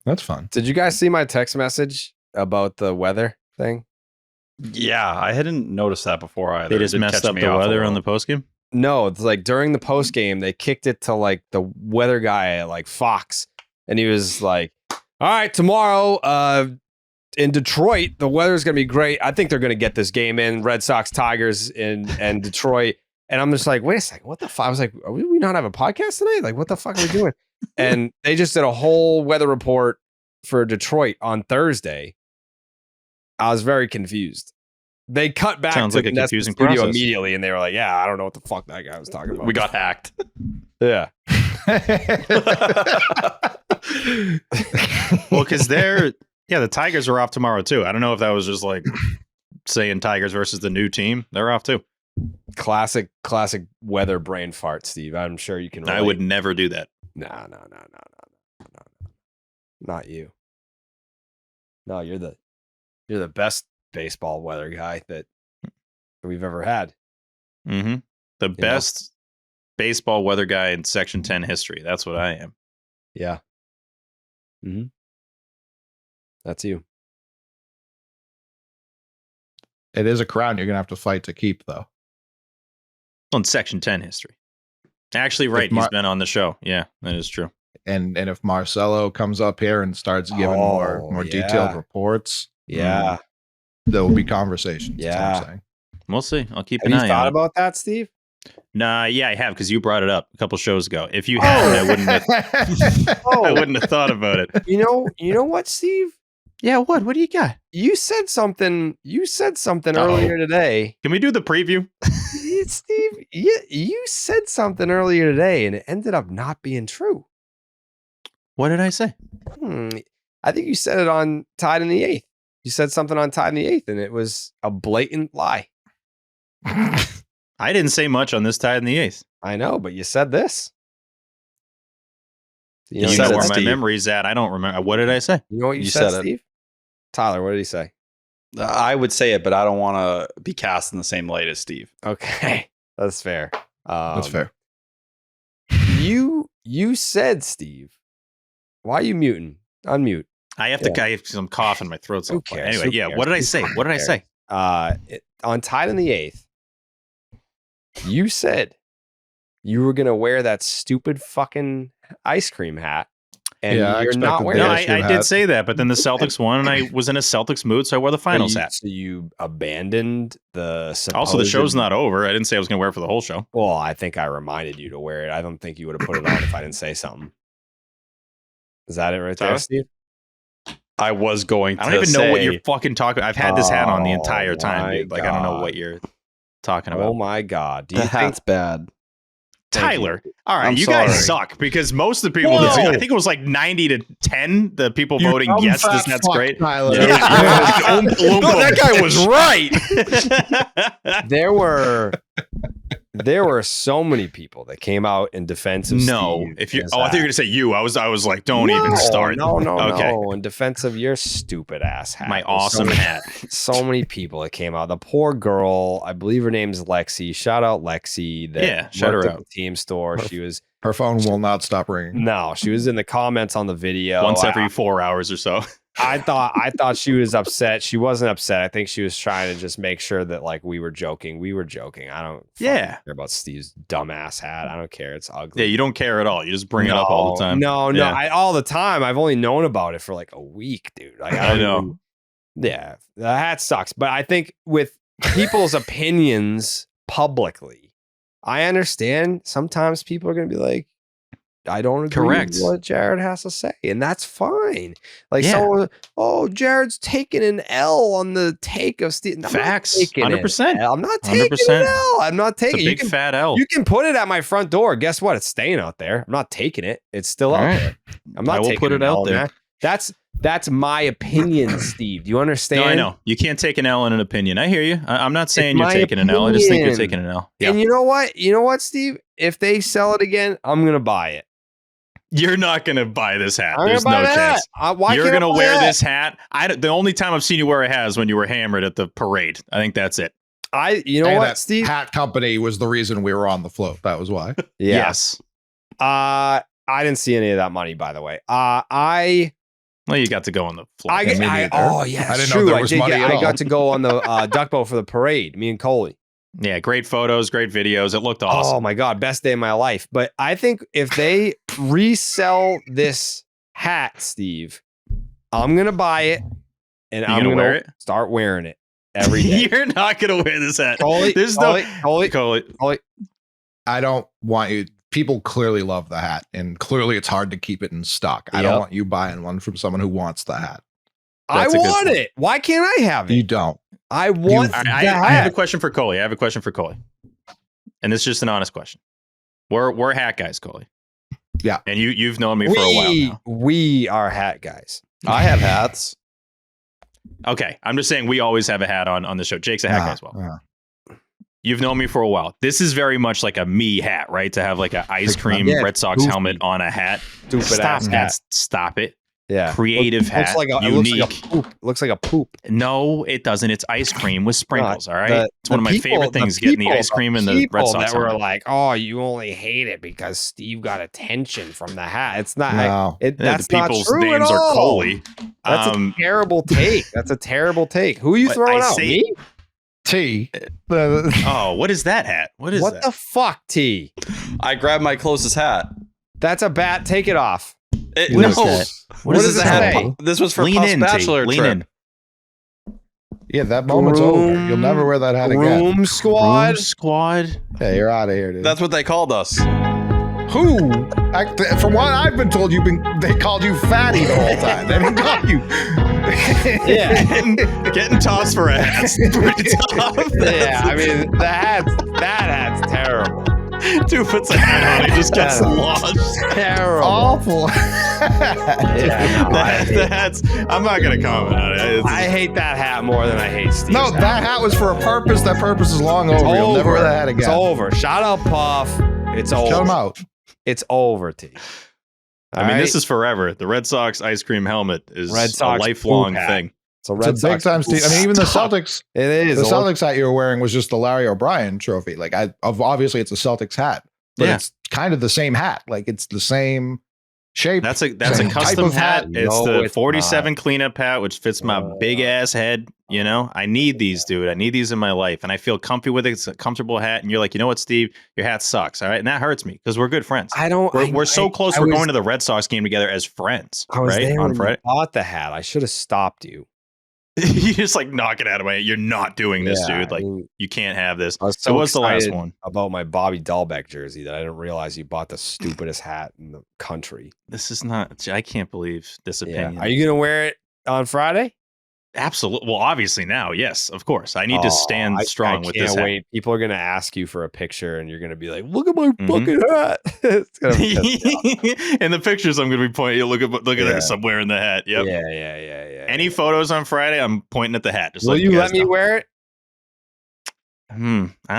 That's fun. Did you guys see my text message about the weather thing? Yeah, I hadn't noticed that before either. They just It did messed catch up me the off a weather on little. the postgame. No, it's like during the post game, they kicked it to like the weather guy at like Fox, and he was like, "All right, tomorrow, in Detroit, the weather's gonna be great. I think they're gonna get this game in. Red Sox, Tigers, and Detroit." And I'm just like, "Wait a second, what the fuck?" I was like, "Are we not have a podcast tonight? Like, what the fuck are we doing?" And they just did a whole weather report for Detroit on Thursday. I was very confused. They cut back Sounds to like a the Nest confusing studio process. immediately, and they were like, "Yeah, I don't know what the fuck that guy was talking about." We got hacked. Yeah. Well, because the Tigers are off tomorrow too. I don't know if that was just like saying Tigers versus the new team. They're off too. Classic weather brain fart, Steve. I'm sure you can relate. I would never do that. No. Not you. No, you're the best baseball weather guy that we've ever had. Mm-hmm. The best baseball weather guy in Section 10 history. That's what I am. Yeah. Mm-hmm. That's you. It is a crown you're gonna have to fight to keep, though. On Section 10 history. Actually, right. He's been on the show. Yeah, that is true. And if Marcelo comes up here and starts giving more detailed reports, Yeah, there will be conversations. Yeah. That's what I'm saying. We'll see. I'll keep have an you eye thought on it. about that, Steve? Nah, yeah, I have, because you brought it up a couple shows ago. If you hadn't, I wouldn't have, I wouldn't have thought about it. You know what, Steve? Yeah, what? What do you got? You said something earlier today. Can we do the preview? Steve, you said something earlier today, and it ended up not being true. What did I say? I think you said it on Tied in the Eighth. You said something on Tied in the Eighth, and it was a blatant lie. I didn't say much on this Tied in the Eighth. I know, but you said this. You know where my memory's at. I don't remember. What did I say? You know what you said, Steve? Tyler, what did he say? I would say it, but I don't want to be cast in the same light as Steve. Okay, that's fair. That's fair. You said, Steve. Why are you muting? Unmute. I have to. I have some cough in my throat. So cares? anyway, yeah. What did I say? What did I say? On Tied in the Eighth, you said you were gonna wear that stupid fucking ice cream hat. And you're not wearing it. No, I did say that, but then the Celtics won, and I was in a Celtics mood, so I wore the finals hat. So you abandoned the supposed... Also, the show's not over. I didn't say I was going to wear it for the whole show. Well, I think I reminded you to wear it. I don't think you would have put it on if I didn't say something. Is that it right there, Steve? I was going to I don't even know what you're fucking talking about. I've had this hat on the entire time, dude. Like, I don't know what you're talking about. Oh, my God. Do you think hat's bad? Tyler, all right, you guys suck, because most of the people, I think it was like 90-10, the people voting yes, that's great. Tyler. Yeah. That guy was right. There were so many people that came out in defense of Steve. If you, I thought you were gonna say you. I was like, don't even start. No. In defense of your stupid ass hat, my awesome hat. So many people that came out. The poor girl, I believe her name's Lexi. Shout out Lexi. Shout her out. The team store. Her phone will not stop ringing. No, she was in the comments on the video once every 4 hours or so. I thought she was upset. She wasn't upset. I think she was trying to just make sure that like we were joking. We were joking. I don't care about Steve's dumbass hat. I don't care. It's ugly. Yeah, you don't care at all. You just bring it up all the time. No, all the time. I've only known about it for like a week, dude. Like, I know. The hat sucks. But I think with people's opinions publicly, I understand sometimes people are going to be like, I don't agree with what Jared has to say, and that's fine. Like, someone, Jared's taking an L on the take of Steve. Facts, 100%. I'm not taking an L. I'm not taking it. It's a big fat L. You can put it at my front door. Guess what? It's staying out there. I'm not taking it. It's still out there. I'm not taking put it out there. Man. That's my opinion, Steve. Do you understand? No, I know. You can't take an L in an opinion. I hear you. I'm not saying you're taking an L. I just think you're taking an L. Yeah. And you know what? You know what, Steve? If they sell it again, I'm gonna buy it. You're not going to buy this hat. There's no chance. You're going to wear this hat. The only time I've seen you wear a hat is when you were hammered at the parade. I think that's it. You know what, Steve? Hat company was the reason we were on the float. That was why. Yes. I didn't see any of that money, by the way. Well, you got to go on the float. I didn't know there was money at all. I got to go on the duck boat for the parade. Me and Coley. Yeah, great photos, great videos. It looked awesome. Oh my God, best day of my life. But I think if they resell this hat, Steve, I'm gonna buy it and I'm gonna wear it. Start wearing it every day. You're not gonna wear this hat. Coley. I don't want you. People clearly love the hat, and clearly it's hard to keep it in stock. I don't want you buying one from someone who wants the hat. I want it. Why can't I have it? You don't. I want. I have a question for Coley. And this is just an honest question. We're hat guys, Coley. Yeah. And you've known me for a while now. We are hat guys. I have hats. Okay. I'm just saying we always have a hat on the show. Jake's a hat guy as well. You've known me for a while. This is very much like a me hat, right? To have like an ice cream Red Sox helmet on a hat. Stop it. Yeah. creative hat, unique. Looks like a poop. No, it doesn't. It's ice cream with sprinkles. All right, it's one of my people- favorite things. Getting the ice cream and the Red Sox that were helmet. like, oh, you only hate it because Steve got attention from the hat. It's not. No. That's the not people's true names at are all. Coley. That's a terrible take. That's a terrible take. Who are you But throwing I out? say- Me? T. Oh, what is that hat? What is What that? the fuck, T? I grabbed my closest hat. That's a bat. Take it off. It, What no, is that? What this does is it a hat. say? This was for Lean Puff's in, T. bachelor Lean trip. in. Yeah, that moment's over. You'll never wear that hat again. Room squad. Room squad. Yeah, you're out of here, dude. That's what they called us. Who? From what I've been told, they called you fatty the whole time. They didn't call you. Yeah. Getting tossed for a hat's pretty tough. Yeah, I mean that hat's terrible. Dude puts a hat on, he just gets lodged. Terrible. Awful. Yeah, no, I hate it. That's. I'm not gonna comment on it. It's- I hate that hat more than I hate Steve. No, that hat was for a purpose. That purpose is long over. You'll never wear that hat again. It's over. Shout out Puff. It's over. Shut him out. It's over, T. I mean, this is forever. The Red Sox ice cream helmet is Red Sox a lifelong poop hat. thing. it's a It's Red a big Sox. time Steve. I mean, even the Stop. Celtics. It is. The Celtics hat you were wearing was just the Larry O'Brien trophy. Like, obviously it's a Celtics hat, but Yeah. it's kind of the same hat. Like, it's the same shape. That's a Same type custom of hat. hat. It's No, the it's 47 cleanup hat, which fits my big ass head. You know, I need these, dude. I need these in my life, and I feel comfy with it. It's a comfortable hat, and you're like, you know what, Steve, your hat sucks. All right, and that hurts me because we're good friends. I don't. We're so close. I We're was- going to the Red Sox game together as friends, I was right? there On when Friday. you bought the hat. I should have stopped you. You just like knock it out of my. You're not doing this, Yeah, dude. Like I mean, you can't have this. I was so It was the last excited one. about my Bobby Dahlbeck jersey that I didn't realize you bought the stupidest hat in the country. This is not. I can't believe this opinion. Yeah. Are you gonna wear it on Friday? Absolutely. Well, obviously now, yes, of course. I need to stand strong with this I can't hat. wait. People are gonna ask you for a picture, and you're gonna be like, "Look at my Mhm. fucking hat." It's gonna piss me off. In the pictures, I'm going to be pointing. Look at Yeah. this. I'm wearing the hat. Yep. Yeah. Any photos on Friday, I'm pointing at the hat. Just Will like you guys let me know. wear it? I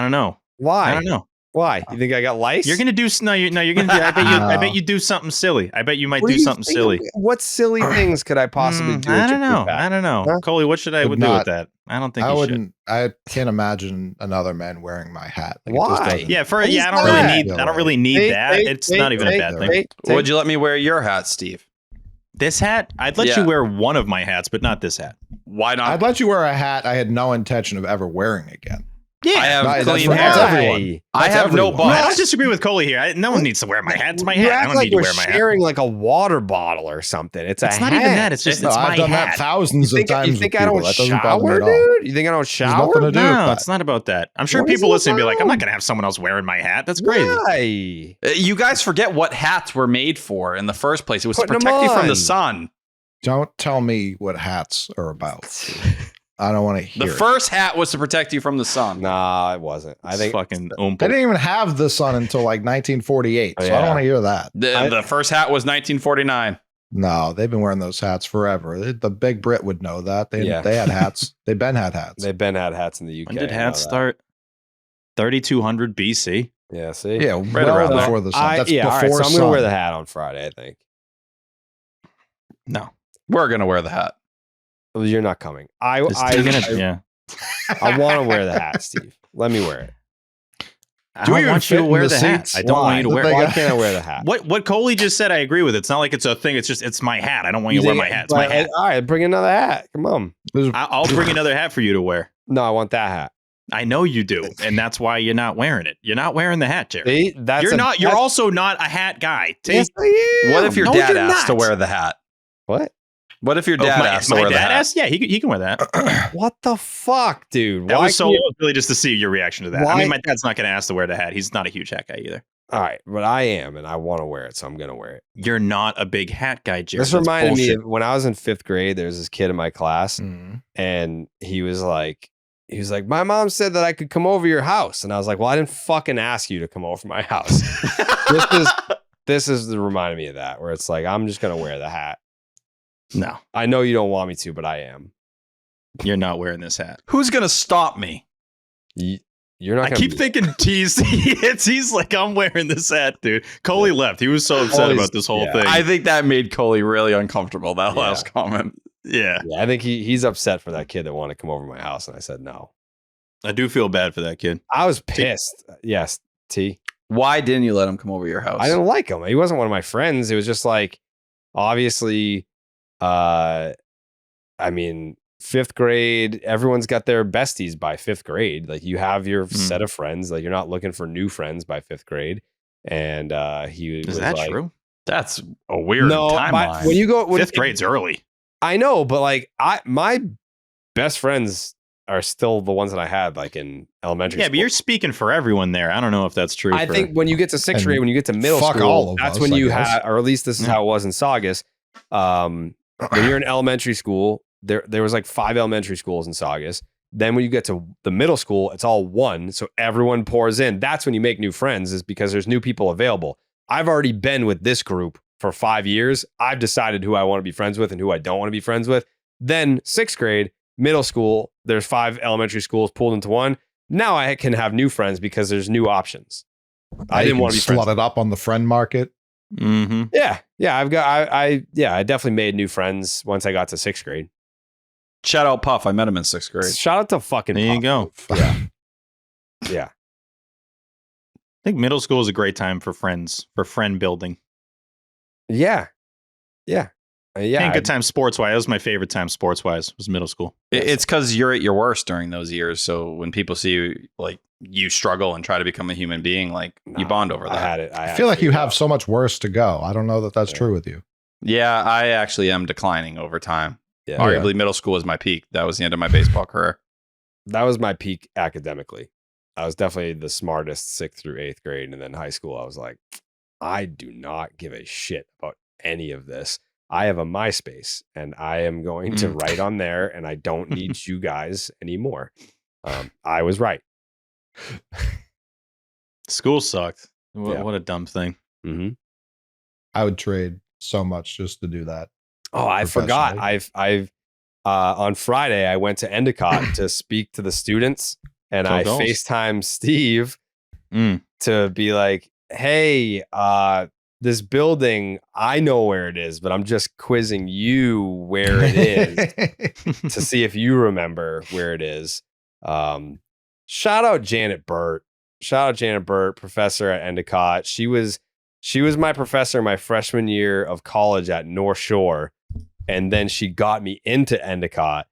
don't know. Why? I don't know. Why? You think I got lice? You're gonna do no. You're gonna. Do, I bet you do something silly. I bet you might What do you something think silly. of- What silly things could I possibly do? I at don't your know. poop hat? I don't know. Huh? Coley, what should I Would do not- with that? I don't think I you should. wouldn't. I can't imagine another man wearing my hat. Like, it Why? just doesn't- Yeah, What I is don't really that? need. I don't really need that. It's not even a bad thing. Would you let me wear your hat, Steve? This hat, I'd let Yeah. you wear one of my hats, but not this hat. Why not? I'd let you wear a hat I had no intention of ever wearing again. Yeah, I have That's clean for- hair. that's everyone. I That's have no everyone. No, I don't bust. disagree with Coley here. No one needs to wear my hat. It's my You hat. I act don't like need to we're wear my hat. sharing like a water bottle or something. It's It's a not hat. even that. It's just No, it's I've my done that hat. thousands of times. You think with I people. don't That doesn't bother me shower, at all. dude? You think I don't shower? nothing to do. No, it's not about that. I'm sure What is people it listening be like, I'm about? not going to have someone else wearing my hat. That's crazy. Why? You guys forget what hats were made for in the first place. It was to Putting 'em protect you from on. the sun. Don't tell me what hats are about. I don't want to hear The it. first hat was to protect you from the sun. Nah, it wasn't. I think fucking They didn't even have the sun until like 1948, so I don't want to hear that. The first hat was 1949. No, they've been wearing those hats forever. The Big Brit would know that. They Yeah. had hats. They've been had hats. they've been had hats in the UK. When did I know hats that. start? 3200 BC. Yeah, see? Yeah, Right well around there. before the sun. That's all right, before so I'm sun. gonna wear the hat on Friday, I think. No. We're going to wear the hat. Well, you're not coming. I yeah. want to wear the hat, Steve. Let me wear it. I Do we don't even want you fit to in wear the the hat. seats? I don't want you to Why? wear They it. Why got- can't I wear the hat? What Coley just said, I agree with. It's not like it's a thing. It's my hat. I don't want you to wear my hat. It's my hat. All right, bring another hat. Come on. I'll bring another hat for you to wear. No, I want that hat. I know you do, and that's why you're not wearing it. You're not wearing the hat, Jerry. See, that's You're a- not. You're that's- also not a hat guy. Yes, I am. What if your No, dad you're asked to not. wear the hat? What? What if your Oh, dad my asked to wear the dad hat? asked? Yeah, he can wear that. What the fuck, dude? That Why was so can't you- really just to see your reaction to that. I Why- mean, my dad's not going to ask to wear the hat. He's not a huge hat guy either. All right, but I am, and I want to wear it, so I'm gonna wear it. You're not a big hat guy, Jerry. This That's reminded me bullshit. of when I was in 5th grade. There was this kid in my class, Mhm. and he was like, my mom said that I could come over your house, and I was like, well, I didn't fucking ask you to come over my house. this is reminding me of that, where it's like I'm just gonna wear the hat. No, I know you don't want me to, but I am. you're not wearing this hat. Who's going to stop me? You're not. I keep thinking T's like, I'm wearing this hat, dude. Coley left. He was so upset about this whole thing. I think that made Coley really uncomfortable, that last comment. Yeah. I think he's upset for that kid that wanted to come over to my house, and I said no. I do feel bad for that kid. I was pissed. Yes, T. Why didn't you let him come over to your house? I didn't like him. He wasn't one of my friends. It was just like, obviously, I mean, 5th grade, everyone's got their besties by 5th grade. Like, you have your set of friends. Like, you're not looking for new friends by 5th grade. And he was that like, true? That's a weird timeline. When you go 5th grade's early. I know, but like my best friends are still the ones that I had like in elementary school. But you're speaking for everyone there. I don't know if that's true. I think when you get to 6th grade, when you get to middle school, that's when you have, or at least this is how it was in Saugus. When you're in elementary school, there was like 5 elementary schools in Saugus. Then when you get to the middle school, it's all one. So everyone pours in. That's when you make new friends, is because there's new people available. I've already been with this group for 5 years. I've decided who I want to be friends with and who I don't want to be friends with. Then 6th grade, middle school, there's 5 elementary schools pulled into one. Now I can have new friends because there's new options. I didn't want to be slotted up on the friend market. Mm-hmm. Yeah. I definitely made new friends once I got to 6th grade. Shout out Puff. I met him in 6th grade. Shout out to fucking There you Puff. go. Yeah. I think middle school is a great time for friends, for friend building. Yeah. And good time sports-wise. That was my favorite time sports-wise, was middle school. It's because you're at your worst during those years. So when people see you, like, you struggle and try to become a human being, like, you bond over that. I feel like you have so much worse to go. I don't know that that's true with you. Yeah, I actually am declining over time. Yeah. Arguably, middle school was my peak. That was the end of my baseball career. That was my peak academically. I was definitely the smartest 6th through 8th grade. And then high school, I was like, I do not give a shit about any of this. I have a MySpace and I am going to write on there, and I don't need you guys anymore. I was right. School sucked. What a dumb thing. Mm-hmm. I would trade so much just to do that. Oh, I forgot. I've on Friday, I went to Endicott to speak to the students, and I FaceTimed Steve to be like, hey, this building, I know where it is, but I'm just quizzing you where it is to see if you remember where it is. Shout out Janet Burt. Professor at Endicott. She was my professor my freshman year of college at North Shore. And then she got me into Endicott.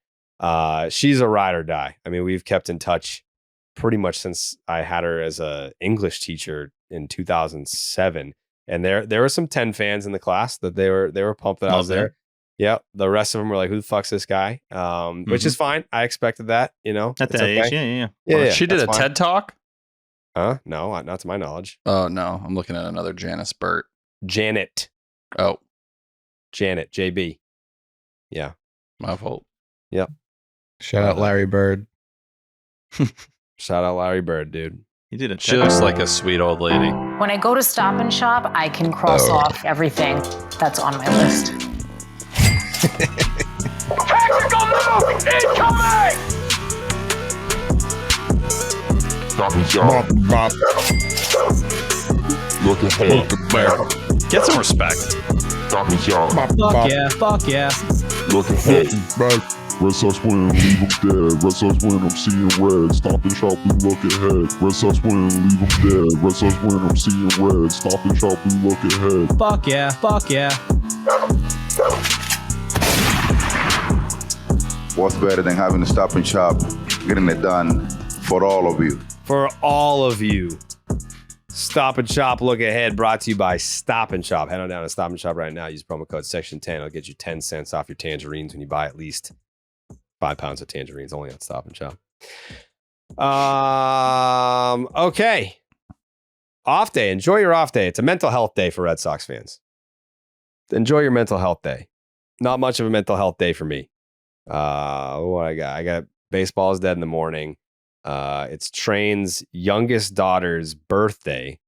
She's a ride or die. I mean, we've kept in touch pretty much since I had her as a English teacher in 2007. And there were some 10 fans in the class that they were pumped that I was there. Yeah. The rest of them were like, who the fuck's this guy? Which is fine. I expected that, At that age, yeah. She did a TED Talk? Huh? No, not to my knowledge. Oh, no. I'm looking at another Janice Burt. Janet. Oh. Janet, JB. Yeah. My fault. Yep. Shout out Larry Bird. Shout out Larry Bird, dude. He did it. She looks like a sweet old lady. When I go to Stop and Shop, I can cross off everything that's on my list. Tactical move! Incoming! Stop and Shop. Look ahead. Get some respect. Stop and Shop. Fuck yeah. Look ahead. Red Sox win, leave them dead. Red Sox win, I'm seeing red. Stop and Shop, blue, look ahead. Red Sox win, leave them dead. Red Sox win, I'm seeing red. Stop and Shop, blue, look ahead. Fuck yeah. What's better than having to Stop and Shop, getting it done for all of you? For all of you. Stop and Shop, look ahead, brought to you by Stop and Shop. Head on down to Stop and Shop right now. Use promo code section 10. It'll get you 10 cents off your tangerines when you buy at least 5 pounds of tangerines, only on Stop and Shop. Okay. Off day. Enjoy your off day. It's a mental health day for Red Sox fans. Enjoy your mental health day. Not much of a mental health day for me. What I got baseball is dead in the morning. It's Train's youngest daughter's birthday.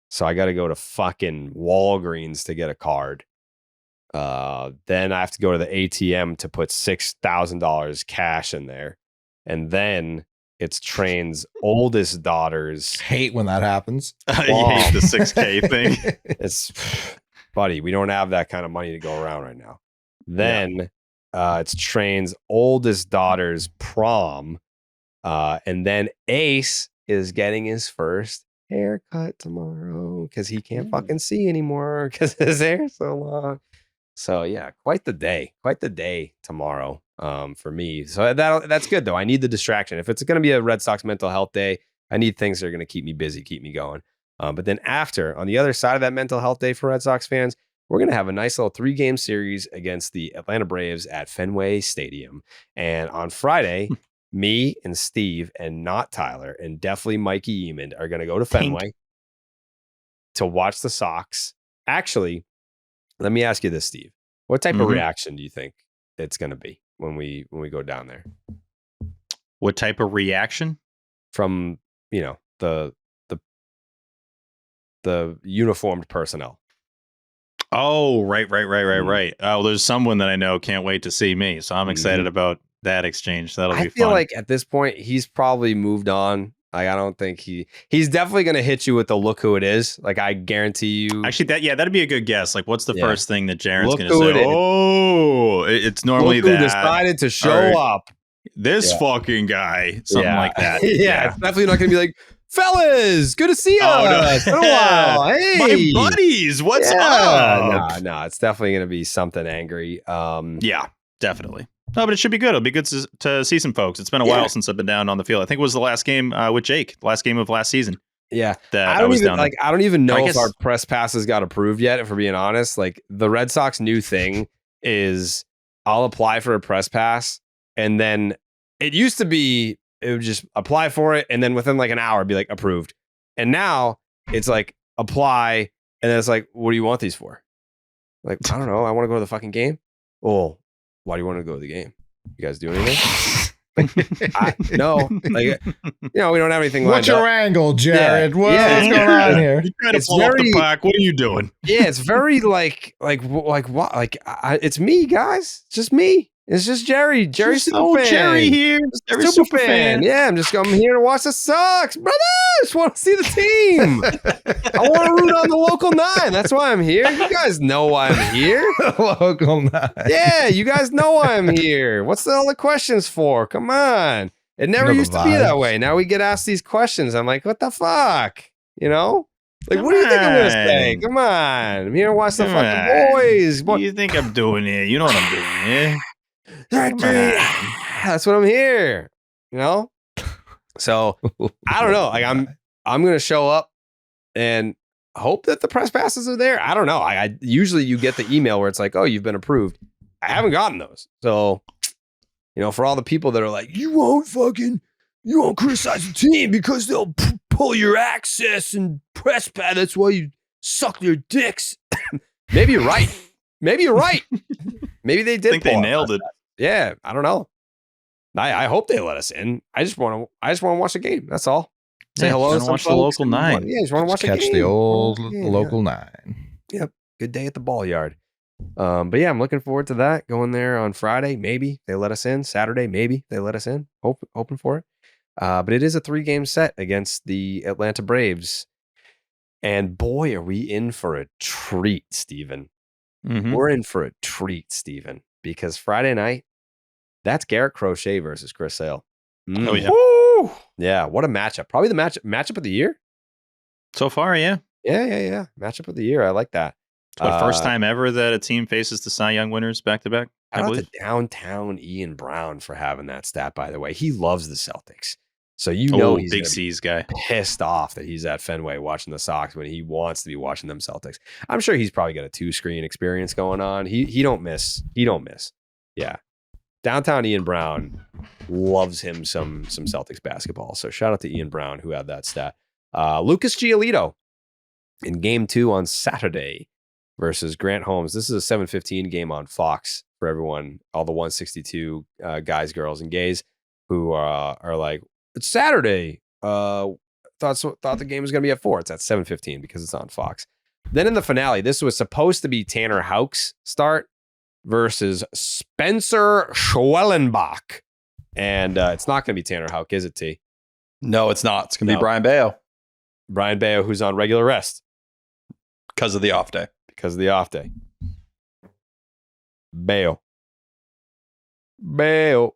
So I got to go to fucking Walgreens to get a card. Then I have to go to the ATM to put $6,000 cash in there. And then It's Train's oldest daughter's. Hate when that happens. You hate the 6K thing. It's, buddy, we don't have that kind of money to go around right now. Then it's Train's oldest daughter's prom. And then Ace is getting his first haircut tomorrow because he can't fucking see anymore because his hair's so long. So yeah, quite the day tomorrow for me. So that's good though. I need the distraction. If it's going to be a Red Sox mental health day, I need things that are going to keep me busy, keep me going. But then after, on the other side of that mental health day for Red Sox fans, we're going to have a nice little 3-game series against the Atlanta Braves at Fenway Stadium. And on Friday, me and Steve and not Tyler and definitely Mikey Eamon are going to go to Fenway to watch the Sox. Actually, let me ask you this, Steve. What type of reaction do you think it's going to be when we go down there? What type of reaction? From, the uniformed personnel. Oh, right. Oh, there's someone that I know can't wait to see me. So I'm excited about that exchange. That'll be fun. I feel like at this point, he's probably moved on. Like, I don't think he's definitely going to hit you with the look who it is. Like, I guarantee you. Actually, that'd be a good guess. Like, what's the first thing that Jaren's going to Look who say? it is. Oh, it's normally Look who that. decided to show up. This fucking guy. Something like that. It's definitely not going to be like, fellas, good to see you. It's been a while. Hey. My buddies, what's up? No, it's definitely going to be something angry. Yeah, definitely. No, but it should be good. It'll be good to see some folks. It's been a while since I've been down on the field. I think it was the last game with Jake, the last game of last season. Yeah. That I don't even know I if guess- our press passes got approved yet, if we're being honest. Like, the Red Sox new thing is I'll apply for a press pass, and then it used to be it would just apply for it, and then within like an hour it'd be like approved. And now it's like apply, and then it's like, what do you want these for? Like, I don't know. I want to go to the fucking game. Oh, why do you want to go to the game? You guys do anything? No, like, we don't have anything. What's your angle, Jared? Yeah. What's going on here? You trying to pull up the puck. What are you doing? Yeah, it's very like what? Like it's me, guys. It's just me. It's just Jerry. Jerry's super fan. Jerry here. Jerry super fan. Yeah, I'm here to watch the Sox, brother. I just want to see the team. I want to root on the local 9. That's why I'm here. You guys know why I'm here. Local 9. Yeah, you guys know why I'm here. What's all the questions for? Come on. It never used to be that way. Now we get asked these questions. I'm like, what the fuck? Like, what do you think I'm going to say? Come on. I'm here to watch the fucking boys. What do you think I'm doing here? You know what I'm doing here. That's what I'm here. So I don't know. Like, I'm gonna show up and hope that the press passes are there. I don't know. I usually you get the email where it's like, oh, you've been approved. I haven't gotten those. So for all the people that are like, you won't criticize the team because they'll pull your access and press pass. That's why you suck their dicks. Maybe you're right. Maybe they did. I think they nailed it. Yeah, I don't know. I hope they let us in. I just want to watch the game. That's all. Say hello. To watch the local 9. Yeah, just want to watch Catch the old local 9. Yep. Good day at the ball yard. But yeah, I'm looking forward to that. Going there on Friday, maybe they let us in. Saturday, maybe they let us in. Hoping for it. But it is a 3-game set against the Atlanta Braves, and boy, are we in for a treat, Steven. We're in for a treat, Steven, because Friday night, that's Garrett Crochet versus Chris Sale. Oh, yeah. Woo! Yeah, what a matchup. Probably the matchup of the year. So far, yeah. Yeah. Matchup of the year. I like that. It's the first time ever that a team faces the Cy Young winners back-to-back, I Shout out believe. to downtown Ian Brown for having that stat, by the way. He loves the Celtics. So he's big C's guy. Pissed off that he's at Fenway watching the Sox when he wants to be watching them Celtics. I'm sure he's probably got a 2-screen experience going on. He don't miss. Yeah. Downtown Ian Brown loves him some Celtics basketball. So shout out to Ian Brown who had that stat. Lucas Giolito in game 2 on Saturday versus Grant Holmes. This is a 7:15 game on Fox for everyone, all the 162 guys, girls, and gays who are like, it's Saturday. Thought the game was going to be at 4. It's at 7:15 because it's on Fox. Then in the finale, this was supposed to be Tanner Houck's start versus Spencer Schwellenbach. And it's not going to be Tanner Houck, is it, T? No, it's not. It's going to No. be Brian Bayo Brian Bayo, who's on regular rest because of the off day. because of the off day. Bayo. Bayo.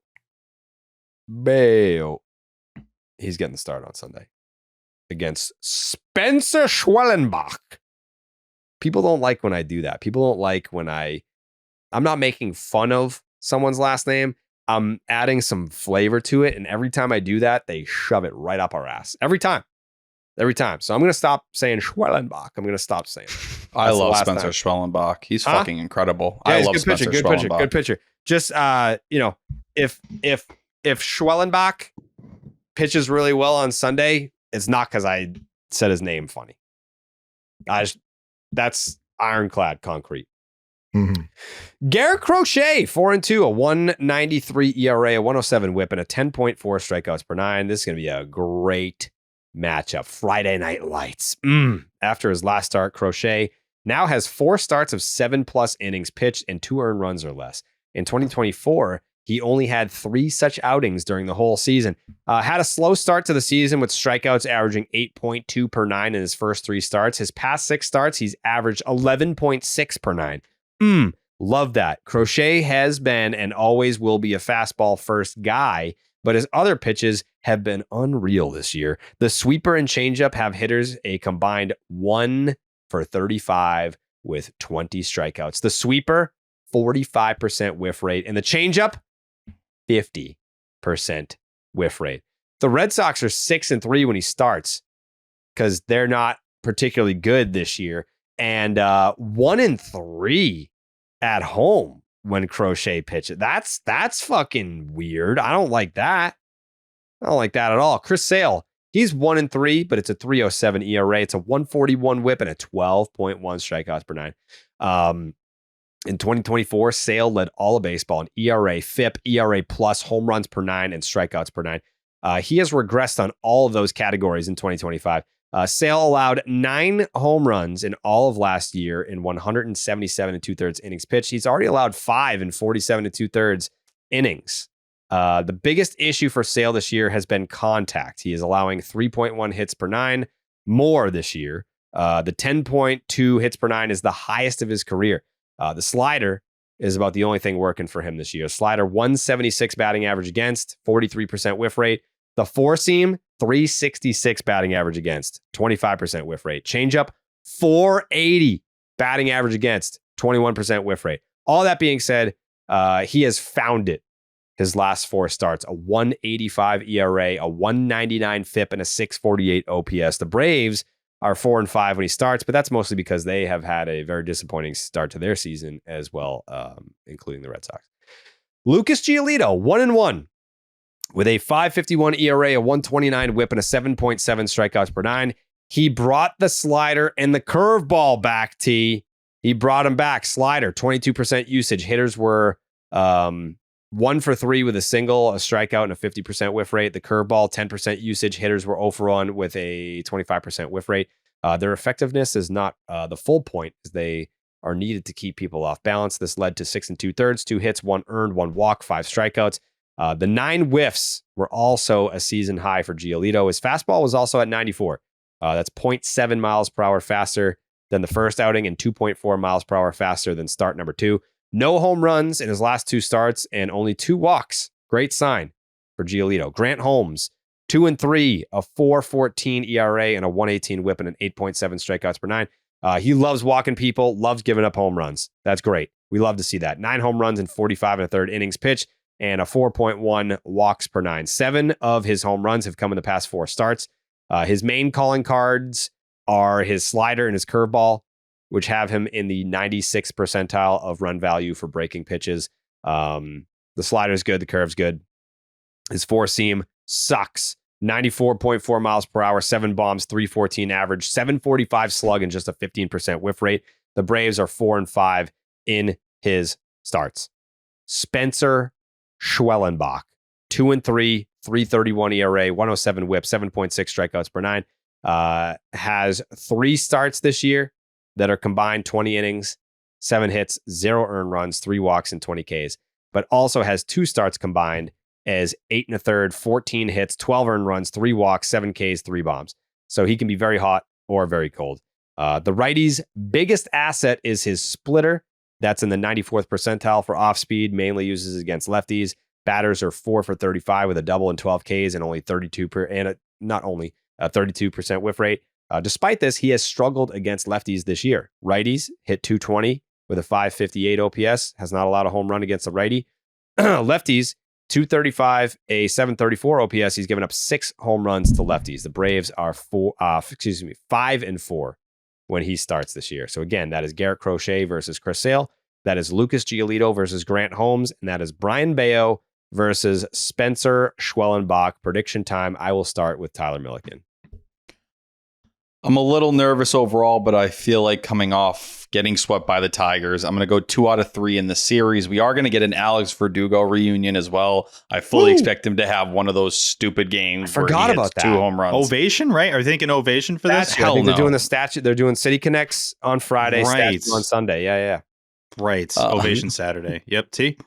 Bayo. He's getting the start on Sunday against Spencer Schwellenbach. People don't like when I do that. People don't like when I'm not making fun of someone's last name. I'm adding some flavor to it. And every time I do that, they shove it right up our ass. Every time. So I'm going to stop saying Schwellenbach. I'm going to stop saying it. I That's the love last Spencer time. Schwellenbach. He's fucking incredible. Yeah, I he's love good pitcher, Spencer good pitcher, Schwellenbach. good pitcher. Just if Schwellenbach pitches really well on Sunday, it's not because I said his name funny. That's ironclad concrete. Mm-hmm. Garrett Crochet, 4-2, a 193 ERA, a 107 whip, and a 10.4 strikeouts per nine. This is going to be a great matchup. Friday Night Lights. After his last start, Crochet now has 4 starts of 7+ innings pitched and 2 earned runs or less. In 2024, he only had 3 such outings during the whole season. Had a slow start to the season with strikeouts averaging 8.2 per 9 in his first 3 starts. His past 6 starts, he's averaged 11.6 per 9. Love that. Crochet has been and always will be a fastball first guy, but his other pitches have been unreal this year. The sweeper and changeup have hitters a combined 1 for 35 with 20 strikeouts. The sweeper, 45% whiff rate, and the changeup, 50% whiff rate. The Red Sox are 6-3 when he starts because they're not particularly good this year. And 1-3 at home when Crochet pitches. That's fucking weird. I don't like that. I don't like that at all. Chris Sale, he's 1-3, but it's a 3.07 ERA. It's a 141 whip and a 12.1 strikeouts per 9. In 2024, Sale led all of baseball in ERA, FIP, ERA plus, home runs per 9, and strikeouts per 9. He has regressed on all of those categories in 2025. Sale allowed 9 home runs in all of last year in 177 2/3 innings pitched. He's already allowed 5 in 47 2/3 innings. The biggest issue for Sale this year has been contact. He is allowing 3.1 hits per 9 more this year. The 10.2 hits per 9 is the highest of his career. The slider is about the only thing working for him this year. Slider, 176 batting average against, 43% whiff rate. The 4-seam, 366 batting average against, 25% whiff rate. Changeup, 480 batting average against, 21% whiff rate. All that being said, he has found it his last 4 starts. A 185 ERA, a 199 FIP, and a 648 OPS. The Braves are 4-5 when he starts, but that's mostly because they have had a very disappointing start to their season as well, including the Red Sox. Lucas Giolito, 1-1. With a 5.51 ERA, a 129 whip, and a 7.7 strikeouts per 9. He brought the slider and the curveball back, T. He brought him back. Slider, 22% usage. Hitters were 1 for 3 with a single, a strikeout, and a 50% whiff rate. The curveball, 10% usage. Hitters were 0 for 1 with a 25% whiff rate. Their effectiveness is not the full point, as they are needed to keep people off balance. This led to 6 2/3, 2 hits, 1 earned, 1 walk, 5 strikeouts. The 9 whiffs were also a season high for Giolito. His fastball was also at 94. That's 0.7 miles per hour faster than the first outing and 2.4 miles per hour faster than start number 2. No home runs in his last 2 starts and only 2 walks. Great sign for Giolito. Grant Holmes, 2-3, a 4.14 ERA and a 118 whip and an 8.7 strikeouts per 9. He loves walking people, loves giving up home runs. That's great. We love to see that. 9 home runs in 45 1/3 innings pitched and a 4.1 walks per 9. 7 of his home runs have come in the past 4 starts. His main calling cards are his slider and his curveball, which have him in the 96th percentile of run value for breaking pitches. The slider's good. The curve's good. His 4-seam sucks. 94.4 miles per hour, 7 bombs, 314 average, 745 slug, and just a 15% whiff rate. The Braves are 4-5 in his starts. Spencer Schwellenbach, 2-3, 331 ERA, 107 whip, 7.6 strikeouts per 9. Has 3 starts this year that are combined 20 innings, 7 hits, 0 earned runs, 3 walks, and 20 Ks, but also has 2 starts combined as 8 1/3, 14 hits, 12 earned runs, 3 walks, 7 Ks, 3 bombs. So he can be very hot or very cold. The righty's biggest asset is his splitter. That's in the 94th percentile for off speed, mainly uses against lefties. Batters are 4 for 35 with a double and 12 Ks and only 32% whiff rate. Despite this, he has struggled against lefties this year. Righties hit 220 with a 558 OPS, has not allowed a home run against a righty. Lefties, 235, a 734 OPS. He's given up 6 home runs to lefties. The Braves are 5-4 when he starts this year. So again, that is Garrett Crochet versus Chris Sale. That is Lucas Giolito versus Grant Holmes. And that is Brian Bayo versus Spencer Schwellenbach. Prediction time. I will start with Tyler Milliken. I'm a little nervous overall, but I feel like coming off getting swept by the Tigers, I'm going to go 2 out of 3 in the series. We are going to get an Alex Verdugo reunion as well. I fully expect him to have one of those stupid games. I forgot about that. 2 home runs. Ovation, right? Are you thinking ovation for this? I think they're doing the statue. They're doing City Connects on Friday, right. on Sunday. Yeah. Right. Ovation Saturday. Yep. T.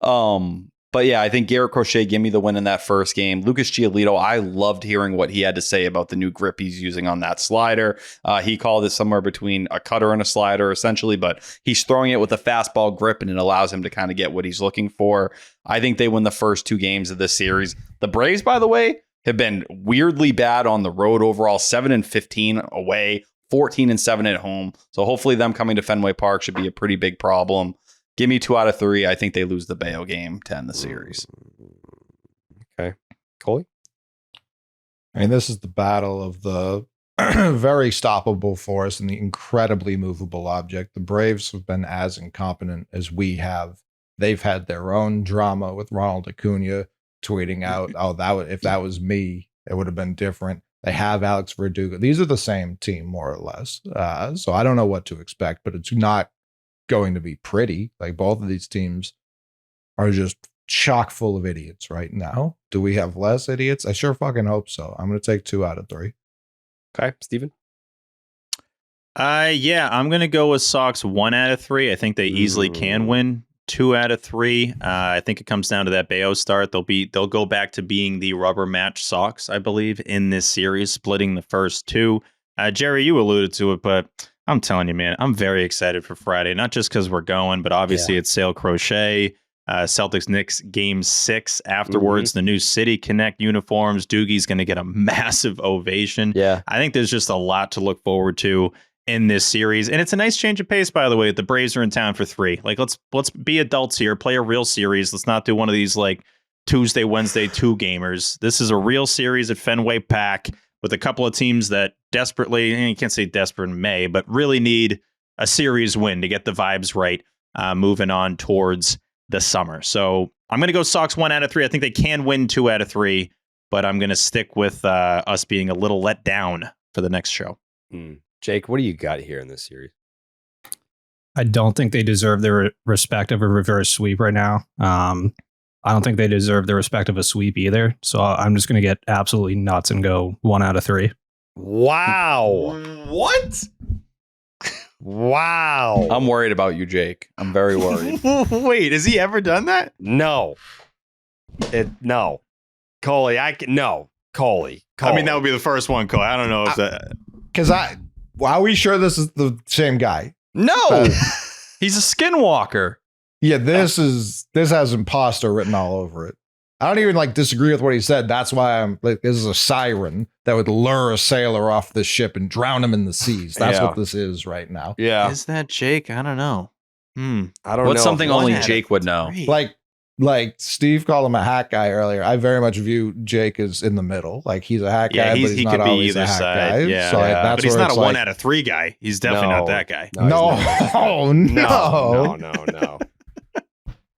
But yeah, I think Garrett Crochet gave me the win in that first game. Lucas Giolito, I loved hearing what he had to say about the new grip he's using on that slider. He called it somewhere between a cutter and a slider, essentially, but he's throwing it with a fastball grip, and it allows him to kind of get what he's looking for. I think they win the first 2 games of this series. The Braves, by the way, have been weirdly bad on the road overall, 7-15 away, 14-7 at home. So hopefully them coming to Fenway Park should be a pretty big problem. Give me 2 out of 3. I think they lose the Bayo game to end the series. Okay. Coley? I mean, this is the battle of the very stoppable force and the incredibly movable object. The Braves have been as incompetent as we have. They've had their own drama with Ronald Acuna tweeting out, if that was me, it would have been different. They have Alex Verdugo. These are the same team, more or less. So I don't know what to expect, but it's not going to be pretty. Like, both of these teams are just chock full of idiots right now. Do we have less idiots? I sure fucking hope so. I'm going to take 2 out of 3. Okay, Steven? Yeah, I'm going to go with Sox 1 out of 3. I think they easily can win 2 out of 3. I think it comes down to that Bayo start. They'll go back to being the rubber match Sox, I believe, in this series, splitting the first 2. Jerry, you alluded to it, but I'm telling you, man, I'm very excited for Friday, not just because we're going, but obviously it's Sale Crochet, Celtics Knicks game 6 afterwards, the new City Connect uniforms. Doogie's going to get a massive ovation. Yeah. I think there's just a lot to look forward to in this series. And it's a nice change of pace, by the way. The Braves are in town for 3. Like, let's be adults here, play a real series. Let's not do one of these like Tuesday, Wednesday 2 gamers. This is a real series at Fenway Park with a couple of teams that desperately, you can't say desperate in May, but really need a series win to get the vibes right, moving on towards the summer. So I'm going to go Sox 1 out of 3. I think they can win 2 out of 3, but I'm going to stick with us being a little let down for the next show. Jake, what do you got here in this series? I don't think they deserve the respect of a reverse sweep right now. I don't think they deserve the respect of a sweep either. So I'm just going to get absolutely nuts and go 1 out of 3. Wow. What? Wow. I'm worried about you, Jake. I'm very worried. Wait, has he ever done that? No. No. Coley, no. Coley. I mean, that would be the first one, Cole. I don't know if that... Because are we sure this is the same guy? No. He's a skinwalker. Yeah, this has imposter written all over it. I don't even disagree with what he said. That's why I'm like, this is a siren that would lure a sailor off the ship and drown him in the seas. That's what this is right now. Yeah. Is that Jake? I don't know. I don't know. What's something only Jake would know? Like Steve called him a hack guy earlier. I very much view Jake as in the middle. Like, he's a hack guy, but he's not always a hack guy. Yeah, so that's but he's not a 1 out of 3 guy. He's definitely not that guy. No.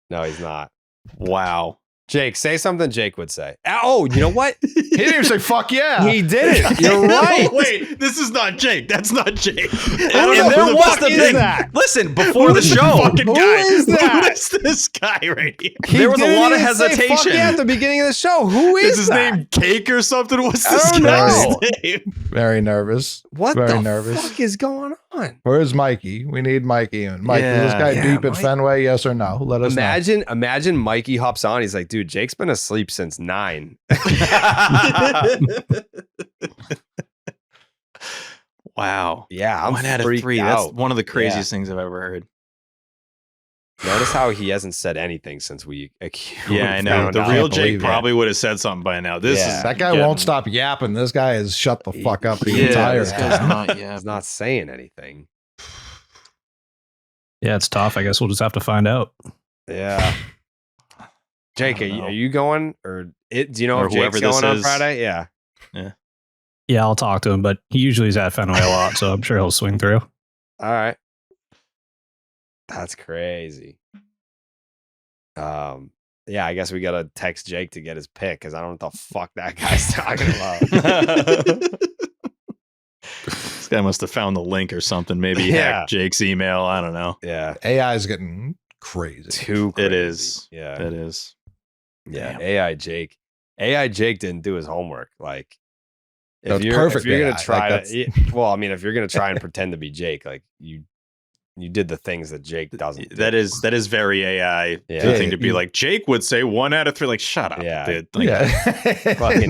No, he's not. Wow. Jake, say something Jake would say. Oh, you know what? He didn't even say fuck yeah. He didn't. You're right. Wait, this is not Jake. That's not Jake. And there was the big... Listen, before the show. Who is that? Who is this guy right here? There was a lot of hesitation. Fuck yeah at the beginning of the show. Who is his that? name Cake or something? What's this guy's name? Very nervous. What Very the nervous. fuck is going on. Where's Mikey? We need Mikey in. Mikey, is this guy deep at Fenway? Yes or no? Let us know. Imagine Mikey hops on. He's like, dude, Jake's been asleep since 9. Wow. Yeah, I'm 1 out of 3. out. That's one of the craziest things I've ever heard. Notice how he hasn't said anything since we. Yeah, I know. The real Jake probably would have said something by now. That guy won't stop yapping. This guy has shut the fuck up the entire time. He's not saying anything. Yeah, it's tough. I guess we'll just have to find out. Yeah. Jake, are you going? Or do you know or if Jake's going on Friday? Yeah. Yeah, I'll talk to him, but he usually is at Fenway a lot, so I'm sure he'll swing through. All right. That's crazy. Yeah, I guess we gotta text Jake to get his pick because I don't know what the fuck that guy's talking about. This guy must have found the link or something. Maybe hacked Jake's email. I don't know. Yeah. AI is getting crazy. Too crazy. It is. Yeah. It is. Yeah. Damn. AI Jake didn't do his homework. Like, if you're gonna try if you're gonna try and pretend to be Jake, like you did the things that Jake doesn't do. That is very AI thing to be like. Jake would say 1 out of 3. Like, shut up, dude. Like, fucking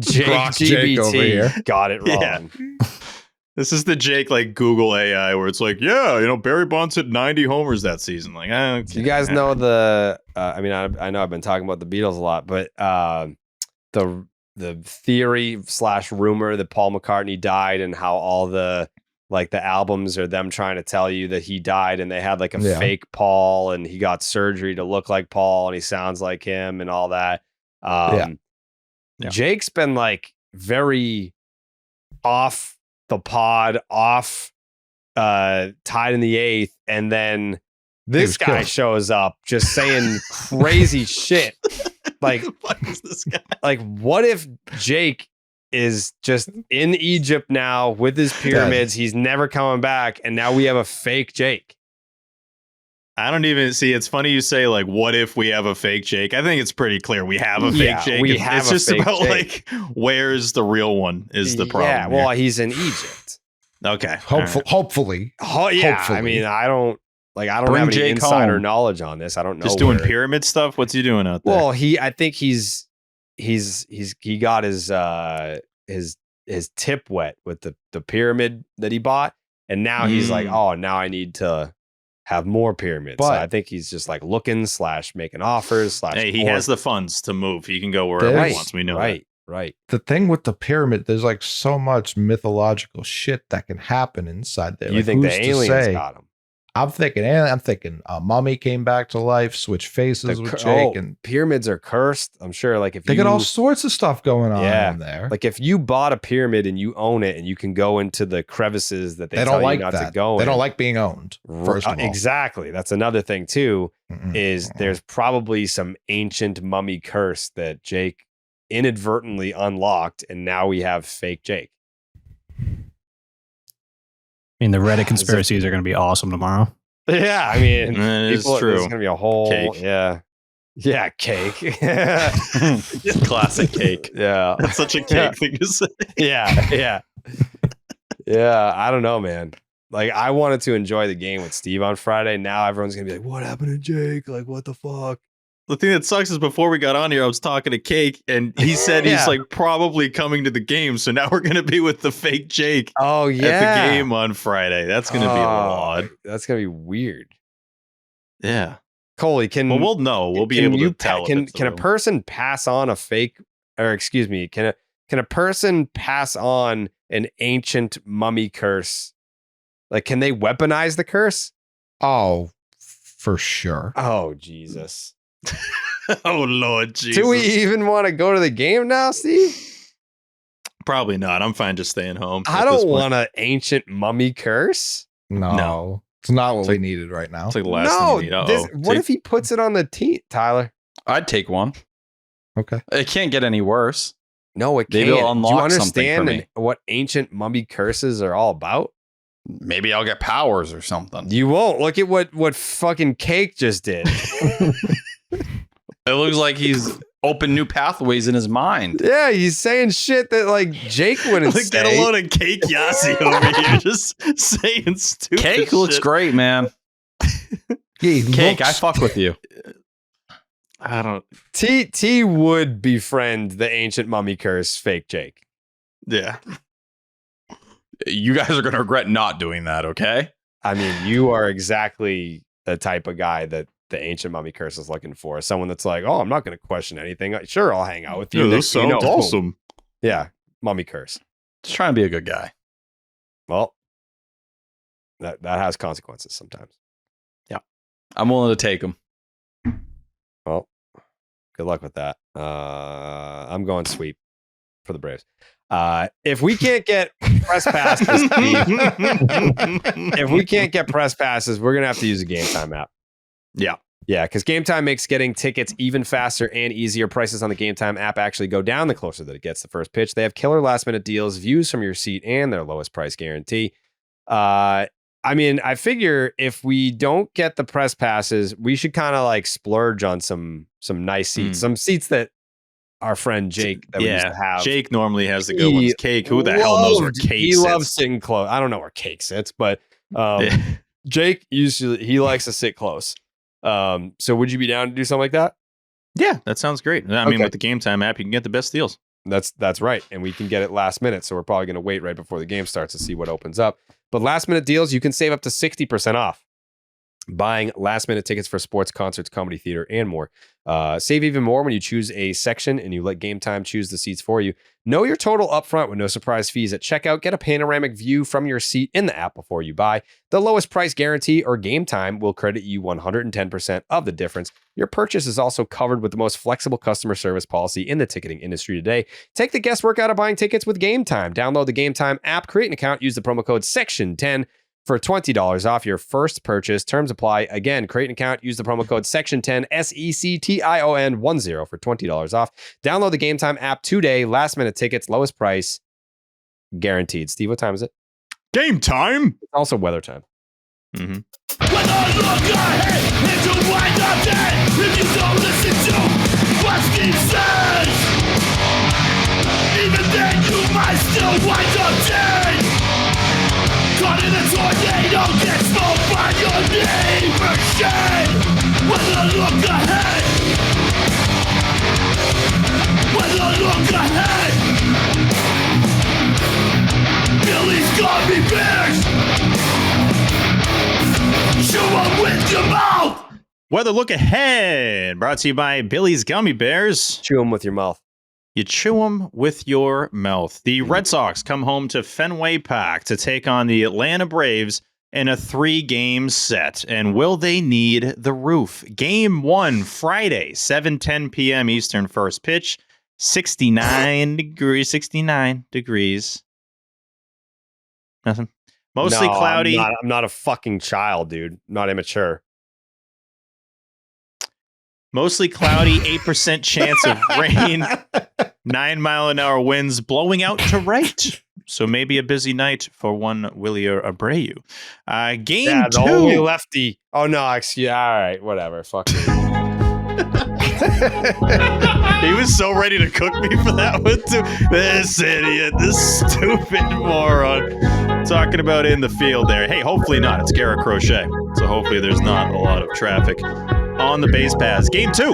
Jake GBT over here. got it wrong. Yeah. This is the Jake like Google AI where it's like, Barry Bonds hit 90 homers that season. Like, Do you guys know the? I know I've been talking about the Beatles a lot, but the theory / rumor that Paul McCartney died and how all the albums are them trying to tell you that he died and they had like a fake Paul and he got surgery to look like Paul and he sounds like him and all that. Jake's been like very off the pod, tied in the 8th, and then this guy shows up just saying crazy shit. Like, what is this guy? Like, what if Jake is just in Egypt now with his pyramids? He's never coming back, and now we have a fake Jake. I don't even see. It's funny you say like, "What if we have a fake Jake?" I think it's pretty clear we have a fake Jake. It's just about Jake. Like, where's the real one is the problem. Yeah, well, he's in Egypt. Okay, hopefully. I mean, I don't have any Jake insider home. knowledge on this. I don't know. Just doing pyramid stuff. What's he doing out there? Well, I think he got his tip wet with the pyramid that he bought, and now he's like, oh, now I need to have more pyramids. But so I think he's just like looking / making offers / Hey, he has the funds to move. He can go wherever he wants. We know that. Right. The thing with the pyramid, there's like so much mythological shit that can happen inside there. You like, think the who's to aliens say? got him? I'm thinking a mummy came back to life, switched faces with Jake, and pyramids are cursed. I'm sure. Like if they got all sorts of stuff going on in there. Like if you bought a pyramid and you own it and you can go into the crevices that they don't tell like you not that. to go They in. don't like being owned. First of all, exactly. That's another thing too. Is there's probably some ancient mummy curse that Jake inadvertently unlocked, and now we have fake Jake. I mean, the Reddit conspiracies are going to be awesome tomorrow. Yeah, I mean, it's true. There's gonna be a whole cake. Yeah, cake. Classic cake. Yeah, that's such a cake thing to say. Yeah. I don't know, man. Like, I wanted to enjoy the game with Steve on Friday. Now everyone's gonna be like, "What happened to Jake? Like, what the fuck?" The thing that sucks is before we got on here, I was talking to Cake, and he said he's like probably coming to the game. So now we're gonna be with the fake Jake. Oh yeah, at the game on Friday. That's gonna be a little odd. That's gonna be weird. Yeah, Coley, we'll know. We'll be able to tell. Can a person pass on a fake, or excuse me, can a person pass on an ancient mummy curse? Like, can they weaponize the curse? Oh, for sure. Oh Jesus. Oh Lord Jesus. Do we even want to go to the game now, Steve? Probably not. I'm fine just staying home. I don't want an ancient mummy curse. No. It's not what we needed right now. It's like the last thing we need. What if he puts it on the team, Tyler? I'd take one. Okay. It can't get any worse. No, it can't. Maybe it'll unlock Do you something for understand what ancient mummy curses are all about? Maybe I'll get powers or something. You won't. Look at what fucking Cake just did. It looks like he's opened new pathways in his mind. Yeah, he's saying shit that like Jake wouldn't Like, say. get a load of cake Yasi over here, just saying stupid Cake shit. looks great, man. Cake, I fuck with you. I don't. T would befriend the ancient mummy curse fake Jake. Yeah. You guys are going to regret not doing that, okay? I mean, you are exactly the type of guy that the ancient mummy curse is looking for. Someone that's like, oh, I'm not going to question anything. Sure, I'll hang out with you. Yeah, Next this thing you sounds know, boom. awesome. Yeah, mummy curse. Just trying to be a good guy. Well, that has consequences sometimes. I'm willing to take him. Well, good luck with that. I'm going sweep for the Braves. If we can't get press passes, if we can't get press passes, we're gonna have to use a Game Time app. Yeah. Yeah, because Game Time makes getting tickets even faster and easier. Prices on the Game Time app actually go down the closer that it gets the first pitch. They have killer last minute deals, views from your seat, and their lowest price guarantee. I mean, I figure if we don't get the press passes, we should kind of like splurge on some nice seats, some seats that our friend Jake that we used to have. Jake normally has the good ones. Cake, who the hell knows where Cake He sits? loves sitting close. I don't know where Cake sits, but Jake usually he likes to sit close. So would you be down to do something like that? Yeah, that sounds great. I mean, with the Game Time app, you can get the best deals. That's right. And we can get it last minute. So we're probably going to wait right before the game starts to see what opens up. But last minute deals, you can save up to 60% off buying last minute tickets for sports, concerts, comedy, theater, and more. Save even more when you choose a section and you let Game Time choose the seats for you. Know your total upfront with no surprise fees at checkout. Get a panoramic view from your seat in the app before you buy. The lowest price guarantee or Game Time will credit you 110% of the difference. Your purchase is also covered with the most flexible customer service policy in the ticketing industry today. Take the guesswork out of buying tickets with Game Time. Download the Game Time app, create an account, use the promo code SECTION10 for $20 off your first purchase. Terms apply. Again, create an account, use the promo code SECTION10, SECTION10 for $20 off. Download the Game Time app today. Last minute tickets, lowest price, guaranteed. Steve, what time is it? Game time. It's also weather time. Mm-hmm. When I look ahead and you wind up dead, if you don't listen to what Steve says, even then you might still wind up dead. Caught in a tornado, get smoked by your neighbor's shed. When I look ahead, when I look ahead, Billy's gummy bears. Chew 'em with your mouth. Weather look ahead, brought to you by Billy's Gummy Bears. Chew them with your mouth. You chew them with your mouth. The Red Sox come home to Fenway Park to take on the Atlanta Braves in a 3-game set. And will they need the roof? Game 1, Friday, 7:10 p.m. Eastern, first pitch, 69 degrees. Nothing. Mostly No, cloudy. I'm not a fucking child, dude. I'm not immature. Mostly cloudy, 8% chance of rain, 9-mile-an-hour winds blowing out to right. So maybe a busy night for one Willier Abreu. Game 2. The only lefty. Oh, no. Excuse. All right. Whatever. Fuck you. He was so ready to cook me for that one, too. This idiot. This stupid moron. Talking about in the field there. Hey, hopefully not. It's Garrett Crochet. So hopefully there's not a lot of traffic on the base paths. Game 2,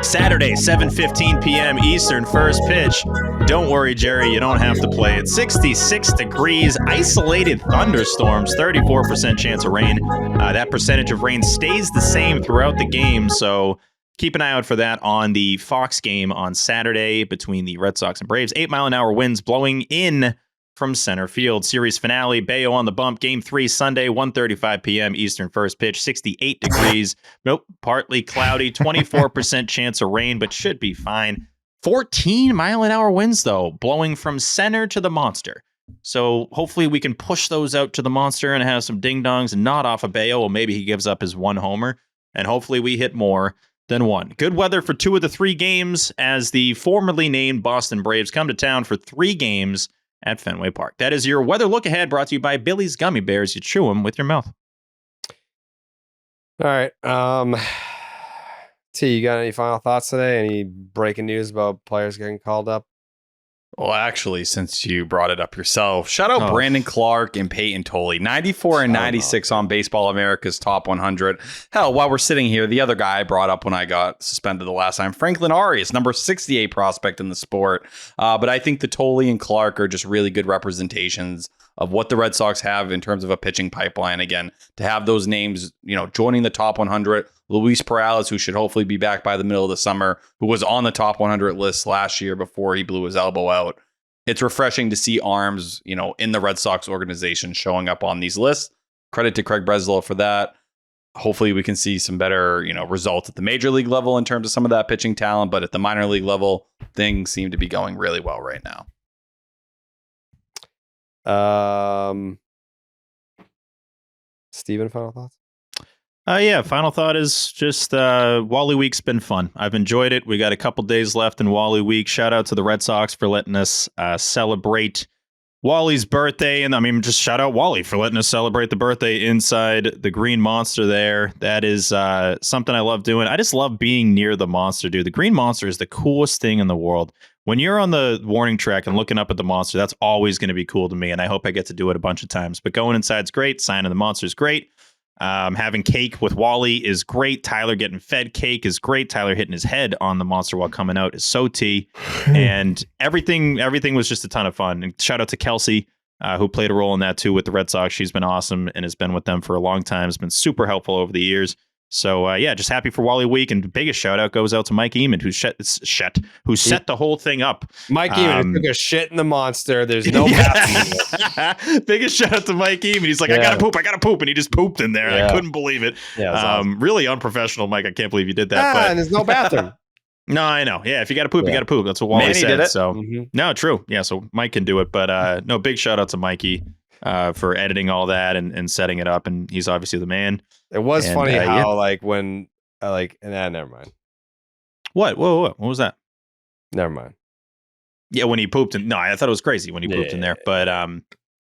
Saturday, 7:15 p.m. Eastern, first pitch. Don't worry, Jerry, you don't have to play it. 66 degrees, isolated thunderstorms, 34% chance of rain. That percentage of rain stays the same throughout the game, so keep an eye out for that on the Fox game on Saturday between the Red Sox and Braves. 8-mile-an-hour winds blowing in from center field. Series finale, Bayo on the bump. Game 3, Sunday, 1:35 p.m. Eastern, first pitch, 68 degrees. Nope, partly cloudy, 24% chance of rain, but should be fine. 14-mile-an-hour winds, though, blowing from center to the monster. So hopefully we can push those out to the monster and have some ding-dongs and not off of Bayo. Well, maybe he gives up his one homer, and hopefully we hit more than one. Good weather for 2 of the 3 games as the formerly named Boston Braves come to town for 3 games at Fenway Park. That is your weather look ahead, brought to you by Billy's Gummy Bears. You chew them with your mouth. All right. T, you got any final thoughts today? Any breaking news about players getting called up? Well, actually, since you brought it up yourself, shout out Brandon Clark and Peyton Tolley. 94 and 96 on Baseball America's Top 100. Hell, while we're sitting here, the other guy I brought up when I got suspended the last time, Franklin Arias, number 68 prospect in the sport. But I think the Tolley and Clark are just really good representations of what the Red Sox have in terms of a pitching pipeline. Again, to have those names, joining the top 100, Luis Perales, who should hopefully be back by the middle of the summer, who was on the top 100 list last year before he blew his elbow out. It's refreshing to see arms, in the Red Sox organization showing up on these lists. Credit to Craig Breslow for that. Hopefully we can see some better, results at the major league level in terms of some of that pitching talent, but at the minor league level, things seem to be going really well right now. Steven, final thoughts? Yeah, final thought is just Wally Week's been fun. I've enjoyed it. We got a couple days left in Wally Week. Shout out to the Red Sox for letting us celebrate Wally's birthday. And just shout out Wally for letting us celebrate the birthday inside the Green Monster there. That is something I love doing. I just love being near the monster, dude. The Green Monster is the coolest thing in the world. When you're on the warning track and looking up at the monster, that's always going to be cool to me. And I hope I get to do it a bunch of times. But going inside's great. Signing the monster is great. Having cake with Wally is great. Tyler getting fed cake is great. Tyler hitting his head on the monster while coming out is so tea. And everything was just a ton of fun. And shout out to Kelsey, who played a role in that too with the Red Sox. She's been awesome and has been with them for a long time. Has been super helpful over the years. So just happy for Wally Week, and the biggest shout out goes out to Mike Eamon, who set the whole thing up. Mike Eamon took a shit in the monster. There's no bathroom. Biggest shout out to Mike Eamon. He's like, I gotta poop, and he just pooped in there. I couldn't believe it. Yeah, awesome. Really unprofessional, Mike. I can't believe you did that. But and there's no bathroom. No, I know. Yeah, if you got to poop, you got to poop. That's what Wally Manny said. did it. So no, true. Yeah, so Mike can do it. But no, big shout out to Mikey for editing all that and setting it up. And he's obviously the man. It was funny how when never mind. What? Whoa. What was that? Never mind. Yeah, when he pooped in. No, I thought it was crazy when he pooped in there. But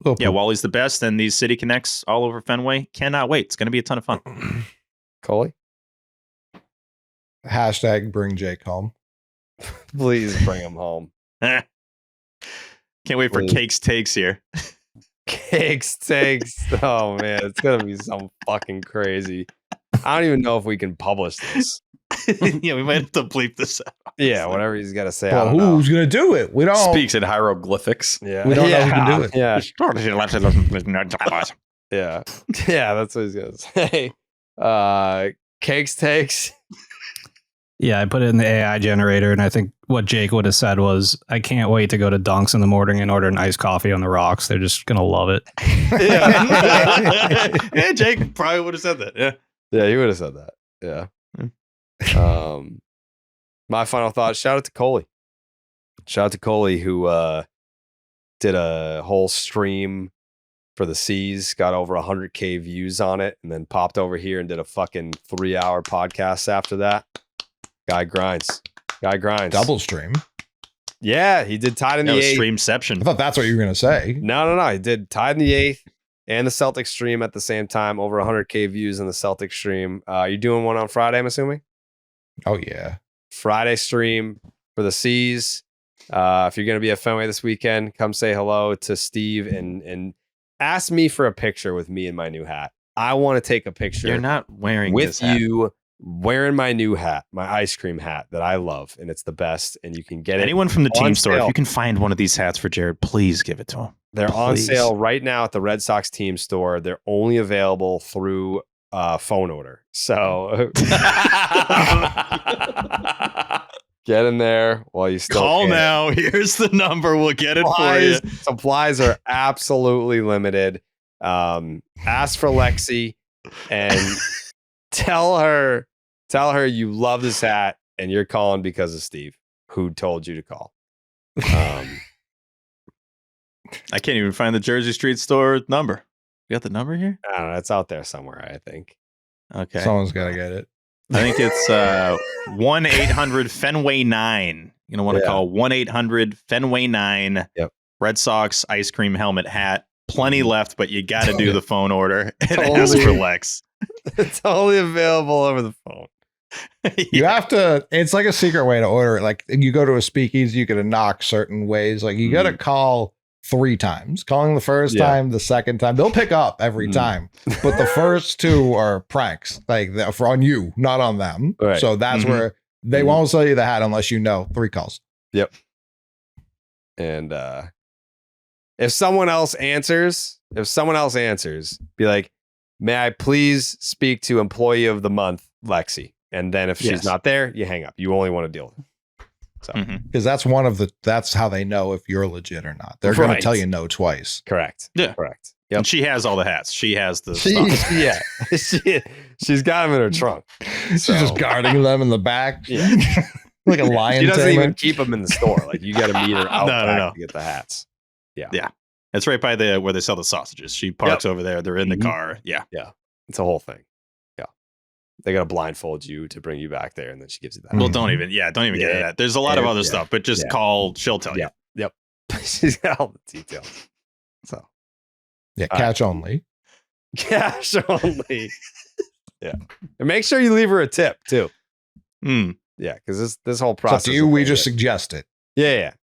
Wally's the best, and these City Connects all over Fenway. Cannot wait. It's going to be a ton of fun. Coley? Hashtag bring Jake home. Please bring him home. Can't wait for Cakes Takes here. Cakes Takes. Oh, man. It's going to be some fucking crazy. I don't even know if we can publish this. Yeah, we might have to bleep this out. Yeah, whatever he's got to say. Well, who's going to do it? We don't. Speaks in hieroglyphics. Yeah. We don't know who can do it. Yeah. Yeah. Yeah, that's what he's going to say. Cakes Takes. Yeah, I put it in the AI generator, and I think what Jake would have said was, I can't wait to go to Dunks in the morning and order an iced coffee on the rocks. They're just going to love it. Yeah, Jake probably would have said that. Yeah. Yeah, he would have said that. Yeah. My final thought, shout out to Coley. Shout out to Coley, who did a whole stream for the C's, got over 100K views on it, and then popped over here and did a fucking 3-hour podcast after that. Guy grinds. Double stream. Yeah, he did Tied in the 8th. Streamception. I thought that's what you were going to say. No. He did Tied in the 8th and the Celtics stream at the same time. Over 100K views in the Celtics stream. You doing one on Friday, I'm assuming? Oh, yeah. Friday stream for the C's. If you're going to be at Fenway this weekend, come say hello to Steve and ask me for a picture with me in my new hat. I want to take a picture. You're not wearing with this hat. you. Wearing my new hat, my ice cream hat that I love, and it's the best. And you can get Anyone from the team store, sale. if you can find one of these hats for Jared, please give it to him. They're on Please. sale right now at the Red Sox team store. They're only available through phone order. So get in there while you still call can. now. Here's the number. We'll get it for you. Supplies are absolutely limited. Ask for Lexi and tell her you love this hat and you're calling because of Steve, who told you to call. I can't even find the Jersey Street store number. You got the number here? I don't know. It's out there somewhere, I think. Okay. Someone's got to get it. I think it's 1-800-FENWAY-9. You know what I call 1-800-FENWAY-9. Yep. Red Sox ice cream helmet hat. Plenty left, but you got to do the phone order and ask for Lex. It's only available over the phone. You have to, it's like a secret way to order it. Like you go to a speakeasy, you get a knock certain ways. Like you got to call 3 times. Calling the first time, the second time, they'll pick up every time. But the first 2 are pranks, like for on you, not on them. Right. So that's where they won't sell you the hat unless you know 3 calls. Yep. And if someone else answers, be like, may I please speak to employee of the month, Lexi? And then if she's not there, you hang up. You only want to deal with it. So, because that's how they know if you're legit or not. They're going to tell you no twice. Correct. Yeah. Correct. Yep. And she has all the hats. She has the she's got them in her trunk. She's just guarding them in the back. Yeah. Like a lion. She doesn't tamer. even keep them in the store. Like you got to meet her out back to get the hats. Yeah. Yeah. It's right by where they sell the sausages. She parks over there. They're in the car. Yeah. Yeah. It's a whole thing. Yeah. They got to blindfold you to bring you back there. And then she gives you that. Well, don't even get into that. There's a lot of other stuff, but just call. She'll tell you. Yep. She's got all the details. So. Yeah. Catch only. Cash only. Yeah. And make sure you leave her a tip too. Yeah. Because this whole process. So to you, we just suggest it. Yeah.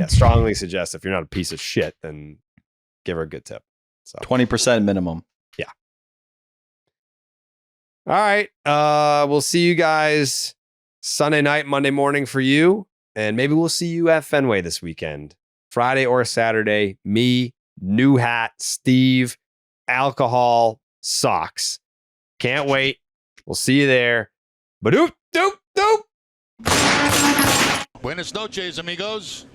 Strongly suggest if you're not a piece of shit, then give her a good tip. So 20% minimum. Yeah. All right. We'll see you guys Sunday night, Monday morning for you. And maybe we'll see you at Fenway this weekend. Friday or Saturday. Me, new hat, Steve, alcohol, socks. Can't wait. We'll see you there. Ba-doop, doop, doop. Buenas noches, amigos.